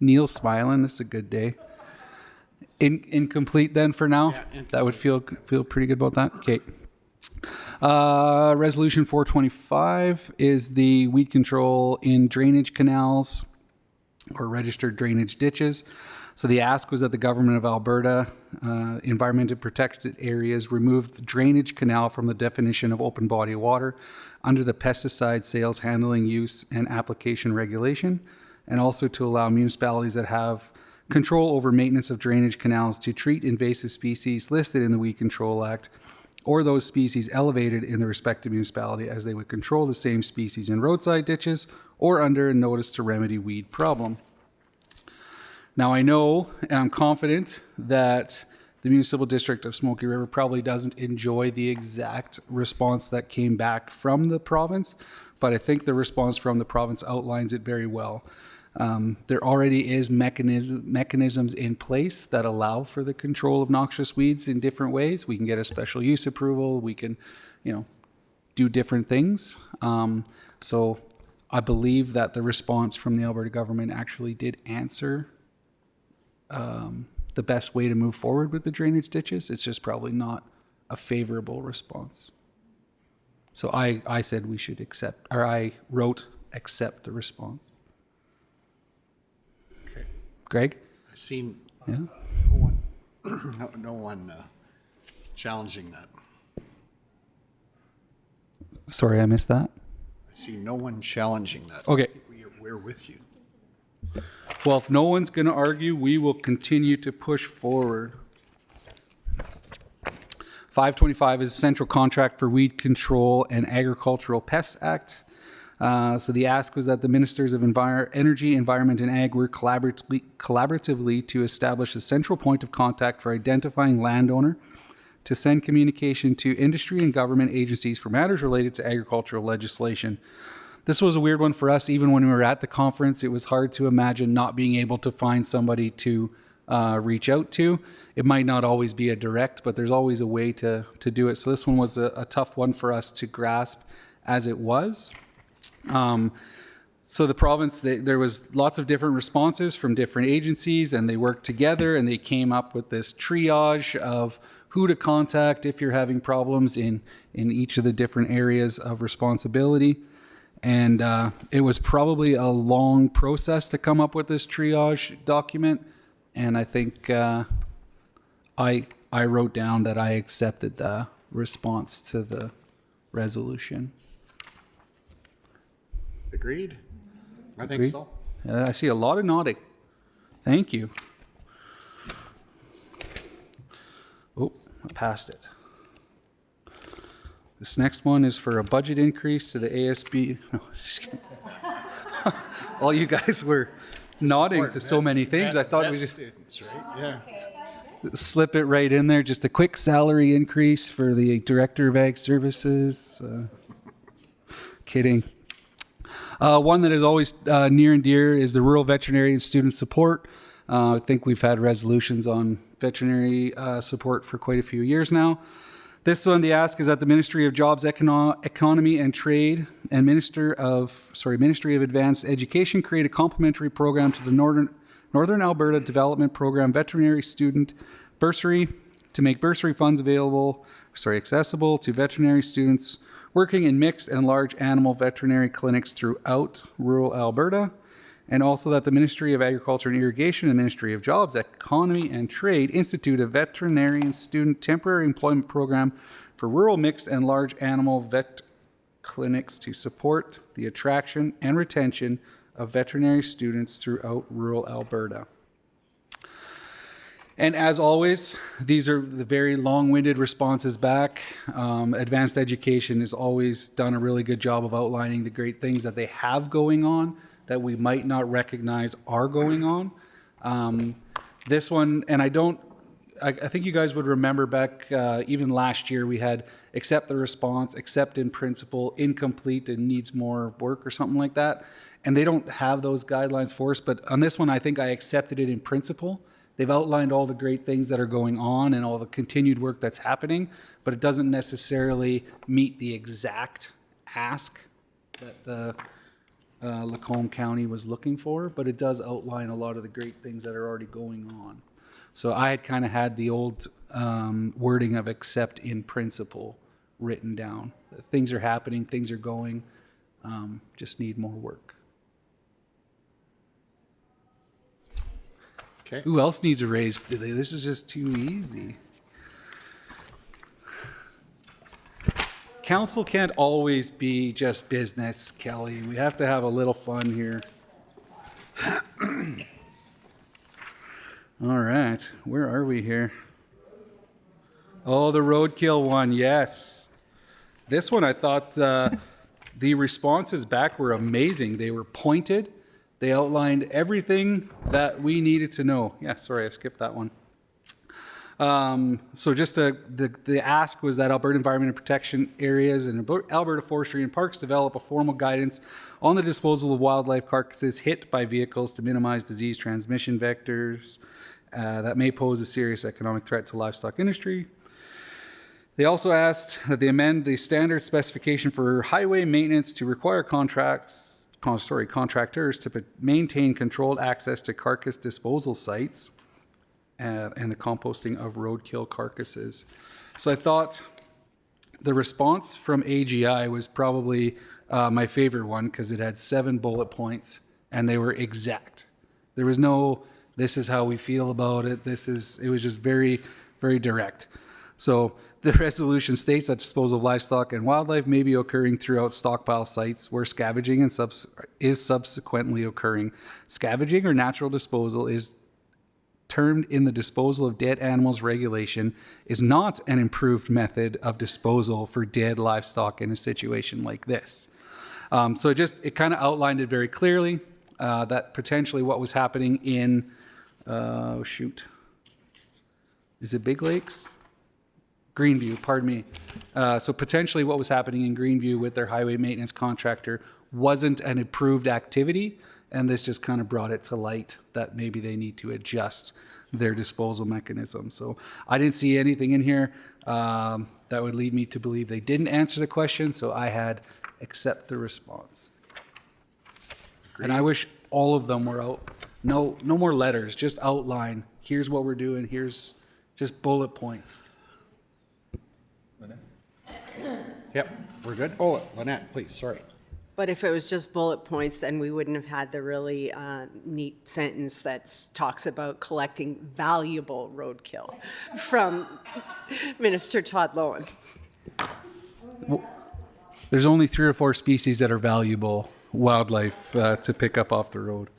Neil's smiling. This is a good day. Incomplete then for now? Yeah, that would feel pretty good about that? Okay. Resolution 425 is the weed control in drainage canals or registered drainage ditches. So the ask was that the government of Alberta, environmentally protected areas, remove the drainage canal from the definition of open body of water under the pesticide sales, handling, use, and application regulation, and also to allow municipalities that have control over maintenance of drainage canals to treat invasive species listed in the Weed Control Act or those species elevated in the respective municipality as they would control the same species in roadside ditches or under a notice to remedy weed problem. Now I know and I'm confident that the municipal district of Smoky River probably doesn't enjoy the exact response that came back from the province, but I think the response from the province outlines it very well. There already is mechanisms in place that allow for the control of noxious weeds in different ways. We can get a special use approval. We can, do different things. So I believe that the response from the Alberta government actually did answer the best way to move forward with the drainage ditches. It's just probably not a favorable response. So I said we should accept, or I wrote accept the response. Okay. Greg? I've seen Yeah. no one challenging that. Sorry, I missed that. I see no one challenging that. Okay. We're with you. Well, if no one's going to argue, we will continue to push forward. 525 is Central Contract for Weed Control and Agricultural Pests Act. So the ask was that the Ministers of Energy, Environment, and Ag work collaboratively to establish a central point of contact for identifying landowner to send communication to industry and government agencies for matters related to agricultural legislation. This was a weird one for us. Even when we were at the conference, it was hard to imagine not being able to find somebody to reach out to. It might not always be a direct, but there's always a way to do it. So this one was a tough one for us to grasp as it was. So the province, there was lots of different responses from different agencies, and they worked together and they came up with this triage of who to contact if you're having problems in each of the different areas of responsibility. And it was probably a long process to come up with this triage document. And I think I wrote down that I accepted the response to the resolution. Agreed? I think Agreed? so. I see a lot of nodding. Thank you. Oh, I passed it. This next one is for a budget increase to the ASB. No, just kidding. All you guys were nodding to so many things. I thought we just students, right? Yeah. slip it right in there. Just a quick salary increase for the Director of Ag Services. Kidding. One that is always near and dear is the rural veterinary and student support. I think we've had resolutions on veterinary support for quite a few years now. This one, the ask is that the Ministry of Jobs, Economy and Trade and Ministry of Advanced Education create a complementary program to the Northern Alberta Development Program veterinary student bursary to make bursary funds accessible to veterinary students working in mixed and large animal veterinary clinics throughout rural Alberta, and also that the Ministry of Agriculture and Irrigation and Ministry of Jobs, Economy and Trade institute a veterinarian student temporary employment program for rural mixed and large animal vet clinics to support the attraction and retention of veterinary students throughout rural Alberta. And as always, these are the very long-winded responses back. Advanced Education has always done a really good job of outlining the great things that they have going on that we might not recognize are going on. This one, and I think you guys would remember back even last year, we had accept the response, accept in principle, incomplete and needs more work or something like that. And they don't have those guidelines for us, but on this one, I think I accepted it in principle. They've outlined all the great things that are going on and all the continued work that's happening, but it doesn't necessarily meet the exact ask that the Lacombe County was looking for, but it does outline a lot of the great things that are already going on. So I had kind of had the old wording of accept in principle written down. Things are happening, things are going, just need more work. Okay. Who else needs a raise today? This is just too easy. Council can't always be just business, Kelly. We have to have a little fun here. All right, where are we here? Oh, the roadkill one, yes. This one, I thought the responses back were amazing. They were pointed. They outlined everything that we needed to know. Yeah, sorry, I skipped that one. So just the ask was that Alberta Environment and Protection Areas and Alberta Forestry and Parks develop a formal guidance on the disposal of wildlife carcasses hit by vehicles to minimize disease transmission vectors that may pose a serious economic threat to livestock industry. They also asked that they amend the standard specification for highway maintenance to require contractors to maintain controlled access to carcass disposal sites and the composting of roadkill carcasses. So I thought the response from AGI was probably my favorite one because it had 7 bullet points and they were exact. There was no, this is how we feel about it. It was just very, very direct. So the resolution states that disposal of livestock and wildlife may be occurring throughout stockpile sites where scavenging is subsequently occurring. Scavenging or natural disposal is termed in the disposal of dead animals regulation is not an improved method of disposal for dead livestock in a situation like this. So it kind of outlined it very clearly that potentially what was happening in, is it Big Lakes? Greenview, pardon me. So potentially what was happening in Greenview with their highway maintenance contractor wasn't an approved activity, and this just kind of brought it to light that maybe they need to adjust their disposal mechanism. So I didn't see anything in here that would lead me to believe they didn't answer the question, so I had accept the response. And I wish all of them were out. No more letters, just outline. Here's what we're doing. Here's just bullet points. Yep, we're good. Oh, Lynette, please, sorry. But if it was just bullet points, then we wouldn't have had the really neat sentence that talks about collecting valuable roadkill from Minister Todd Lowen. Well, there's only 3 or 4 species that are valuable wildlife to pick up off the road.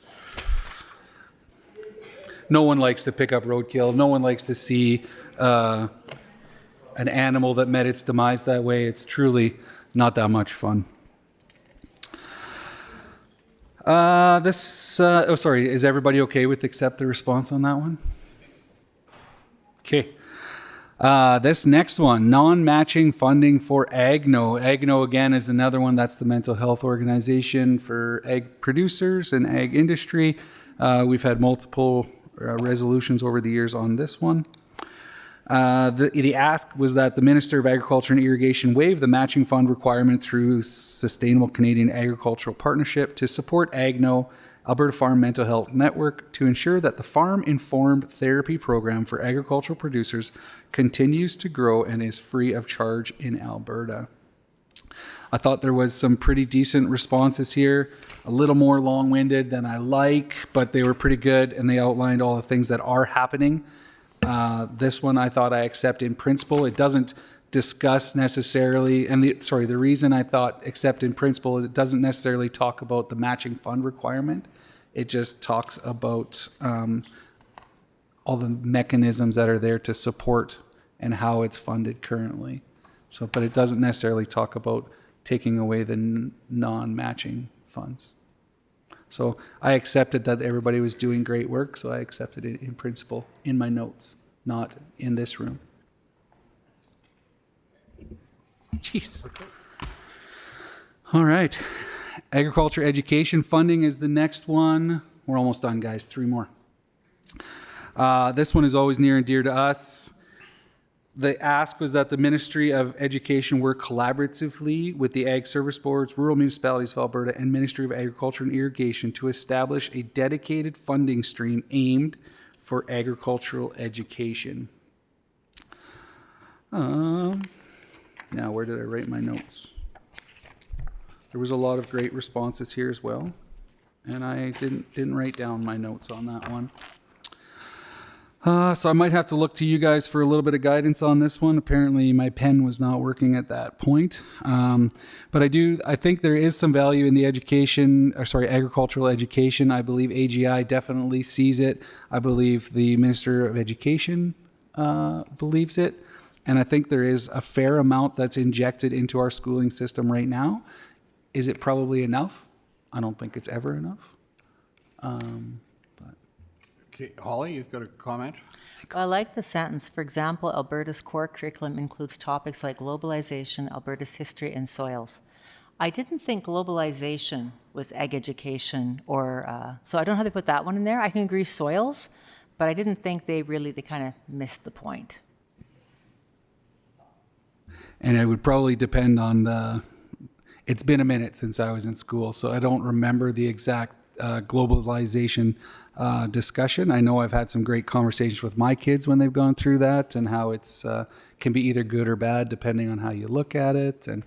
No one likes to pick up roadkill. No one likes to see an animal that met its demise that way. It's truly not that much fun. Is everybody okay with accept the response on that one? Okay. This next one, non-matching funding for AGNO. AGNO, again, is another one. That's the mental health organization for ag producers and ag industry. We've had multiple resolutions over the years on this one. The ask was that the Minister of Agriculture and Irrigation waive the matching fund requirement through Sustainable Canadian Agricultural Partnership to support AGNO, Alberta Farm Mental Health Network, to ensure that the farm-informed therapy program for agricultural producers continues to grow and is free of charge in Alberta. I thought there was some pretty decent responses here, a little more long-winded than I like, but they were pretty good, and they outlined all the things that are happening. This one I thought I accept in principle. It doesn't discuss necessarily, and the reason I thought accept in principle, it doesn't necessarily talk about the matching fund requirement. It just talks about all the mechanisms that are there to support and how it's funded currently. So, but it doesn't necessarily talk about taking away the non-matching funds. So I accepted that everybody was doing great work, so I accepted it in principle in my notes, not in this room. Jeez. All right. Agriculture education funding is the next one. We're almost done, guys. 3 more. This one is always near and dear to us. The ask was that the Ministry of Education work collaboratively with the Ag Service Boards, Rural Municipalities of Alberta, and Ministry of Agriculture and Irrigation to establish a dedicated funding stream aimed for agricultural education. Now, where did I write my notes? There was a lot of great responses here as well, and I didn't write down my notes on that one. So I might have to look to you guys for a little bit of guidance on this one. Apparently my pen was not working at that point. But I think there is some value in the agricultural education. I believe AGI definitely sees it. I believe the Minister of Education believes it. And I think there is a fair amount that's injected into our schooling system right now. Is it probably enough? I don't think it's ever enough. Okay, Holly, you've got a comment? I like the sentence. For example, Alberta's core curriculum includes topics like globalization, Alberta's history, and soils. I didn't think globalization was ag education, so I don't know how they put that one in there. I can agree soils, but I didn't think they kind of missed the point. And it would probably depend on it's been a minute since I was in school, so I don't remember the exact globalization discussion. I know I've had some great conversations with my kids when they've gone through that, and how it's can be either good or bad depending on how you look at it, and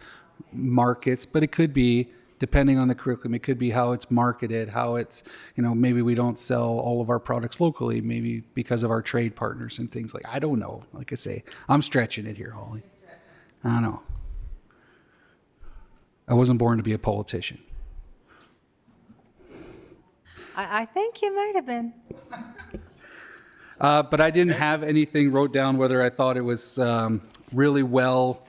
markets, but it could be, depending on the curriculum, it could be how it's marketed, how it's, maybe we don't sell all of our products locally, maybe because of our trade partners and things I don't know. Like I say, I'm stretching it here, Holly. I don't know. I wasn't born to be a politician. I think you might have been. But I didn't have anything wrote down whether I thought it was really well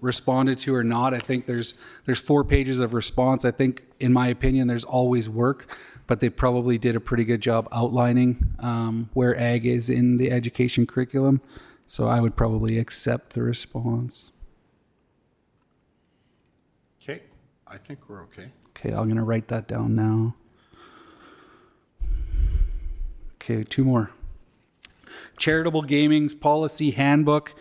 responded to or not. I think there's 4 pages of response. I think, in my opinion, there's always work, but they probably did a pretty good job outlining where ag is in the education curriculum. So I would probably accept the response. Okay, I think we're okay. Okay, I'm going to write that down now. Okay, 2 more. Charitable Gaming's Policy Handbook.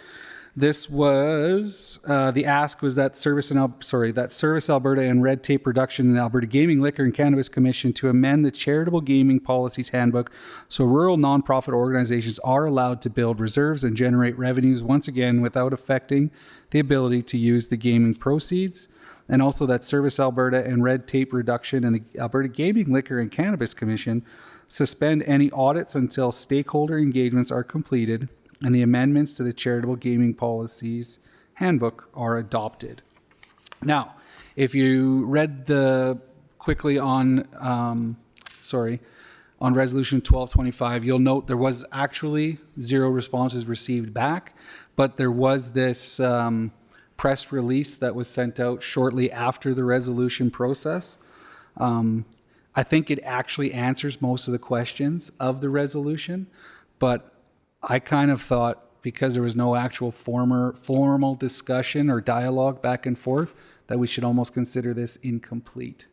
This was, the ask was that Service Alberta and Red Tape Reduction and Alberta Gaming, Liquor and Cannabis Commission to amend the Charitable Gaming Policies Handbook so rural nonprofit organizations are allowed to build reserves and generate revenues once again without affecting the ability to use the gaming proceeds. And also that Service Alberta and Red Tape Reduction and the Alberta Gaming, Liquor and Cannabis Commission suspend any audits until stakeholder engagements are completed and the amendments to the Charitable Gaming Policies Handbook are adopted. Now, if you read quickly on Resolution 1225, you'll note there was actually 0 responses received back, but there was this press release that was sent out shortly after the resolution process. I think it actually answers most of the questions of the resolution, but I kind of thought, because there was no actual formal discussion or dialogue back and forth, that we should almost consider this incomplete.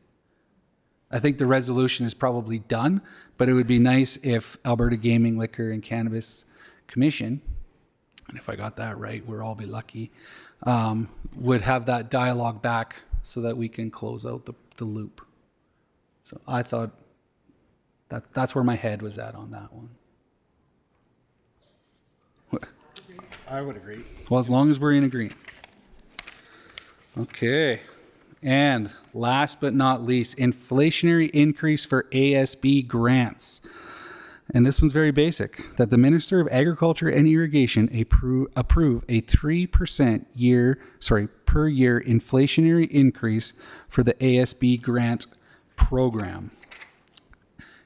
I think the resolution is probably done, but it would be nice if Alberta Gaming, Liquor and Cannabis Commission, and if I got that right, we'll all be lucky, would have that dialogue back so that we can close out the loop. So I thought that's where my head was at on that one. I would agree. Well, as long as we're in agreement. Okay. And last but not least, inflationary increase for ASB grants. And this one's very basic, that the Minister of Agriculture and Irrigation approve a 3% per year inflationary increase for the ASB grant program.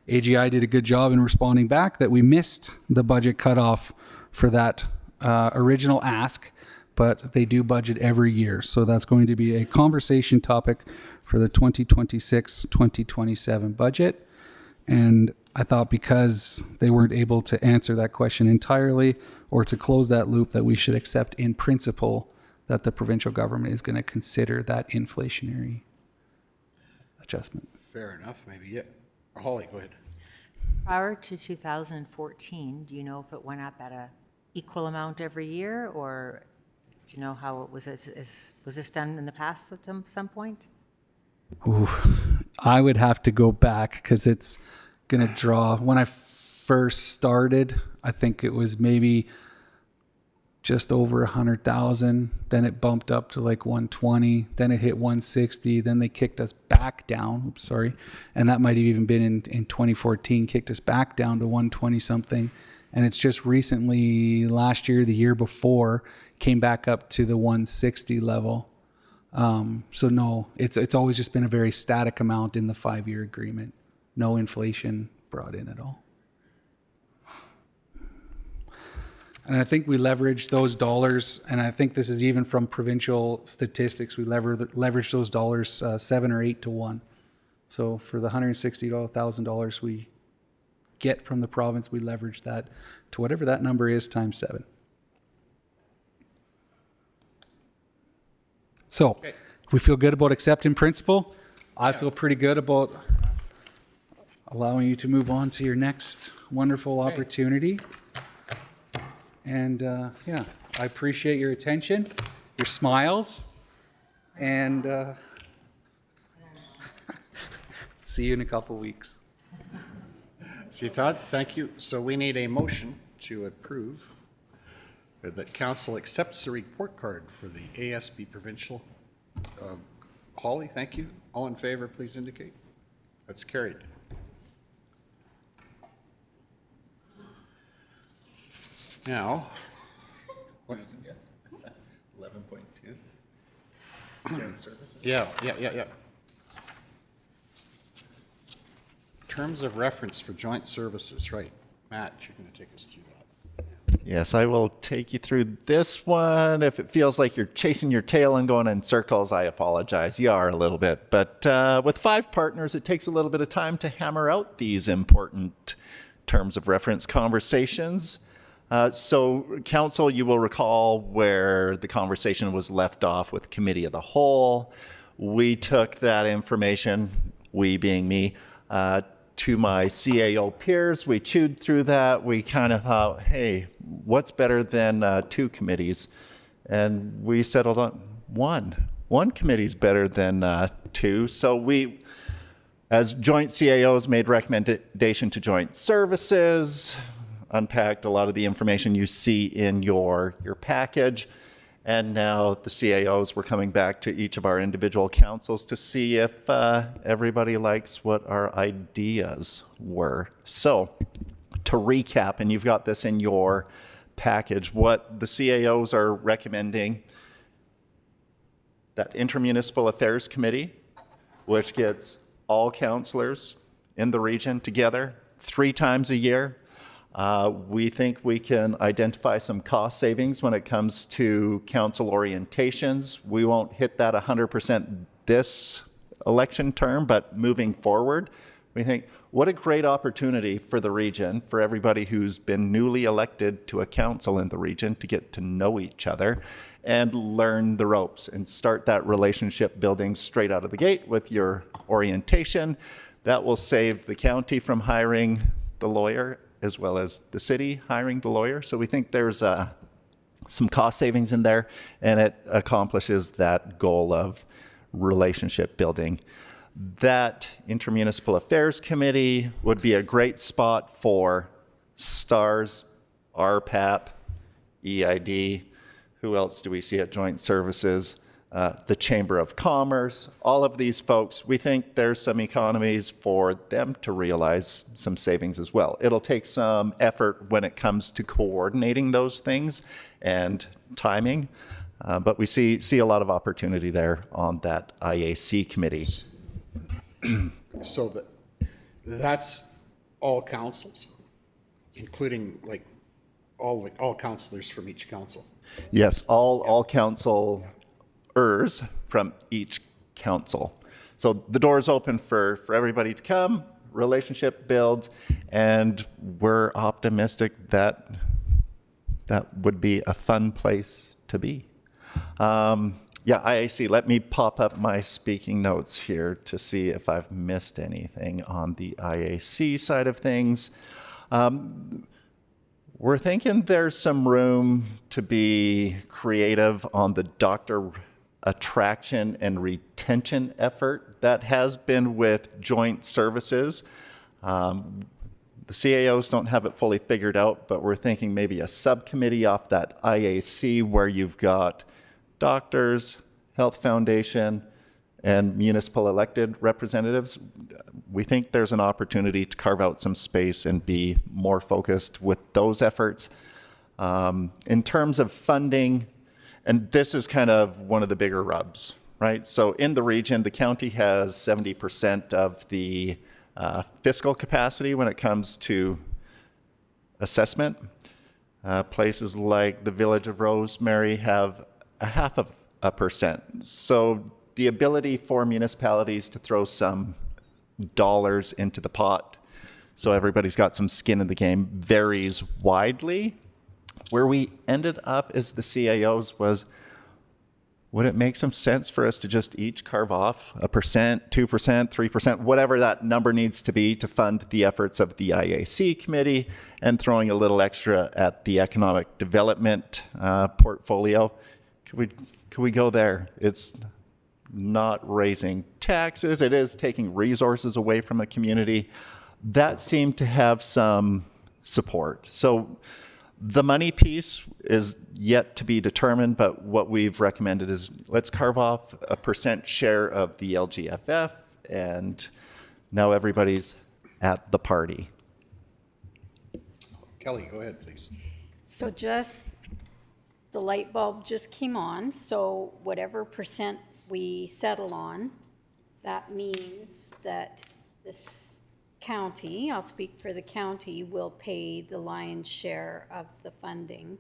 AGI did a good job in responding back that we missed the budget cutoff for that original ask, but they do budget every year. So that's going to be a conversation topic for the 2026-2027 budget. And I thought because they weren't able to answer that question entirely or to close that loop, that we should accept in principle that the provincial government is going to consider that inflationary adjustment. Fair enough, maybe. Yeah. Holly, go ahead. Prior to 2014, do you know if it went up at a equal amount every year, or do you know how it was? Was this done in the past at some point? Ooh, I would have to go back because it's going to draw. When I first started, I think it was maybe just over 100,000. Then it bumped up to like 120. Then it hit 160. Then they kicked us back down. Oops, sorry. And that might have even been in 2014, kicked us back down to 120 something. And it's just recently, last year, the year before, came back up to the 160 level. So no, it's always just been a very static amount in the 5-year agreement. No inflation brought in at all. And I think we leverage those dollars, and I think this is even from provincial statistics, we leverage those dollars 7 or 8 to 1. So for the $160,000 we get from the province, we leverage that to whatever that number is times 7. So we feel good about accepting principle. I feel pretty good about allowing you to move on to your next wonderful opportunity. And yeah, I appreciate your attention, your smiles, and see you in a couple weeks. See, Todd, thank you. So we need a motion to approve that council accepts the report card for the ASB provincial. Holly, thank you. All in favor, please indicate. That's carried. Now, what is it? 11.2. Joint services. Yeah. Terms of reference for joint services, right. Matt, you're going to take us through that. Yes, I will take you through this one. If it feels like you're chasing your tail and going in circles, I apologize. You are a little bit. But with 5 partners, it takes a little bit of time to hammer out these important terms of reference conversations. So, Council, you will recall where the conversation was left off with Committee of the Whole. We took that information, we being me, to my CAO peers. We chewed through that. We kind of thought, hey, what's better than 2 committees? And we settled on one. One committee's better than 2. So we, as joint CAOs, made recommendation to joint services, unpacked a lot of the information you see in your package. And now the CAOs were coming back to each of our individual councils to see if everybody likes what our ideas were. So to recap, and you've got this in your package, what the CAOs are recommending, that Intermunicipal Affairs Committee, which gets all councillors in the region together 3 times a year. We think we can identify some cost savings when it comes to council orientations. We won't hit that 100% this election term, but moving forward, we think what a great opportunity for the region, for everybody who's been newly elected to a council in the region to get to know each other and learn the ropes and start that relationship building straight out of the gate with your orientation. That will save the county from hiring the lawyer as well as the city hiring the lawyer. So we think there's some cost savings in there, and it accomplishes that goal of relationship building. That Intermunicipal Affairs Committee would be a great spot for STARS, RPAP, EID. Who else do we see at Joint Services? The Chamber of Commerce, all of these folks, we think there's some economies for them to realize some savings as well. It'll take some effort when it comes to coordinating those things and timing, but we see a lot of opportunity there on that IAC committee. So that's all councils, including like all councillors from each council. Yes, all council from each council. So the door is open for everybody to come, relationship build, and we're optimistic that that would be a fun place to be. Yeah, IAC, let me pop up my speaking notes here to see if I've missed anything on the IAC side of things. We're thinking there's some room to be creative on the doctor attraction and retention effort that has been with joint services. The CAOs don't have it fully figured out, but we're thinking maybe a subcommittee off that IAC where you've got doctors, health foundation, and municipal elected representatives, we think there's an opportunity to carve out some space and be more focused with those efforts. In terms of funding, and this is kind of one of the bigger rubs, right? So in the region, the county has 70% of the fiscal capacity when it comes to assessment. Places like the Village of Rosemary have 0.5%. So the ability for municipalities to throw some dollars into the pot so everybody's got some skin in the game varies widely. Where we ended up as the CAOs was, would it make some sense for us to just each carve off 1%, 2%, 3%, whatever that number needs to be to fund the efforts of the IAC committee, and throwing a little extra at the economic development portfolio? Could we go there? It's not raising taxes. It is taking resources away from the community. That seemed to have some support. So the money piece is yet to be determined, but what we've recommended is let's carve off 1% share of the LGFF, and now everybody's at the party. Kelly, go ahead, please. So just, the light bulb just came on, so whatever percent we settle on, that means that this county, I'll speak for the county, will pay the lion's share of the funding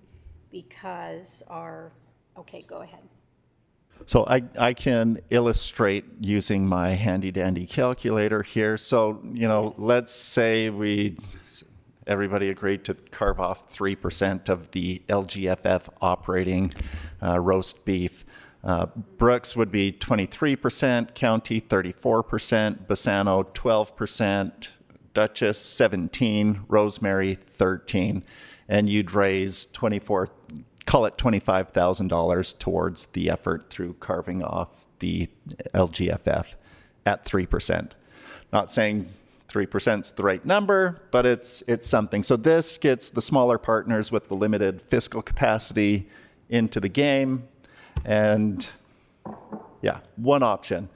because okay, go ahead. So I can illustrate using my handy dandy calculator here. So, let's say everybody agreed to carve off 3% of the LGFF operating roast beef. Brooks would be 23%, County 34%, Bassano 12%, Dutchess 17%, Rosemary 13%, and you'd raise $25,000 towards the effort through carving off the LGFF at 3%. Not saying 3% is the right number, but it's something. So this gets the smaller partners with the limited fiscal capacity into the game. And yeah, one option.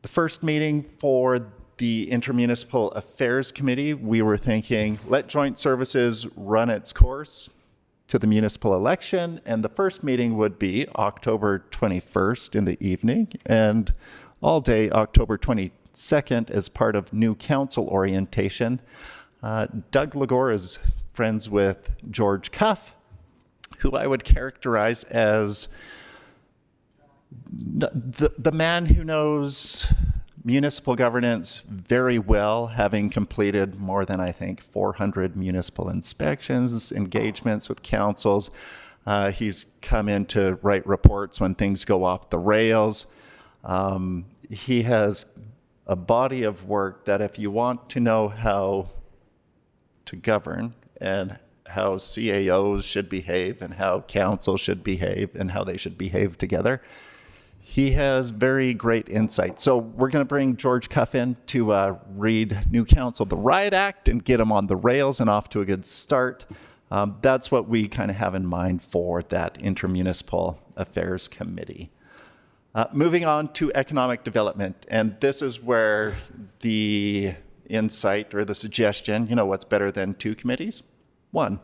The first meeting for the Intermunicipal Affairs Committee, we were thinking, let joint services run its course to the municipal election. And the first meeting would be October 21st in the evening, and all day October 22nd as part of new council orientation. Doug Lagore is friends with George Cuff, who I would characterize as the man who knows municipal governance very well, having completed more than, I think, 400 municipal inspections, engagements with councils. He's come in to write reports when things go off the rails. He has a body of work that if you want to know how to govern and how CAOs should behave and how council should behave and how they should behave together, he has very great insight. So we're going to bring George Cuff in to read new council the Riot Act and get him on the rails and off to a good start. That's what we kind of have in mind for that Intermunicipal Affairs Committee. Moving on to economic development, and this is where the insight or the suggestion, what's better than two committees? One.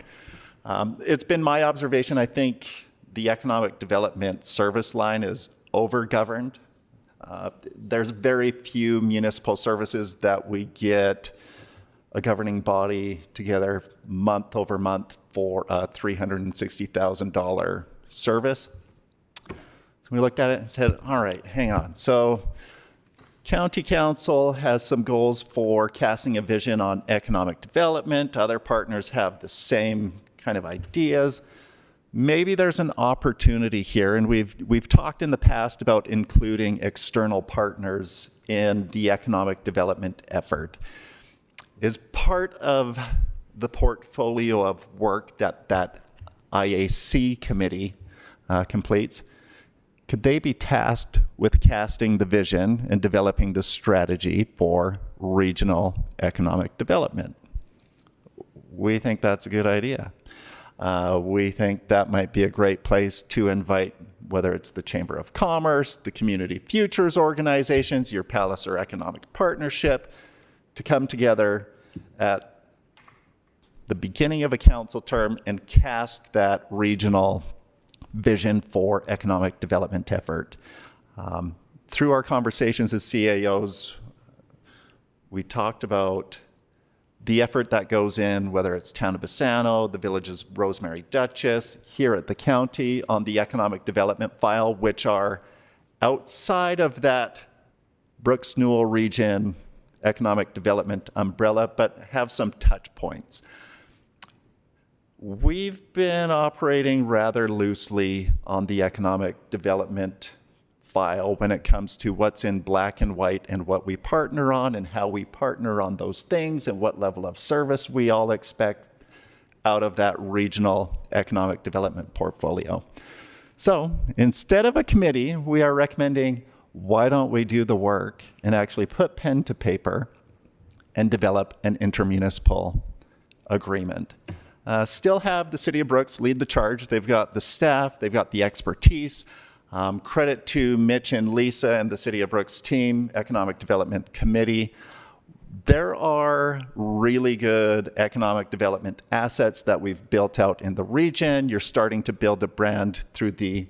It's been my observation, I think the economic development service line is over-governed. There's very few municipal services that we get a governing body together month over month for a $360,000 service. So we looked at it and said, all right, hang on. So County Council has some goals for casting a vision on economic development. Other partners have the same kind of ideas. Maybe there's an opportunity here, and we've talked in the past about including external partners in the economic development effort. Is part of the portfolio of work that IAC committee completes, could they be tasked with casting the vision and developing the strategy for regional economic development? We think that's a good idea. We think that might be a great place to invite whether it's the Chamber of Commerce, the Community Futures organizations, your Palliser Economic Partnership, to come together at the beginning of a council term and cast that regional vision for economic development effort. Through our conversations as CAOs, we talked about the effort that goes in, whether it's Town of Bassano, the villages Rosemary Duchess, here at the county on the economic development file, which are outside of that Brooks Newell region economic development umbrella, but have some touch points. We've been operating rather loosely on the economic development file when it comes to what's in black and white and what we partner on and how we partner on those things and what level of service we all expect out of that regional economic development portfolio. So instead of a committee, we are recommending, why don't we do the work and actually put pen to paper and develop an intermunicipal agreement. Still have the City of Brooks lead the charge. They've got the staff, they've got the expertise. Credit to Mitch and Lisa and the City of Brooks team, Economic Development Committee. There are really good economic development assets that we've built out in the region. You're starting to build a brand through the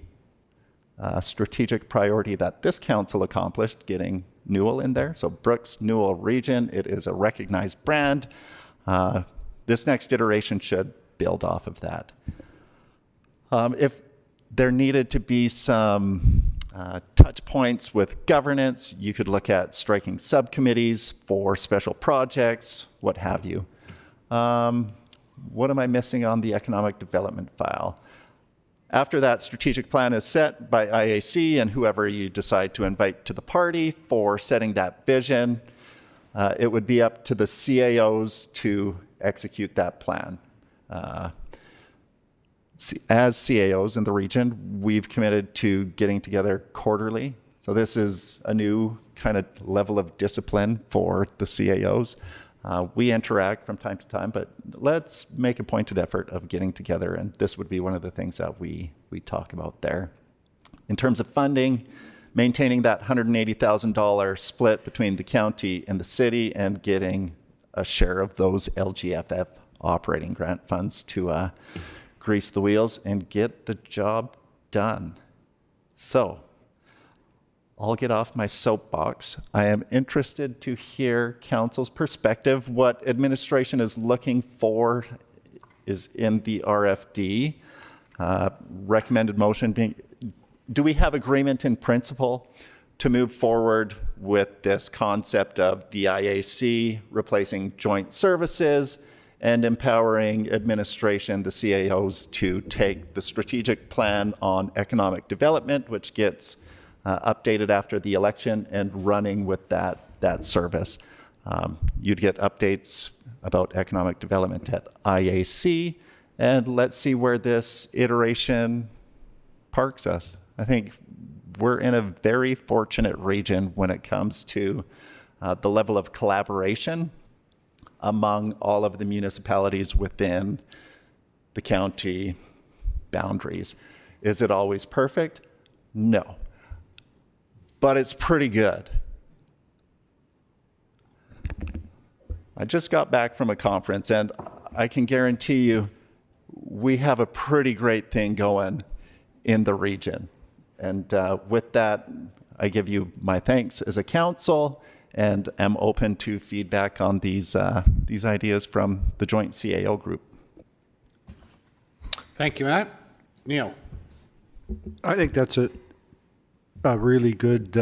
strategic priority that this council accomplished, getting Newell in there. So Brooks Newell region, it is a recognized brand. This next iteration should build off of that. If there needed to be some touch points with governance, you could look at striking subcommittees for special projects, what have you. What am I missing on the economic development file? After that strategic plan is set by IAC and whoever you decide to invite to the party for setting that vision, it would be up to the CAOs to execute that plan. As CAOs in the region, we've committed to getting together quarterly. So this is a new kind of level of discipline for the CAOs. We interact from time to time, but let's make a pointed effort of getting together, and this would be one of the things that we talk about there. In terms of funding, maintaining that $180,000 split between the county and the city and getting a share of those LGFF operating grant funds to grease the wheels and get the job done. So I'll get off my soapbox. I am interested to hear council's perspective. What administration is looking for is in the RFD. Recommended motion being, do we have agreement in principle to move forward with this concept of the IAC replacing joint services and empowering administration, the CAOs, to take the strategic plan on economic development, which gets updated after the election, and running with that service. You'd get updates about economic development at IAC, and let's see where this iteration parks us. I think we're in a very fortunate region when it comes to the level of collaboration among all of the municipalities within the county boundaries. Is it always perfect? No. But it's pretty good. I just got back from a conference, and I can guarantee you we have a pretty great thing going in the region. And with that, I give you my thanks as a council, and am open to feedback on these ideas from the joint CAO group. Thank you, Matt. Neil. I think that's a really good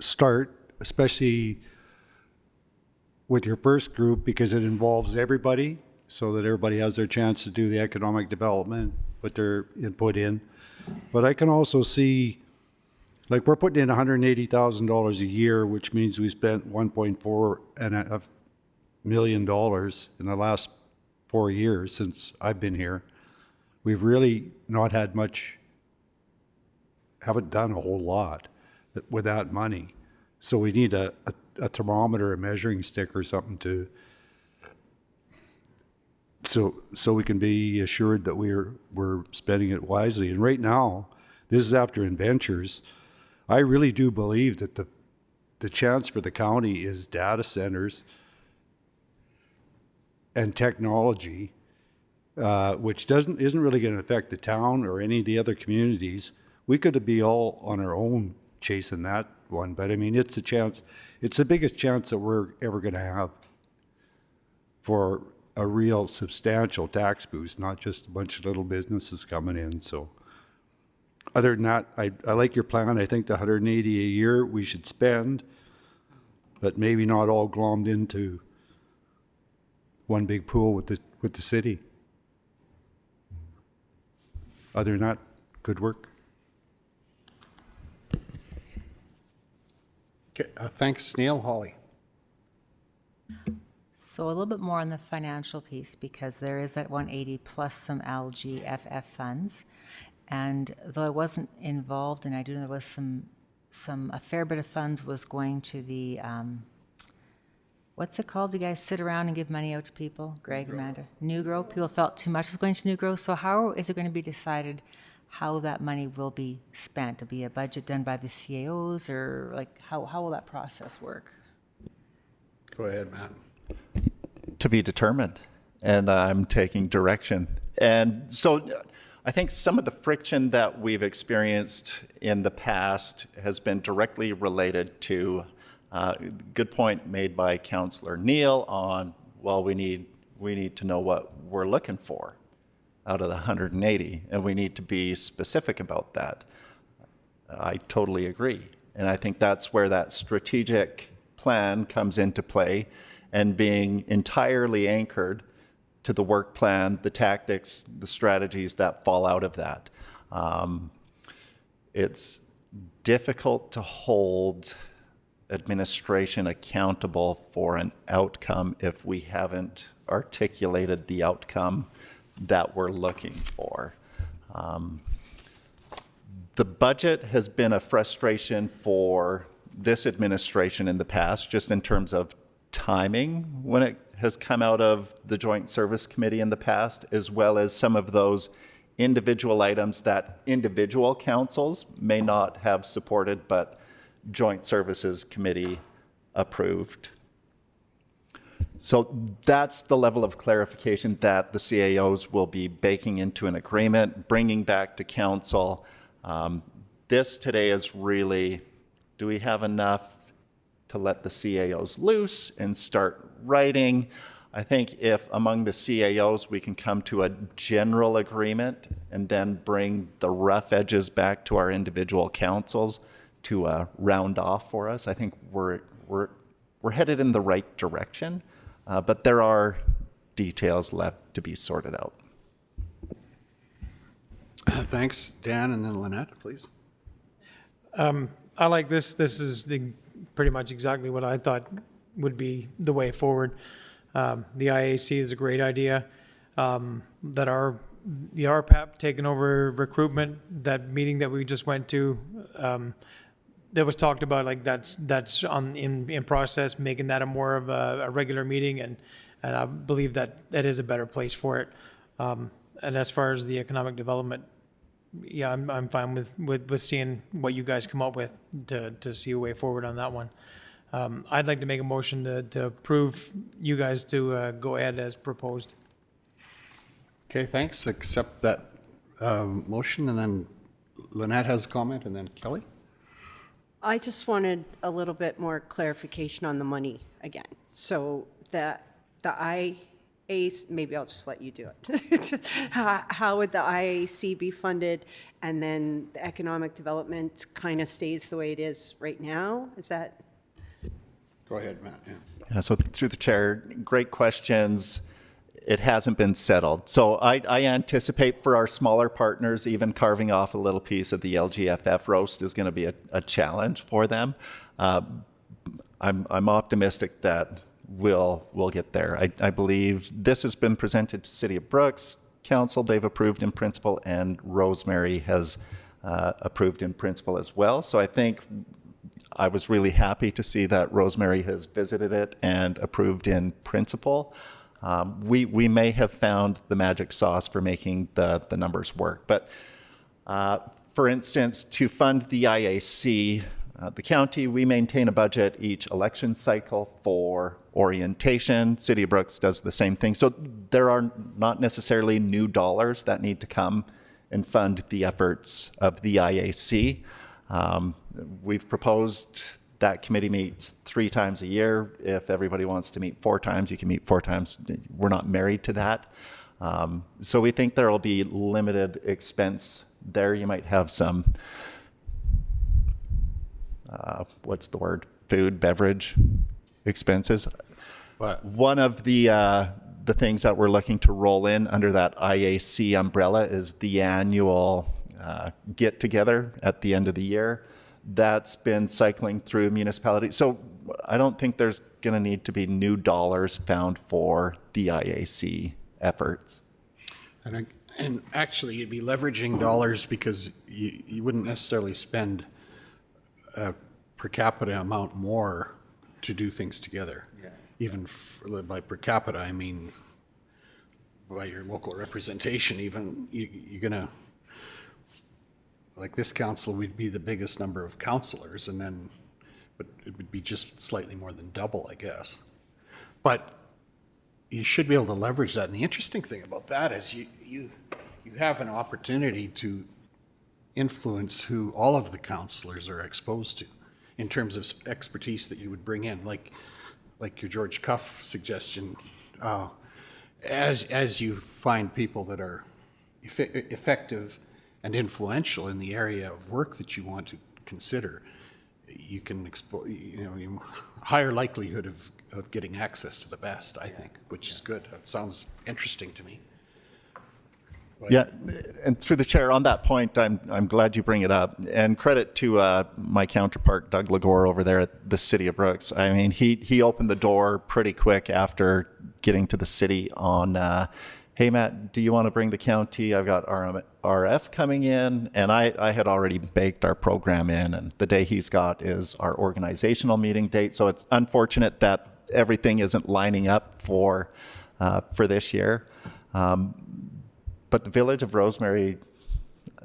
start, especially with your first group, because it involves everybody, so that everybody has their chance to do the economic development, put their input in. But I can also see, like, we're putting in $180,000 a year, which means we spent $1.4 million in the last 4 years since I've been here. We've really not had much, haven't done a whole lot with that money. So we need a thermometer, a measuring stick or something to, so we can be assured that we're spending it wisely. And right now, this is after Inventures. I really do believe that the chance for the county is data centers and technology, which isn't really going to affect the town or any of the other communities. We could be all on our own chasing that one, but I mean, it's a chance. It's the biggest chance that we're ever going to have for a real substantial tax boost, not just a bunch of little businesses coming in. So other than that, I like your plan. I think the 180 a year we should spend, but maybe not all glommed into one big pool with the city. Other than that, good work. Okay, thanks, Neil. Holly. So a little bit more on the financial piece, because there is that 180 plus some LGFF funds. And though I wasn't involved, and I do know there was a fair bit of funds was going to the, what's it called? Do you guys sit around and give money out to people? Greg, Amanda? New Grow. People felt too much was going to New Grow. So how is it going to be decided how that money will be spent? Will be a budget done by the CAOs, or like how will that process work? Go ahead, Matt. To be determined, and I'm taking direction. And so I think some of the friction that we've experienced in the past has been directly related to good point made by Councillor Neil on, well, we need to know what we're looking for out of the 180, and we need to be specific about that. I totally agree. And I think that's where that strategic plan comes into play, and being entirely anchored to the work plan, the tactics, the strategies that fall out of that. It's difficult to hold administration accountable for an outcome if we haven't articulated the outcome that we're looking for. The budget has been a frustration for this administration in the past, just in terms of timing when it has come out of the Joint Service Committee in the past, as well as some of those individual items that individual councils may not have supported, but Joint Services Committee approved. So that's the level of clarification that the CAOs will be baking into an agreement, bringing back to council. This today is really, do we have enough to let the CAOs loose and start writing? I think if among the CAOs we can come to a general agreement and then bring the rough edges back to our individual councils to round off for us, I think we're headed in the right direction, but there are details left to be sorted out. Thanks, Dan, and then Lynette, please. I like this. This is pretty much exactly what I thought would be the way forward. The IAC is a great idea. That the RPAP taking over recruitment, that meeting that we just went to, that was talked about, like that's in process, making that a more of a regular meeting, and I believe that is a better place for it. And as far as the economic development, yeah, I'm fine with seeing what you guys come up with to see a way forward on that one. I'd like to make a motion to approve you guys to go ahead as proposed. Okay, thanks. Accept that motion, and then Lynette has a comment, and then Kelly. I just wanted a little bit more clarification on the money again. So the IAC, maybe I'll just let you do it. How would the IAC be funded, and then the economic development kind of stays the way it is right now? Is that? Go ahead, Matt. Yeah, so through the chair, great questions. It hasn't been settled. So I anticipate for our smaller partners, even carving off a little piece of the LGFF roast is going to be a challenge for them. I'm optimistic that we'll get there. I believe this has been presented to City of Brooks Council. They've approved in principle, and Rosemary has approved in principle as well. So I think I was really happy to see that Rosemary has visited it and approved in principle. We may have found the magic sauce for making the numbers work. But For instance, to fund the IAC, the county, we maintain a budget each election cycle for orientation. City of Brooks does the same thing. So there are not necessarily new dollars that need to come and fund the efforts of the IAC. We've proposed that committee meets 3 times a year. If everybody wants to meet 4 times, you can meet 4 times. We're not married to that. So we think there will be limited expense there. You might have some, what's the word, food, beverage expenses. One of the things that we're looking to roll in under that IAC umbrella is the annual get together at the end of the year. That's been cycling through municipalities. So I don't think there's going to need to be new dollars found for the IAC efforts. And actually, you'd be leveraging dollars because you wouldn't necessarily spend a per capita amount more to do things together. Yeah. Even by per capita, I mean by your local representation. Even you're gonna, like this council, we'd be the biggest number of councillors, and then, but it would be just slightly more than double, I guess. But you should be able to leverage that. And the interesting thing about that is you have an opportunity to influence who all of the councillors are exposed to in terms of expertise that you would bring in, like your George Cuff suggestion. As you find people that are effective and influential in the area of work that you want to consider, you can higher likelihood of getting access to the best, I think, which is good. That sounds interesting to me. Yeah, and through the chair, on that point, I'm glad you bring it up. And credit to my counterpart, Doug Legore, over there at the City of Brooks. I mean, he opened the door pretty quick after getting to the city on, hey, Matt, do you want to bring the county? I've got RF coming in. And I had already baked our program in. And the day he's got is our organizational meeting date. So it's unfortunate that everything isn't lining up for this year. But the Village of Rosemary,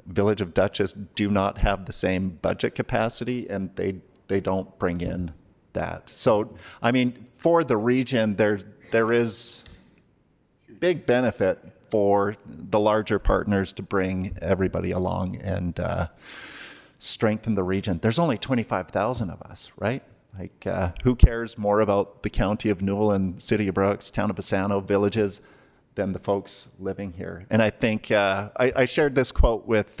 Village of Dutchess do not have the same budget capacity, and they don't bring in that. So, I mean, for the region, there is big benefit for the larger partners to bring everybody along and strengthen the region. There's only 25,000 of us, right? Like, who cares more about the County of Newell and City of Brooks, Town of Bassano, villages, than the folks living here? And I think I shared this quote with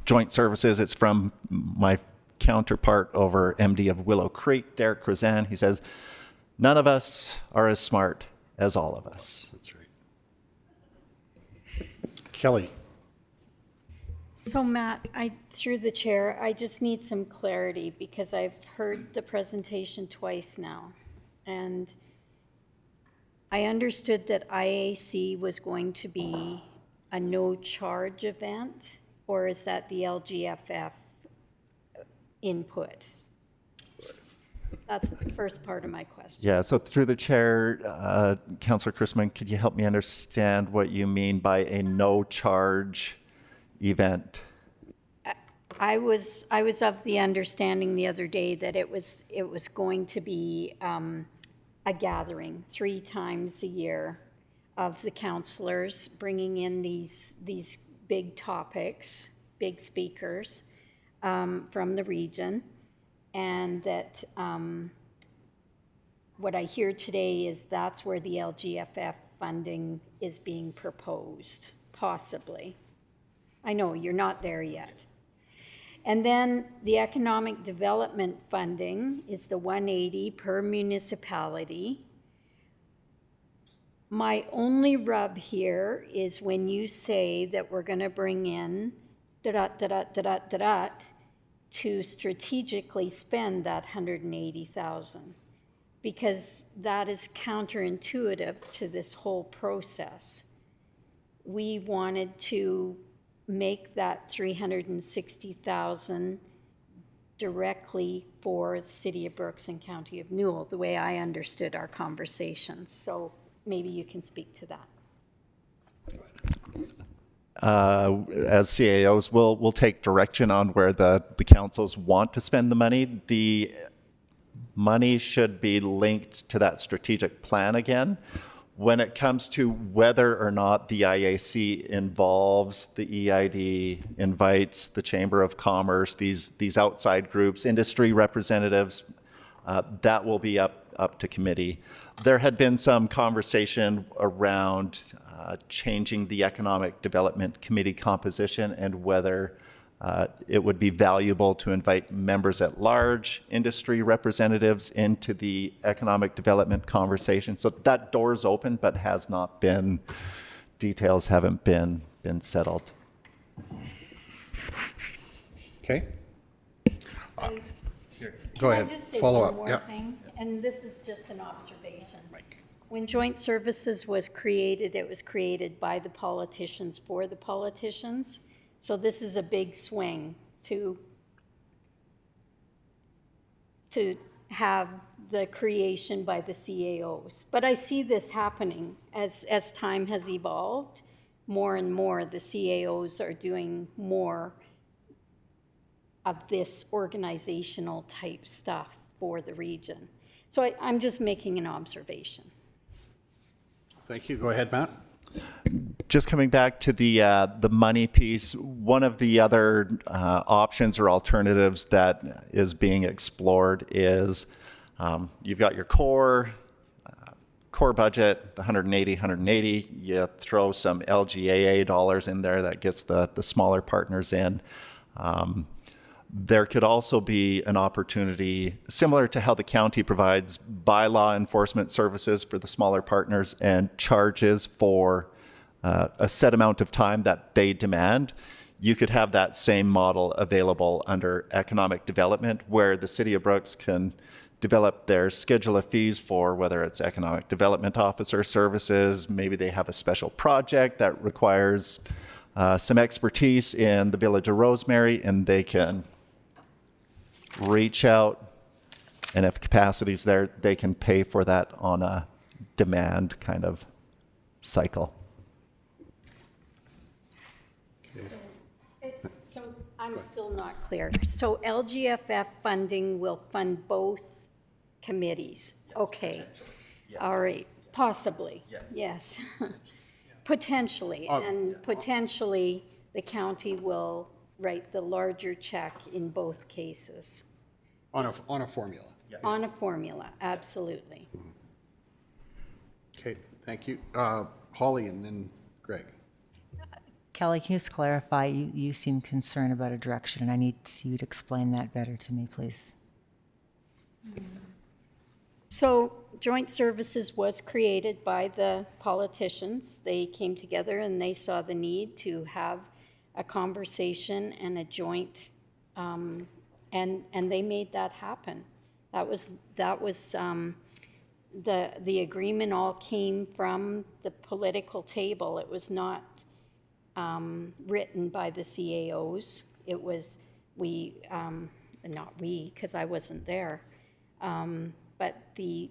Joint Services. It's from my counterpart over MD of Willow Creek, Derek Cruzan. He says, none of us are as smart as all of us. That's right. Kelly. So Matt, through the chair, I just need some clarity because I've heard the presentation twice now. And I understood that IAC was going to be a no-charge event, or is that the LGFF input? That's the first part of my question. Yeah, so through the chair, Councillor Chrisman, could you help me understand what you mean by a no-charge event? I was of the understanding the other day that it was going to be a gathering 3 times a year of the councillors bringing in these big topics, big speakers from the region, and that what I hear today is that's where the LGFF funding is being proposed, possibly. I know you're not there yet. And then the economic development funding is the 180 per municipality. My only rub here is when you say that we're going to bring in to strategically spend that 180,000, because that is counterintuitive to this whole process. We wanted to make that 360,000 directly for the City of Brooks and County of Newell, the way I understood our conversations. So maybe you can speak to that. as CAOs, we'll take direction on where the councils want to spend the money. The money should be linked to that strategic plan again. When it comes to whether or not the IAC involves the EID, invites the Chamber of Commerce, these outside groups, industry representatives, that will be up to committee. There had been some conversation around changing the Economic Development Committee composition and whether it would be valuable to invite members at large, industry representatives into the economic development conversation. So that door's open, but has not been, details haven't been settled. Okay. Can Go I ahead. just say Follow one up. more Yeah. thing? And this is just an observation. When Joint Services was created, it was created by the politicians for the politicians. So this is a big swing to have the creation by the CAOs. But I see this happening as time has evolved. More and more, the CAOs are doing more of this organizational type stuff for the region. So I'm just making an observation. Thank you. Go ahead, Matt. Just coming back to the money piece, one of the other options or alternatives that is being explored is you've got your core budget, the 180, you throw some LGAA dollars in there that gets the smaller partners in. There could also be an opportunity, similar to how the county provides bylaw enforcement services for the smaller partners and charges for a set amount of time that they demand. You could have that same model available under economic development, where the City of Brooks can develop their schedule of fees for whether it's economic development officer services, maybe they have a special project that requires some expertise in the Village of Rosemary, and they can reach out, and if capacity's there, they can pay for that on a demand kind of cycle. So I'm still not clear. So LGFF funding will fund both committees? Okay. All right, possibly, yes. Potentially, and potentially the county will write the larger check in both cases. On a formula. On a formula, absolutely. Okay, thank you. Holly and then Greg. Kelly, can you just clarify? You seem concerned about a direction, and I need you to explain that better to me, please. So Joint Services was created by the politicians. They came together and they saw the need to have a conversation and a joint, and they made that happen. That was the agreement all came from the political table. It was not written by the CAOs. It was not we, because I wasn't there, but the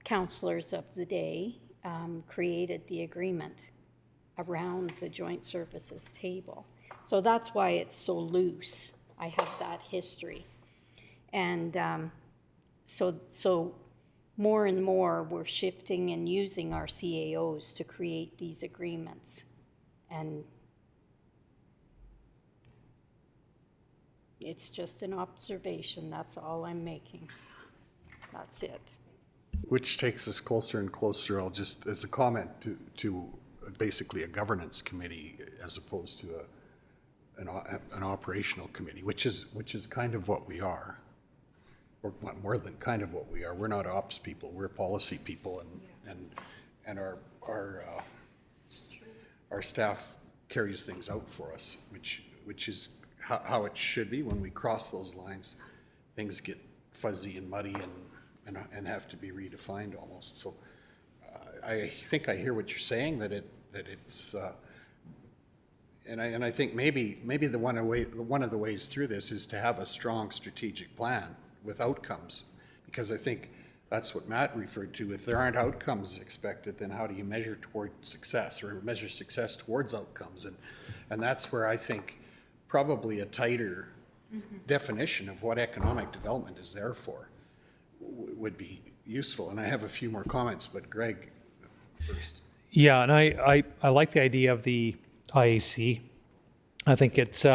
councillors of the day created the agreement around the Joint Services table. So that's why it's so loose. I have that history. And so more and more we're shifting and using our CAOs to create these agreements. And it's just an observation. That's all I'm making. That's it. Which takes us closer and closer, I'll just, as a comment, to basically a governance committee as opposed to an operational committee, which is kind of what we are. Or more than kind of what we are. We're not ops people, we're policy people, and our staff carries things out for us, which is how it should be. When we cross those lines, things get fuzzy and muddy and have to be redefined almost. So I think I hear what you're saying, that it's and I think maybe one of the ways through this is to have a strong strategic plan with outcomes, because I think That's what Matt referred to. If there aren't outcomes expected, then how do you measure toward success or measure success towards outcomes? And that's where I think probably a tighter definition of what economic development is there for would be useful. And I have a few more comments, but Greg first. Yeah, and I like the idea of the IAC. I think it's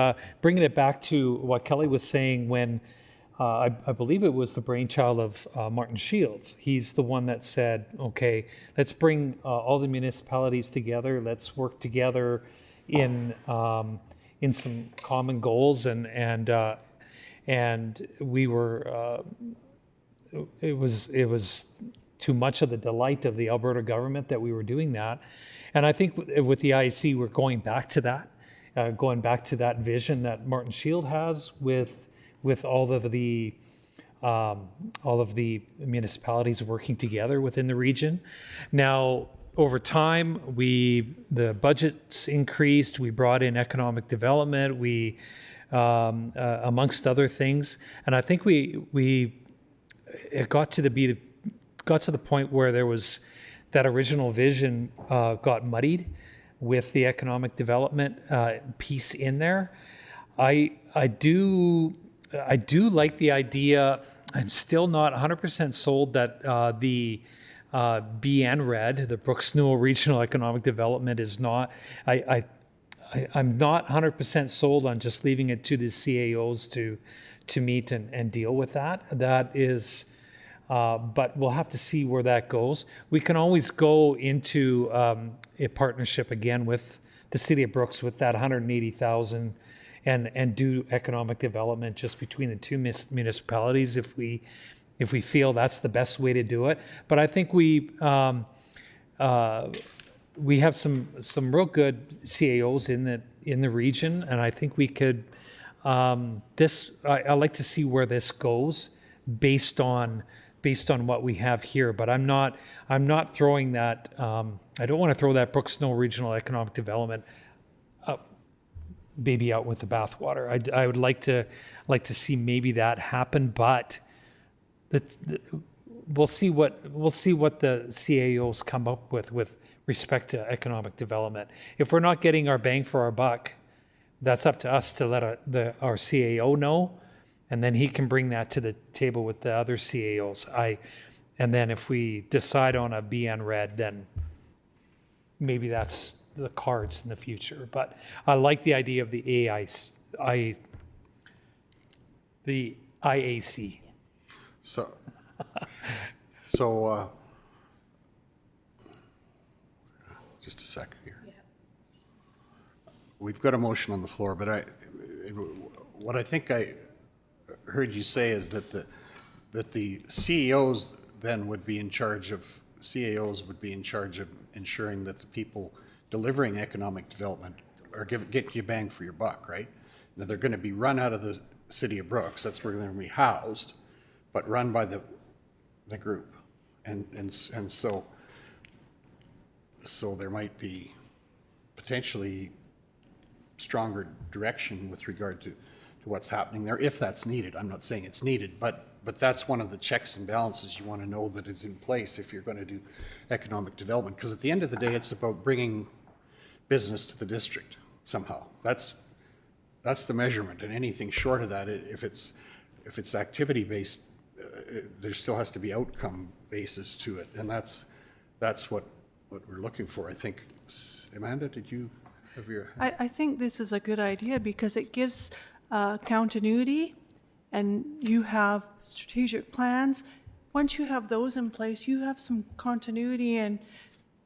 bringing it back to what Kelly was saying when I believe it was the brainchild of Martin Shields. He's the one that said, okay, let's bring all the municipalities together. Let's work together in some common goals, and we were. It was too much of the delight of the Alberta government that we were doing that, and I think with the IEC we're going back to that, vision that Martin Shield has with all of the municipalities working together within the region. Now, over time, the budgets increased. We brought in economic development. We, amongst other things, and I think it got to the point where there was that original vision got muddied with the economic development piece in there. I do like the idea. I'm still not 100% sold that the BNRED, the Brooks Newell Regional Economic Development, is not. I'm not 100% sold on just leaving it to the CAOs to meet and deal with that. That is, but we'll have to see where that goes. We can always go into a partnership again with the City of Brooks with that 180,000 and do economic development just between the two municipalities if we feel that's the best way to do it. But I think we have some real good CAOs in the region, and I think we could. I like to see where this goes based on what we have here. But I'm not throwing that. I don't want to throw that Brooks Newell Regional Economic Development baby out with the bathwater. I would like to see maybe that happen, but we'll see what the CAOs come up with respect to economic development. If we're not getting our bang for our buck, that's up to us to let our CAO know, and then he can bring that to the table with the other CAOs. And then if we decide on a BNRED, then maybe that's the cards in the future. But I like the idea of the IAC. So just a sec here. Yeah. We've got a motion on the floor, but what I think I heard you say is that the CEOs then would be in charge of, CAOs would be in charge of ensuring that the people delivering economic development are get you bang for your buck, right? Now they're going to be run out of the City of Brooks. That's where they're going to be housed, but run by the group, and so there might be potentially stronger direction with regard to what's happening there, if that's needed. I'm not saying it's needed, but that's one of the checks and balances you want to know that is in place if you're going to do economic development. Because at the end of the day, it's about bringing business to the district somehow. That's the measurement, and anything short of that, if it's activity based, there still has to be outcome basis to it, and that's what we're looking for. I think, Amanda, did you have your? I think this is a good idea because it gives continuity, and you have strategic plans. Once you have those in place, you have some continuity, and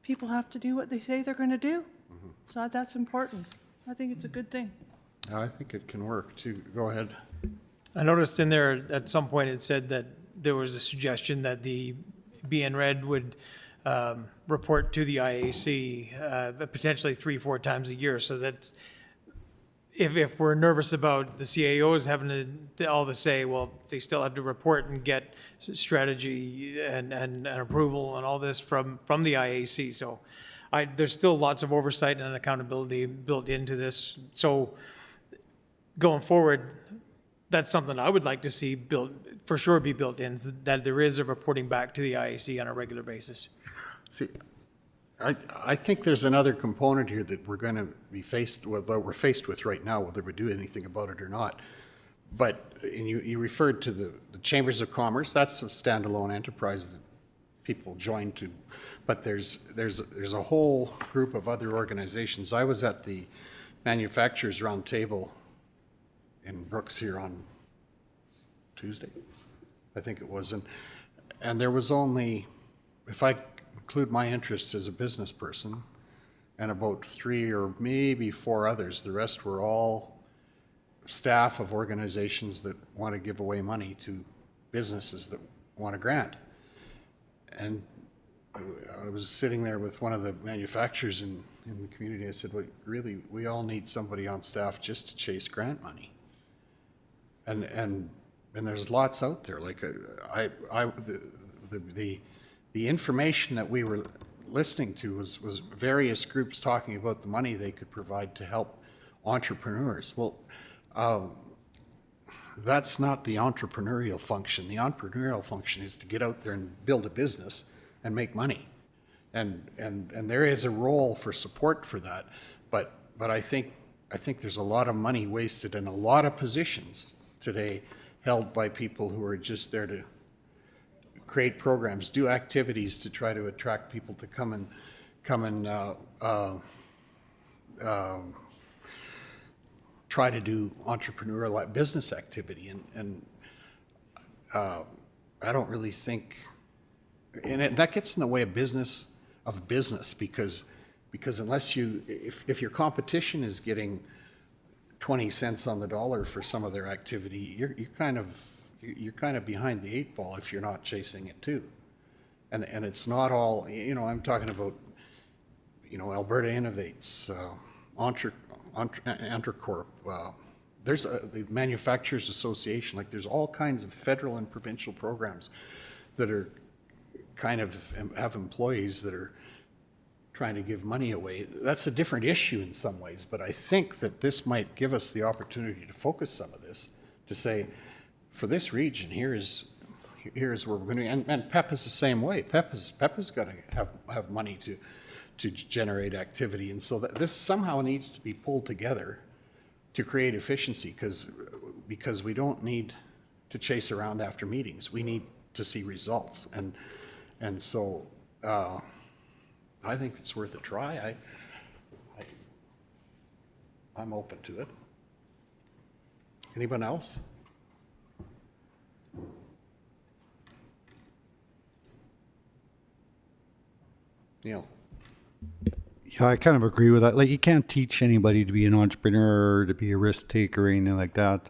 people have to do what they say they're going to do. Mm-hmm. So that's important. I think it's a good thing. I think it can work too. Go ahead. I noticed in there at some point it said that there was a suggestion that the BNRED would report to the IAC potentially 3-4 times a year. So that's, if we're nervous about the CAOs having to all the say, well, they still have to report and get strategy and approval and all this from the IAC. So there's still lots of oversight and accountability built into this. So going forward, that's something I would like to see built, for sure be built in, that there is a reporting back to the IAC on a regular basis. See, I think there's another component here that we're going to be faced with, that we're faced with right now, whether we do anything about it or not. But, and you referred to the Chambers of Commerce, that's a standalone enterprise that people join to. But there's a whole group of other organizations. I was at the Manufacturers Roundtable in Brooks here on Tuesday, I think it was, and there was only, if I include my interests as a business person, and about 3 or maybe 4 others, the rest were all staff of organizations that want to give away money to businesses that want a grant. And I was sitting there with one of the manufacturers in the community. I said, well, really, we all need somebody on staff just to chase grant money. And there's lots out there. Like the information that we were listening to was various groups talking about the money they could provide to help entrepreneurs. Well, that's not the entrepreneurial function. The entrepreneurial function is to get out there and build a business and make money. And there is a role for support for that. But I think there's a lot of money wasted in a lot of positions today held by people who are just there to create programs, do activities to try to attract people to come and try to do entrepreneurial business activity. And I don't really think, and that gets in the way of business because unless if your competition is getting 20 cents on the dollar for some of their activity, you're kind of behind the 8 ball if you're not chasing it too. And it's not all, I'm talking about, Alberta Innovates, Entrecorp, there's the Manufacturers Association, like there's all kinds of federal and provincial programs that are kind of have employees that are trying to give money away. That's a different issue in some ways, but I think that this might give us the opportunity to focus some of this, to say, for this region, here's where we're going to, and PEP is the same way. PEP has got to have money to generate activity, and so this somehow needs to be pulled together to create efficiency, because we don't need to chase around after meetings. We need to see results, and so I think it's worth a try. I'm open to it. Anyone else? Neil. Yeah, I kind of agree with that. Like, you can't teach anybody to be an entrepreneur or to be a risk taker or anything like that.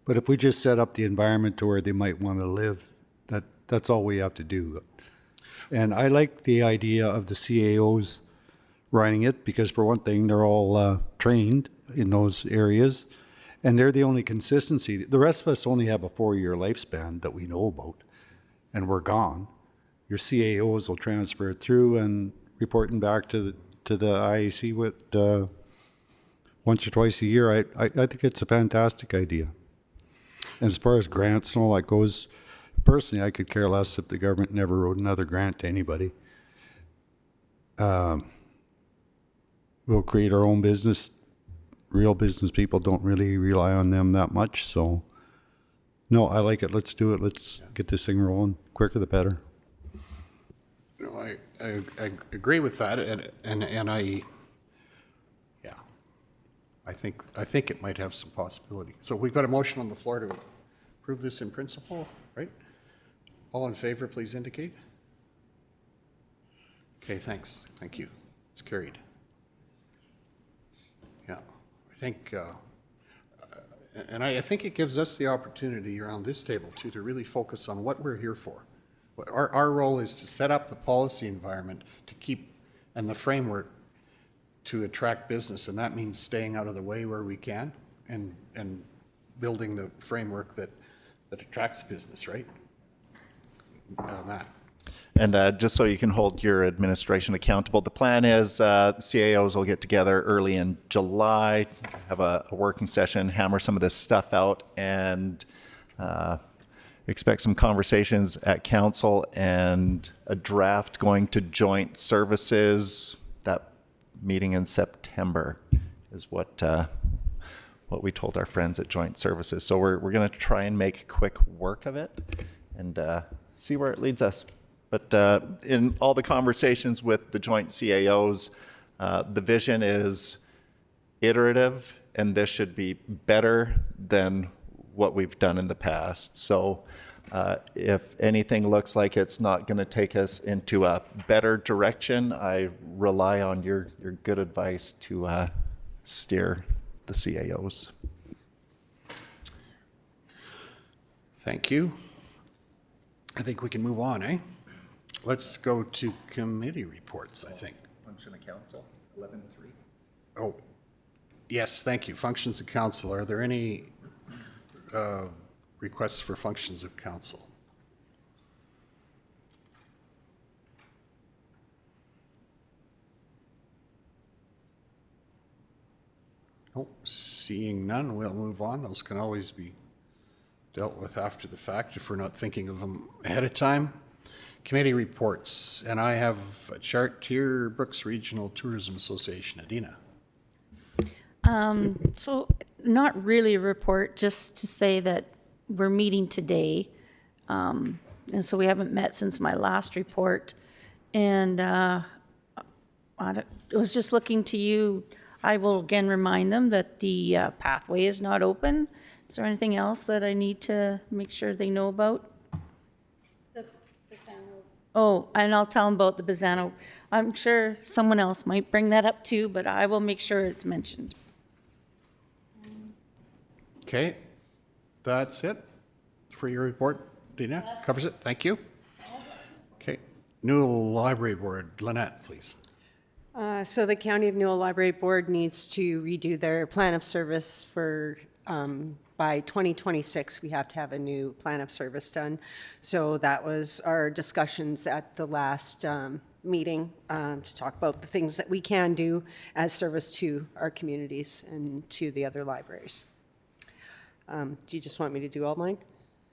But if we just set up the environment to where they might want to live, that's all we have to do. And I like the idea of the CAOs running it, because for one thing, they're all trained in those areas, and they're the only consistency. The rest of us only have a 4-year lifespan that we know about, and we're gone. Your CAOs will transfer through and reporting back to the IAC with once or twice a year. I think it's a fantastic idea. And as far as grants and all that goes, personally, I could care less if the government never wrote another grant to anybody. We'll create our own business. Real business people don't really rely on them that much. So, no, I like it. Let's do it. Let's get this thing rolling. Quicker the better. No, I agree with that, and I think it might have some possibility. So we've got a motion on the floor to approve this in principle, right? All in favor, please indicate. Okay, thanks. Thank you. It's carried. Yeah, I think, and I think it gives us the opportunity around this table too to really focus on what we're here for. Our role is to set up the policy environment to keep, and the framework to attract business, and that means staying out of the way where we can, and building the framework that attracts business, right? Matt. And just so you can hold your administration accountable, the plan is CAOs will get together early in July, have a working session, hammer some of this stuff out, and expect some conversations at council and a draft going to joint services. That meeting in September is what we told our friends at joint services. So we're going to try and make quick work of it and see where it leads us. But in all the conversations with the joint CAOs, the vision is iterative, and this should be better than what we've done in the past. So if anything looks like it's not going to take us into a better direction, I rely on your good advice to steer the CAOs. Thank you. I think we can move on, eh? Let's go to committee reports, I think. Function of council, 11.3. Oh, yes, thank you. Functions of council. Are there any requests for functions of council? Oh, seeing none, we'll move on. Those can always be dealt with after the fact if we're not thinking of them ahead of time. Committee reports, and I have a chart here, Brooks Regional Tourism Association. Adina. So not really a report, just to say that we're meeting today. And so we haven't met since my last report. And I was just looking to you. I will again remind them that the pathway is not open. Is there anything else that I need to make sure they know about? Oh, and I'll tell them about the Bazzano. I'm sure someone else might bring that up too, but I will make sure it's mentioned. Okay, that's it for your report, Dina? Covers it, thank you. Okay, Newell Library Board, Lynette, please. So the County of Newell Library Board needs to redo their plan of service for, by 2026, we have to have a new plan of service done. So that was our discussions at the last meeting to talk about the things that we can do as service to our communities and to the other libraries. Do you just want me to do all mine?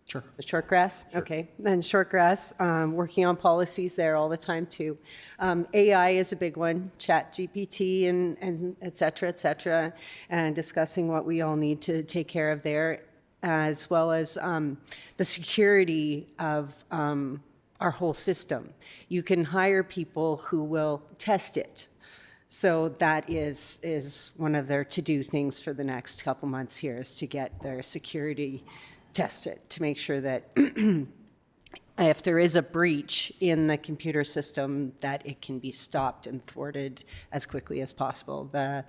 Sure. The short grass? Sure. Okay. Then short grass, working on policies there all the time too. AI is a big one, Chat GPT and et cetera, and discussing what we all need to take care of there, as well as the security of our whole system. You can hire people who will test it. So that is one of their to-do things for the next couple months here, is to get their security tested to make sure that if there is a breach in the computer system, that it can be stopped and thwarted as quickly as possible. The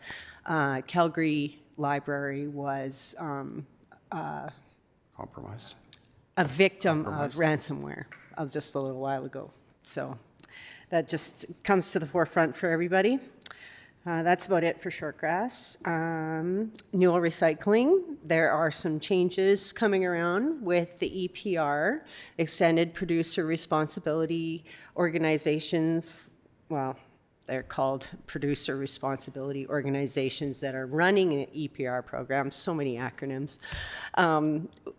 Calgary Library was compromised, a victim of ransomware just a little while ago. So that just comes to the forefront for everybody. That's about it for shortgrass. Newell Recycling, there are some changes coming around with the EPR, Extended Producer Responsibility Organizations. Well, they're called producer responsibility organizations that are running an EPR program, so many acronyms.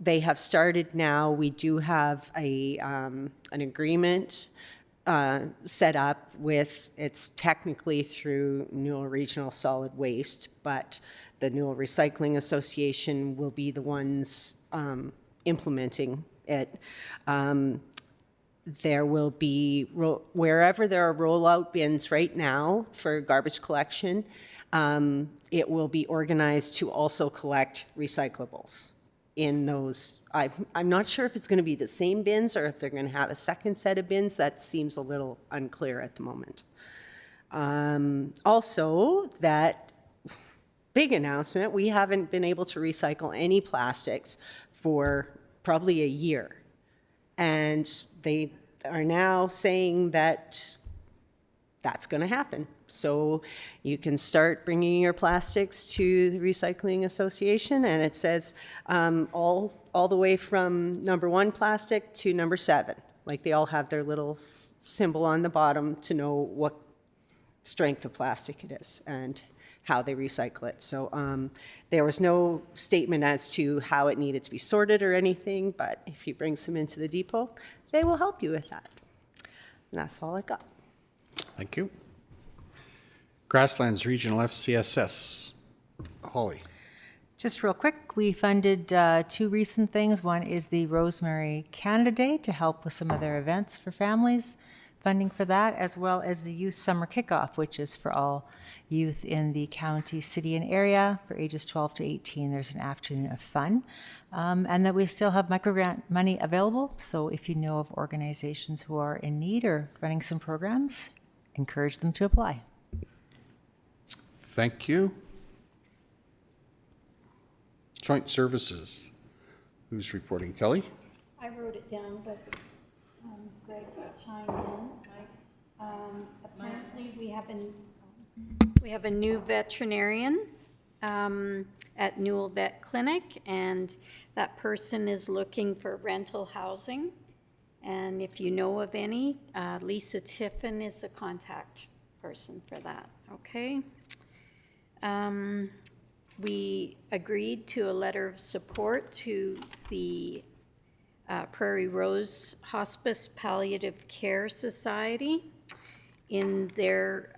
They have started now. We do have an agreement set up with, it's technically through Newell Regional Solid Waste, but the Newell Recycling Association will be the ones implementing it. There will be, wherever there are rollout bins right now for garbage collection, it will be organized to also collect recyclables in those. I'm not sure if it's going to be the same bins or if they're going to have a second set of bins. That seems a little unclear at the moment. Also, that big announcement, we haven't been able to recycle any plastics for probably a year. And they are now saying that that's going to happen. So you can start bringing your plastics to the Recycling Association, and it says all the way from number 1 plastic to number 7. Like, they all have their little symbol on the bottom to know what strength of plastic it is and how they recycle it. So there was no statement as to how it needed to be sorted or anything, but if he brings them into the depot, they will help you with that. And that's all I got. Thank you. Grasslands Regional FCSS. Holly. Just real quick, we funded two recent things. One is the Rosemary Canada Day to help with some of their events for families, funding for that, as well as the Youth Summer Kickoff, which is for all youth in the county, city, and area for ages 12 to 18. There's an afternoon of fun. And that we still have microgrant money available. So if you know of organizations who are in need or running some programs, encourage them to apply. Thank you. Joint Services. Who's reporting? Kelly? I wrote it down, but Greg will chime in. Apparently, we have a new veterinarian at Newell Vet Clinic, and that person is looking for rental housing. And if you know of any, Lisa Tiffin is the contact person for that, okay? We agreed to a letter of support to the Prairie Rose Hospice Palliative Care Society in their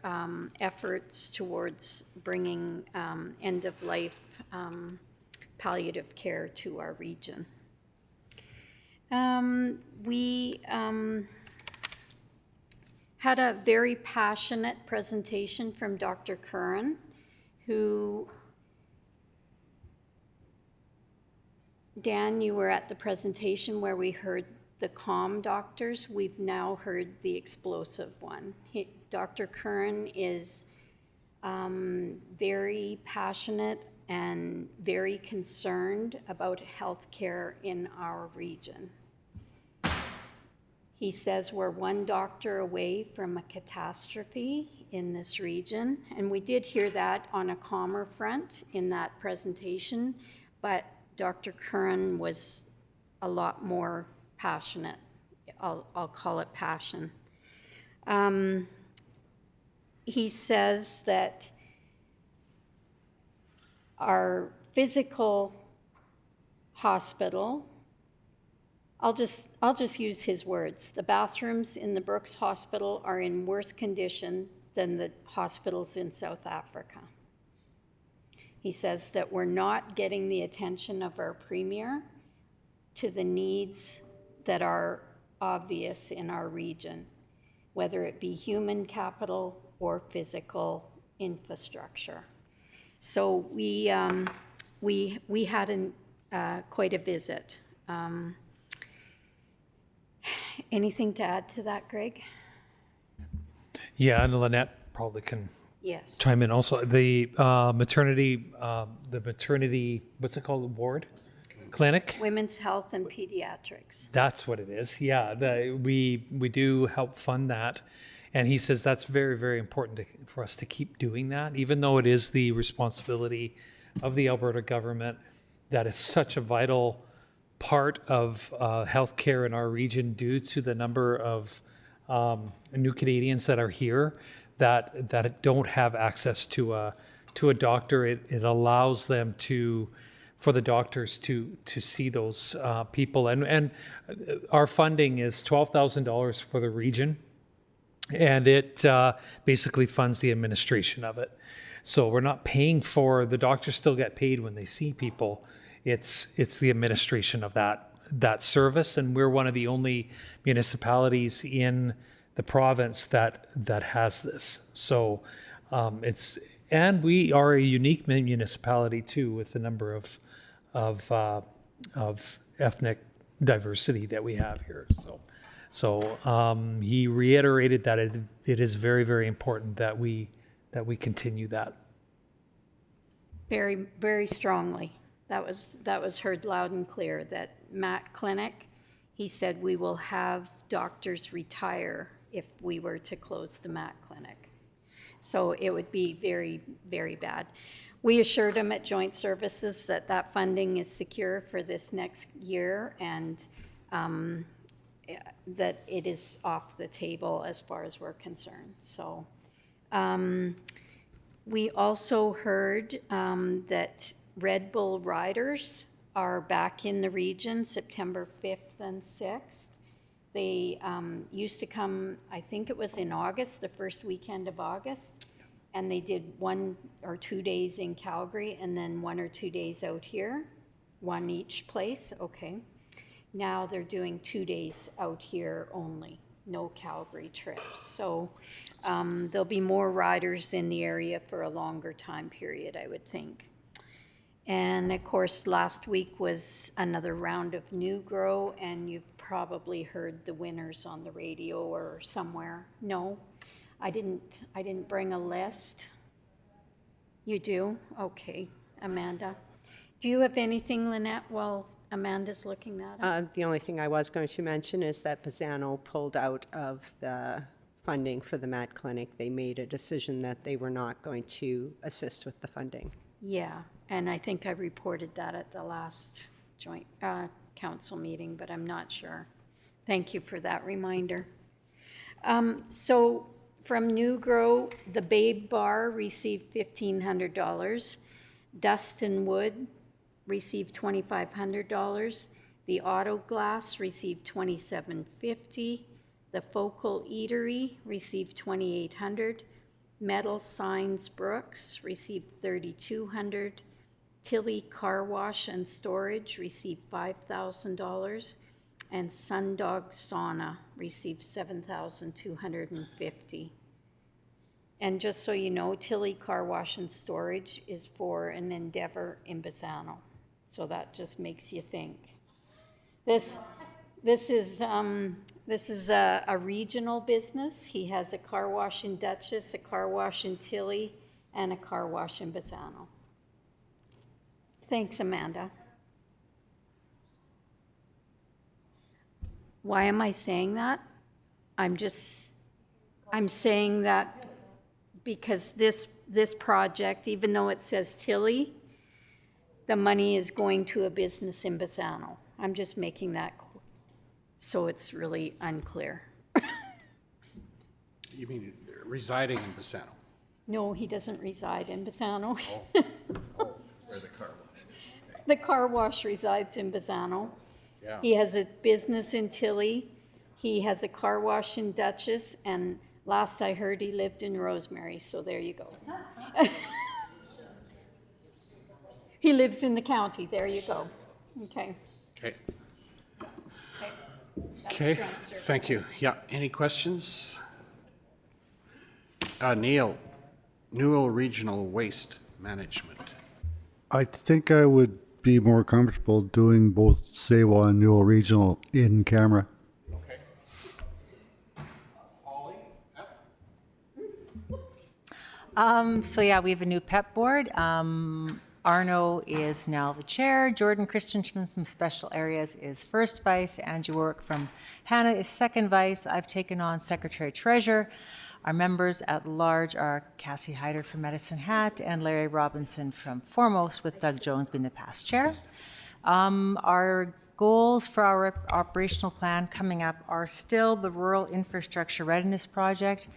efforts towards bringing end-of-life palliative care to our region. We had a very passionate presentation from Dr. Curran, who, Dan, you were at the presentation where we heard the calm doctors. We've now heard the explosive one. Dr. Curran is very passionate and very concerned about healthcare in our region. He says we're one doctor away from a catastrophe in this region, and we did hear that on a calmer front in that presentation, but Dr. Curran was a lot more passionate. I'll call it passion. He says that our physical hospital, I'll just use his words. The bathrooms in the Brooks Hospital are in worse condition than the hospitals in South Africa. He says that we're not getting the attention of our premier to the needs that are obvious in our region, whether it be human capital or physical infrastructure. So we had quite a visit. Anything to add to that, Greg? Yeah, and Lynette probably can Yes. chime in also. The maternity, what's it called, ward? Clinic? Women's health and pediatrics. That's what it is. Yeah, we do help fund that. And he says that's very, very important for us to keep doing that, even though it is the responsibility of the Alberta government. That is such a vital part of healthcare in our region due to the number of new Canadians that are here that don't have access to a doctor. It allows them for the doctors to see those people. And our funding is $12,000 for the region, and it basically funds the administration of it. So we're not paying for, the doctors still get paid when they see people. It's the administration of that service, and we're one of the only municipalities in the province that has this. So and we are a unique municipality too, with the number of ethnic diversity that we have here. So he reiterated that it is very, very important that we continue that. Very, very strongly. That was heard loud and clear, that Matt Clinic, he said we will have doctors retire if we were to close the Matt Clinic. So it would be very, very bad. We assured him at Joint Services that funding is secure for this next year, and that it is off the table as far as we're concerned. So we also heard that Red Bull riders are back in the region September 5th and 6th. They used to come, I think it was in August, the first weekend of August, and they did 1 or 2 days in Calgary and then 1 or 2 days out here, one each place, okay. Now they're doing 2 days out here only, no Calgary trips. So there'll be more riders in the area for a longer time period, I would think. And of course, last week was another round of New Grow, and you've probably heard the winners on the radio or somewhere. No, I didn't bring a list. You do? Okay, Amanda. Do you have anything, Lynette, while Amanda's looking that up? The only thing I was going to mention is that Pisano pulled out of the funding for the MAD clinic. They made a decision that they were not going to assist with the funding. Yeah, and I think I reported that at the last joint council meeting, but I'm not sure. Thank you for that reminder. So from New Grow, the Babe Bar received $1,500. Dustin Wood received $2,500. The Auto Glass received $2,750. The Focal Eatery received $2,800. Metal Signs Brooks received $3,200. Tilly Car Wash and Storage received $5,000. And Sundog Sauna received $7,250. And just so you know, Tilly Car Wash and Storage is for an endeavor in Pisano. So that just makes you think. This is a regional business. He has a car wash in Dutchess, a car wash in Tilly, and a car wash in Pisano. Thanks, Amanda. Why am I saying that? I'm saying that because this project, even though it says Tilly, the money is going to a business in Pisano. I'm just making that so it's really unclear. You mean residing in Pisano? No, he doesn't reside in Pisano. Oh. Where the car wash is. The car wash resides in Pisano. Yeah. He has a business in Tilly. He has a car wash in Dutchess, and last I heard he lived in Rosemary, so there you go. He lives in the county, there you go. Okay. Okay. Okay, thank you. Yeah, any questions? Neil, Newell Regional Waste Management. I think I would be more comfortable doing both Sewa and Newell Regional in camera. Okay. Holly? So yeah, we have a new PEP board. Arno is now the chair. Jordan Christensen from Special Areas is first vice. Angie Warwick from Hannah is second vice. I've taken on secretary treasurer. Our members at large are Cassie Hyder from Medicine Hat and Larry Robinson from Foremost, with Doug Jones being the past chair. Our goals for our operational plan coming up are still the Rural Infrastructure Readiness Project.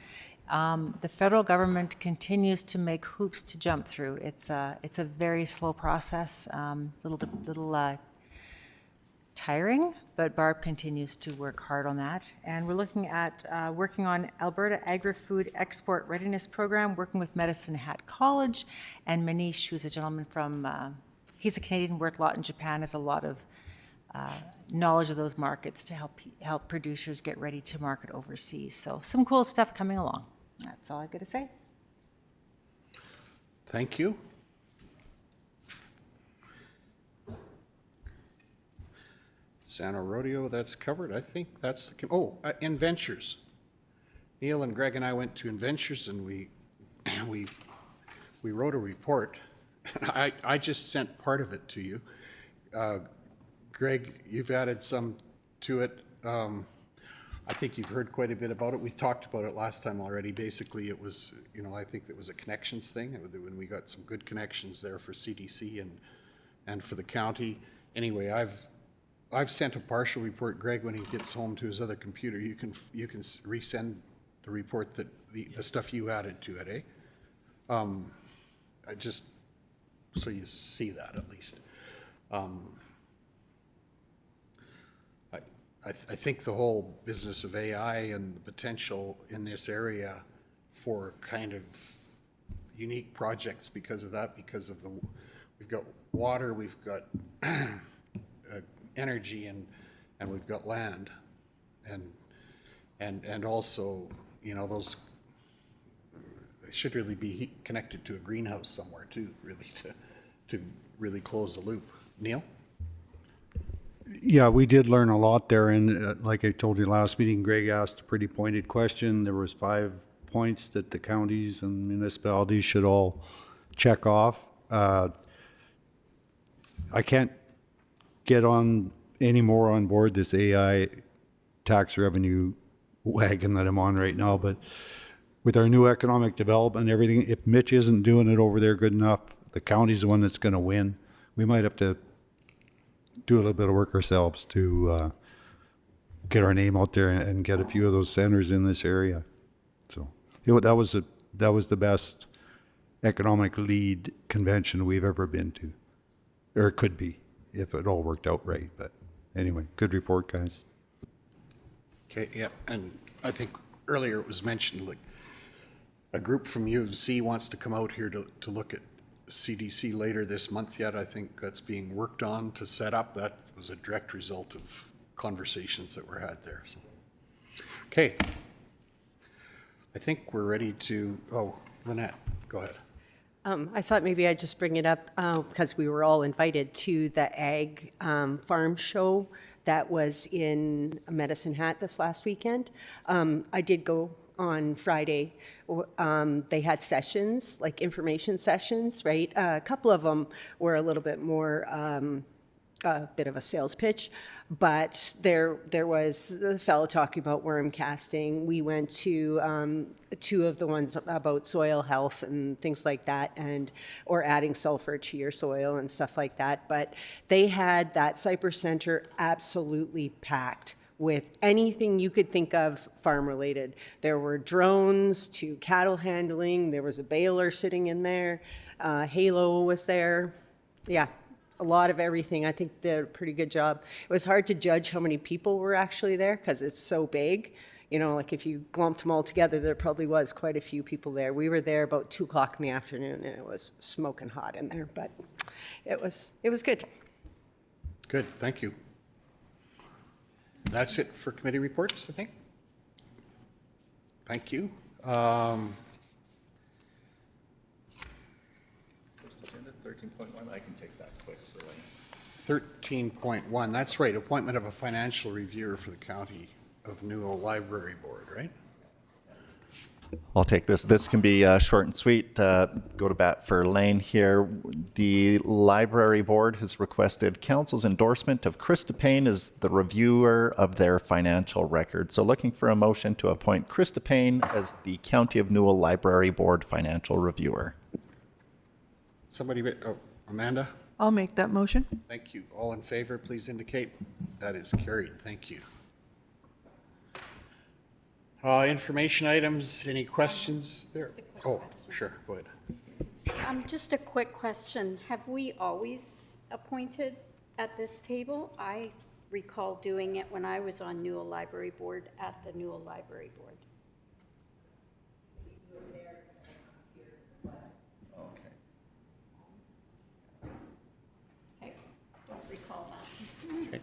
The federal government continues to make hoops to jump through. It's a very slow process, little tiring, but Barb continues to work hard on that. And we're looking at working on Alberta Agri-Food Export Readiness Program, working with Medicine Hat College, and Manish, who's a gentleman from, he's a Canadian, worked a lot in Japan, has a lot of knowledge of those markets to help producers get ready to market overseas. So some cool stuff coming along. That's all I've got to say. Thank you. Santa Rodeo, that's covered. I think that's the, Inventures. Neil and Greg and I went to Inventures, and we wrote a report. I just sent part of it to you. Greg, you've added some to it. I think you've heard quite a bit about it. We talked about it last time already. Basically, it was, I think it was a connections thing, when we got some good connections there for CDC and for the county. Anyway, I've sent a partial report. Greg, when he gets home to his other computer, you can resend the report that the stuff you added to it, eh? I just so you see that at least. I think the whole business of AI and the potential in this area for kind of unique projects because of that, because of we've got water, we've got energy, and we've got land, and also, you know, those they should really be connected to a greenhouse somewhere too, really, to really close the loop. Neil? Yeah, we did learn a lot there, and like I told you last meeting, Greg asked a pretty pointed question. There was 5 points that the counties and municipalities should all check off. I can't get on any more on board this AI tax revenue wagon that I'm on right now, but with our new economic development and everything, if Mitch isn't doing it over there good enough, the county's the one that's going to win. We might have to do a little bit of work ourselves to get our name out there and get a few of those centers in this area. So that was the best economic lead convention we've ever been to, or it could be if it all worked out right. But anyway, good report, guys. Okay, yeah, and I think earlier it was mentioned like a group from U of C wants to come out here to look at CDC later this month yet. I think that's being worked on to set up. That was a direct result of conversations that were had there. So, okay. I think we're ready to, Lynette, go ahead. I thought maybe I'd just bring it up because we were all invited to the Ag Farm Show that was in Medicine Hat this last weekend. I did go on Friday. They had sessions, like information sessions, right? A couple of them were a little bit more, a bit of a sales pitch, but there was a fellow talking about worm casting. We went to 2 of the ones about soil health and things like that, or adding sulfur to your soil and stuff like that. But they had that Cypress Center absolutely packed with anything you could think of farm related. There were drones to cattle handling. There was a baler sitting in there. Halo was there. Yeah, a lot of everything. I think they did a pretty good job. It was hard to judge how many people were actually there because it's so big. You know, like if you glumped them all together, there probably was quite a few people there. We were there about 2 o'clock in the afternoon, and it was smoking hot in there, but it was good. Good, thank you. That's it for committee reports, I think. Thank you. Agenda 13.1, I can take that quick for Lane. 13.1, that's right, appointment of a financial reviewer for the County of Newell Library Board, right? I'll take this. This can be short and sweet. Go to bat for Lane here. The Library Board has requested Council's endorsement of Krista Payne as the reviewer of their financial record. So looking for a motion to appoint Krista Payne as the County of Newell Library Board financial reviewer. Somebody, Amanda? I'll make that motion. Thank you. All in favor, please indicate. That is carried. Thank you. Information items, any questions there? Oh, sure, go ahead. Just a quick question. Have we always appointed at this table? I recall doing it when I was on Newell Library Board at the Newell Library Board. Okay, don't recall that. Okay.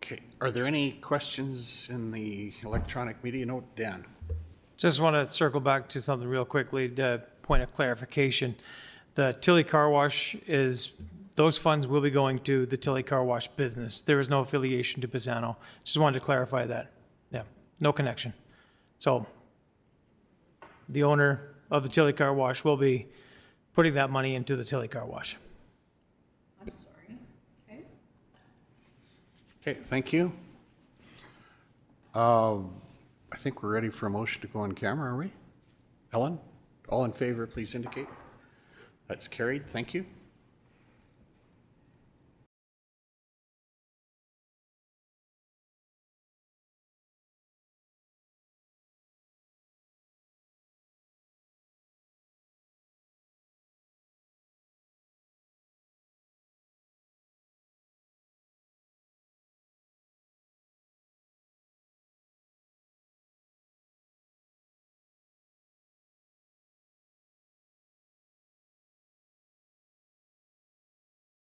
Okay, are there any questions in the electronic media? No, Dan. Just want to circle back to something real quickly, the point of clarification. The Tilly Car Wash those funds will be going to the Tilly Car Wash business. There is no affiliation to Pisano. Just wanted to clarify that. Yeah, no connection. So the owner of the Tilly Car Wash will be putting that money into the Tilly Car Wash. I'm sorry. Okay. Okay, thank you. I think we're ready for a motion to go on camera, are we? Ellen, all in favor, please indicate. That's carried. Thank you.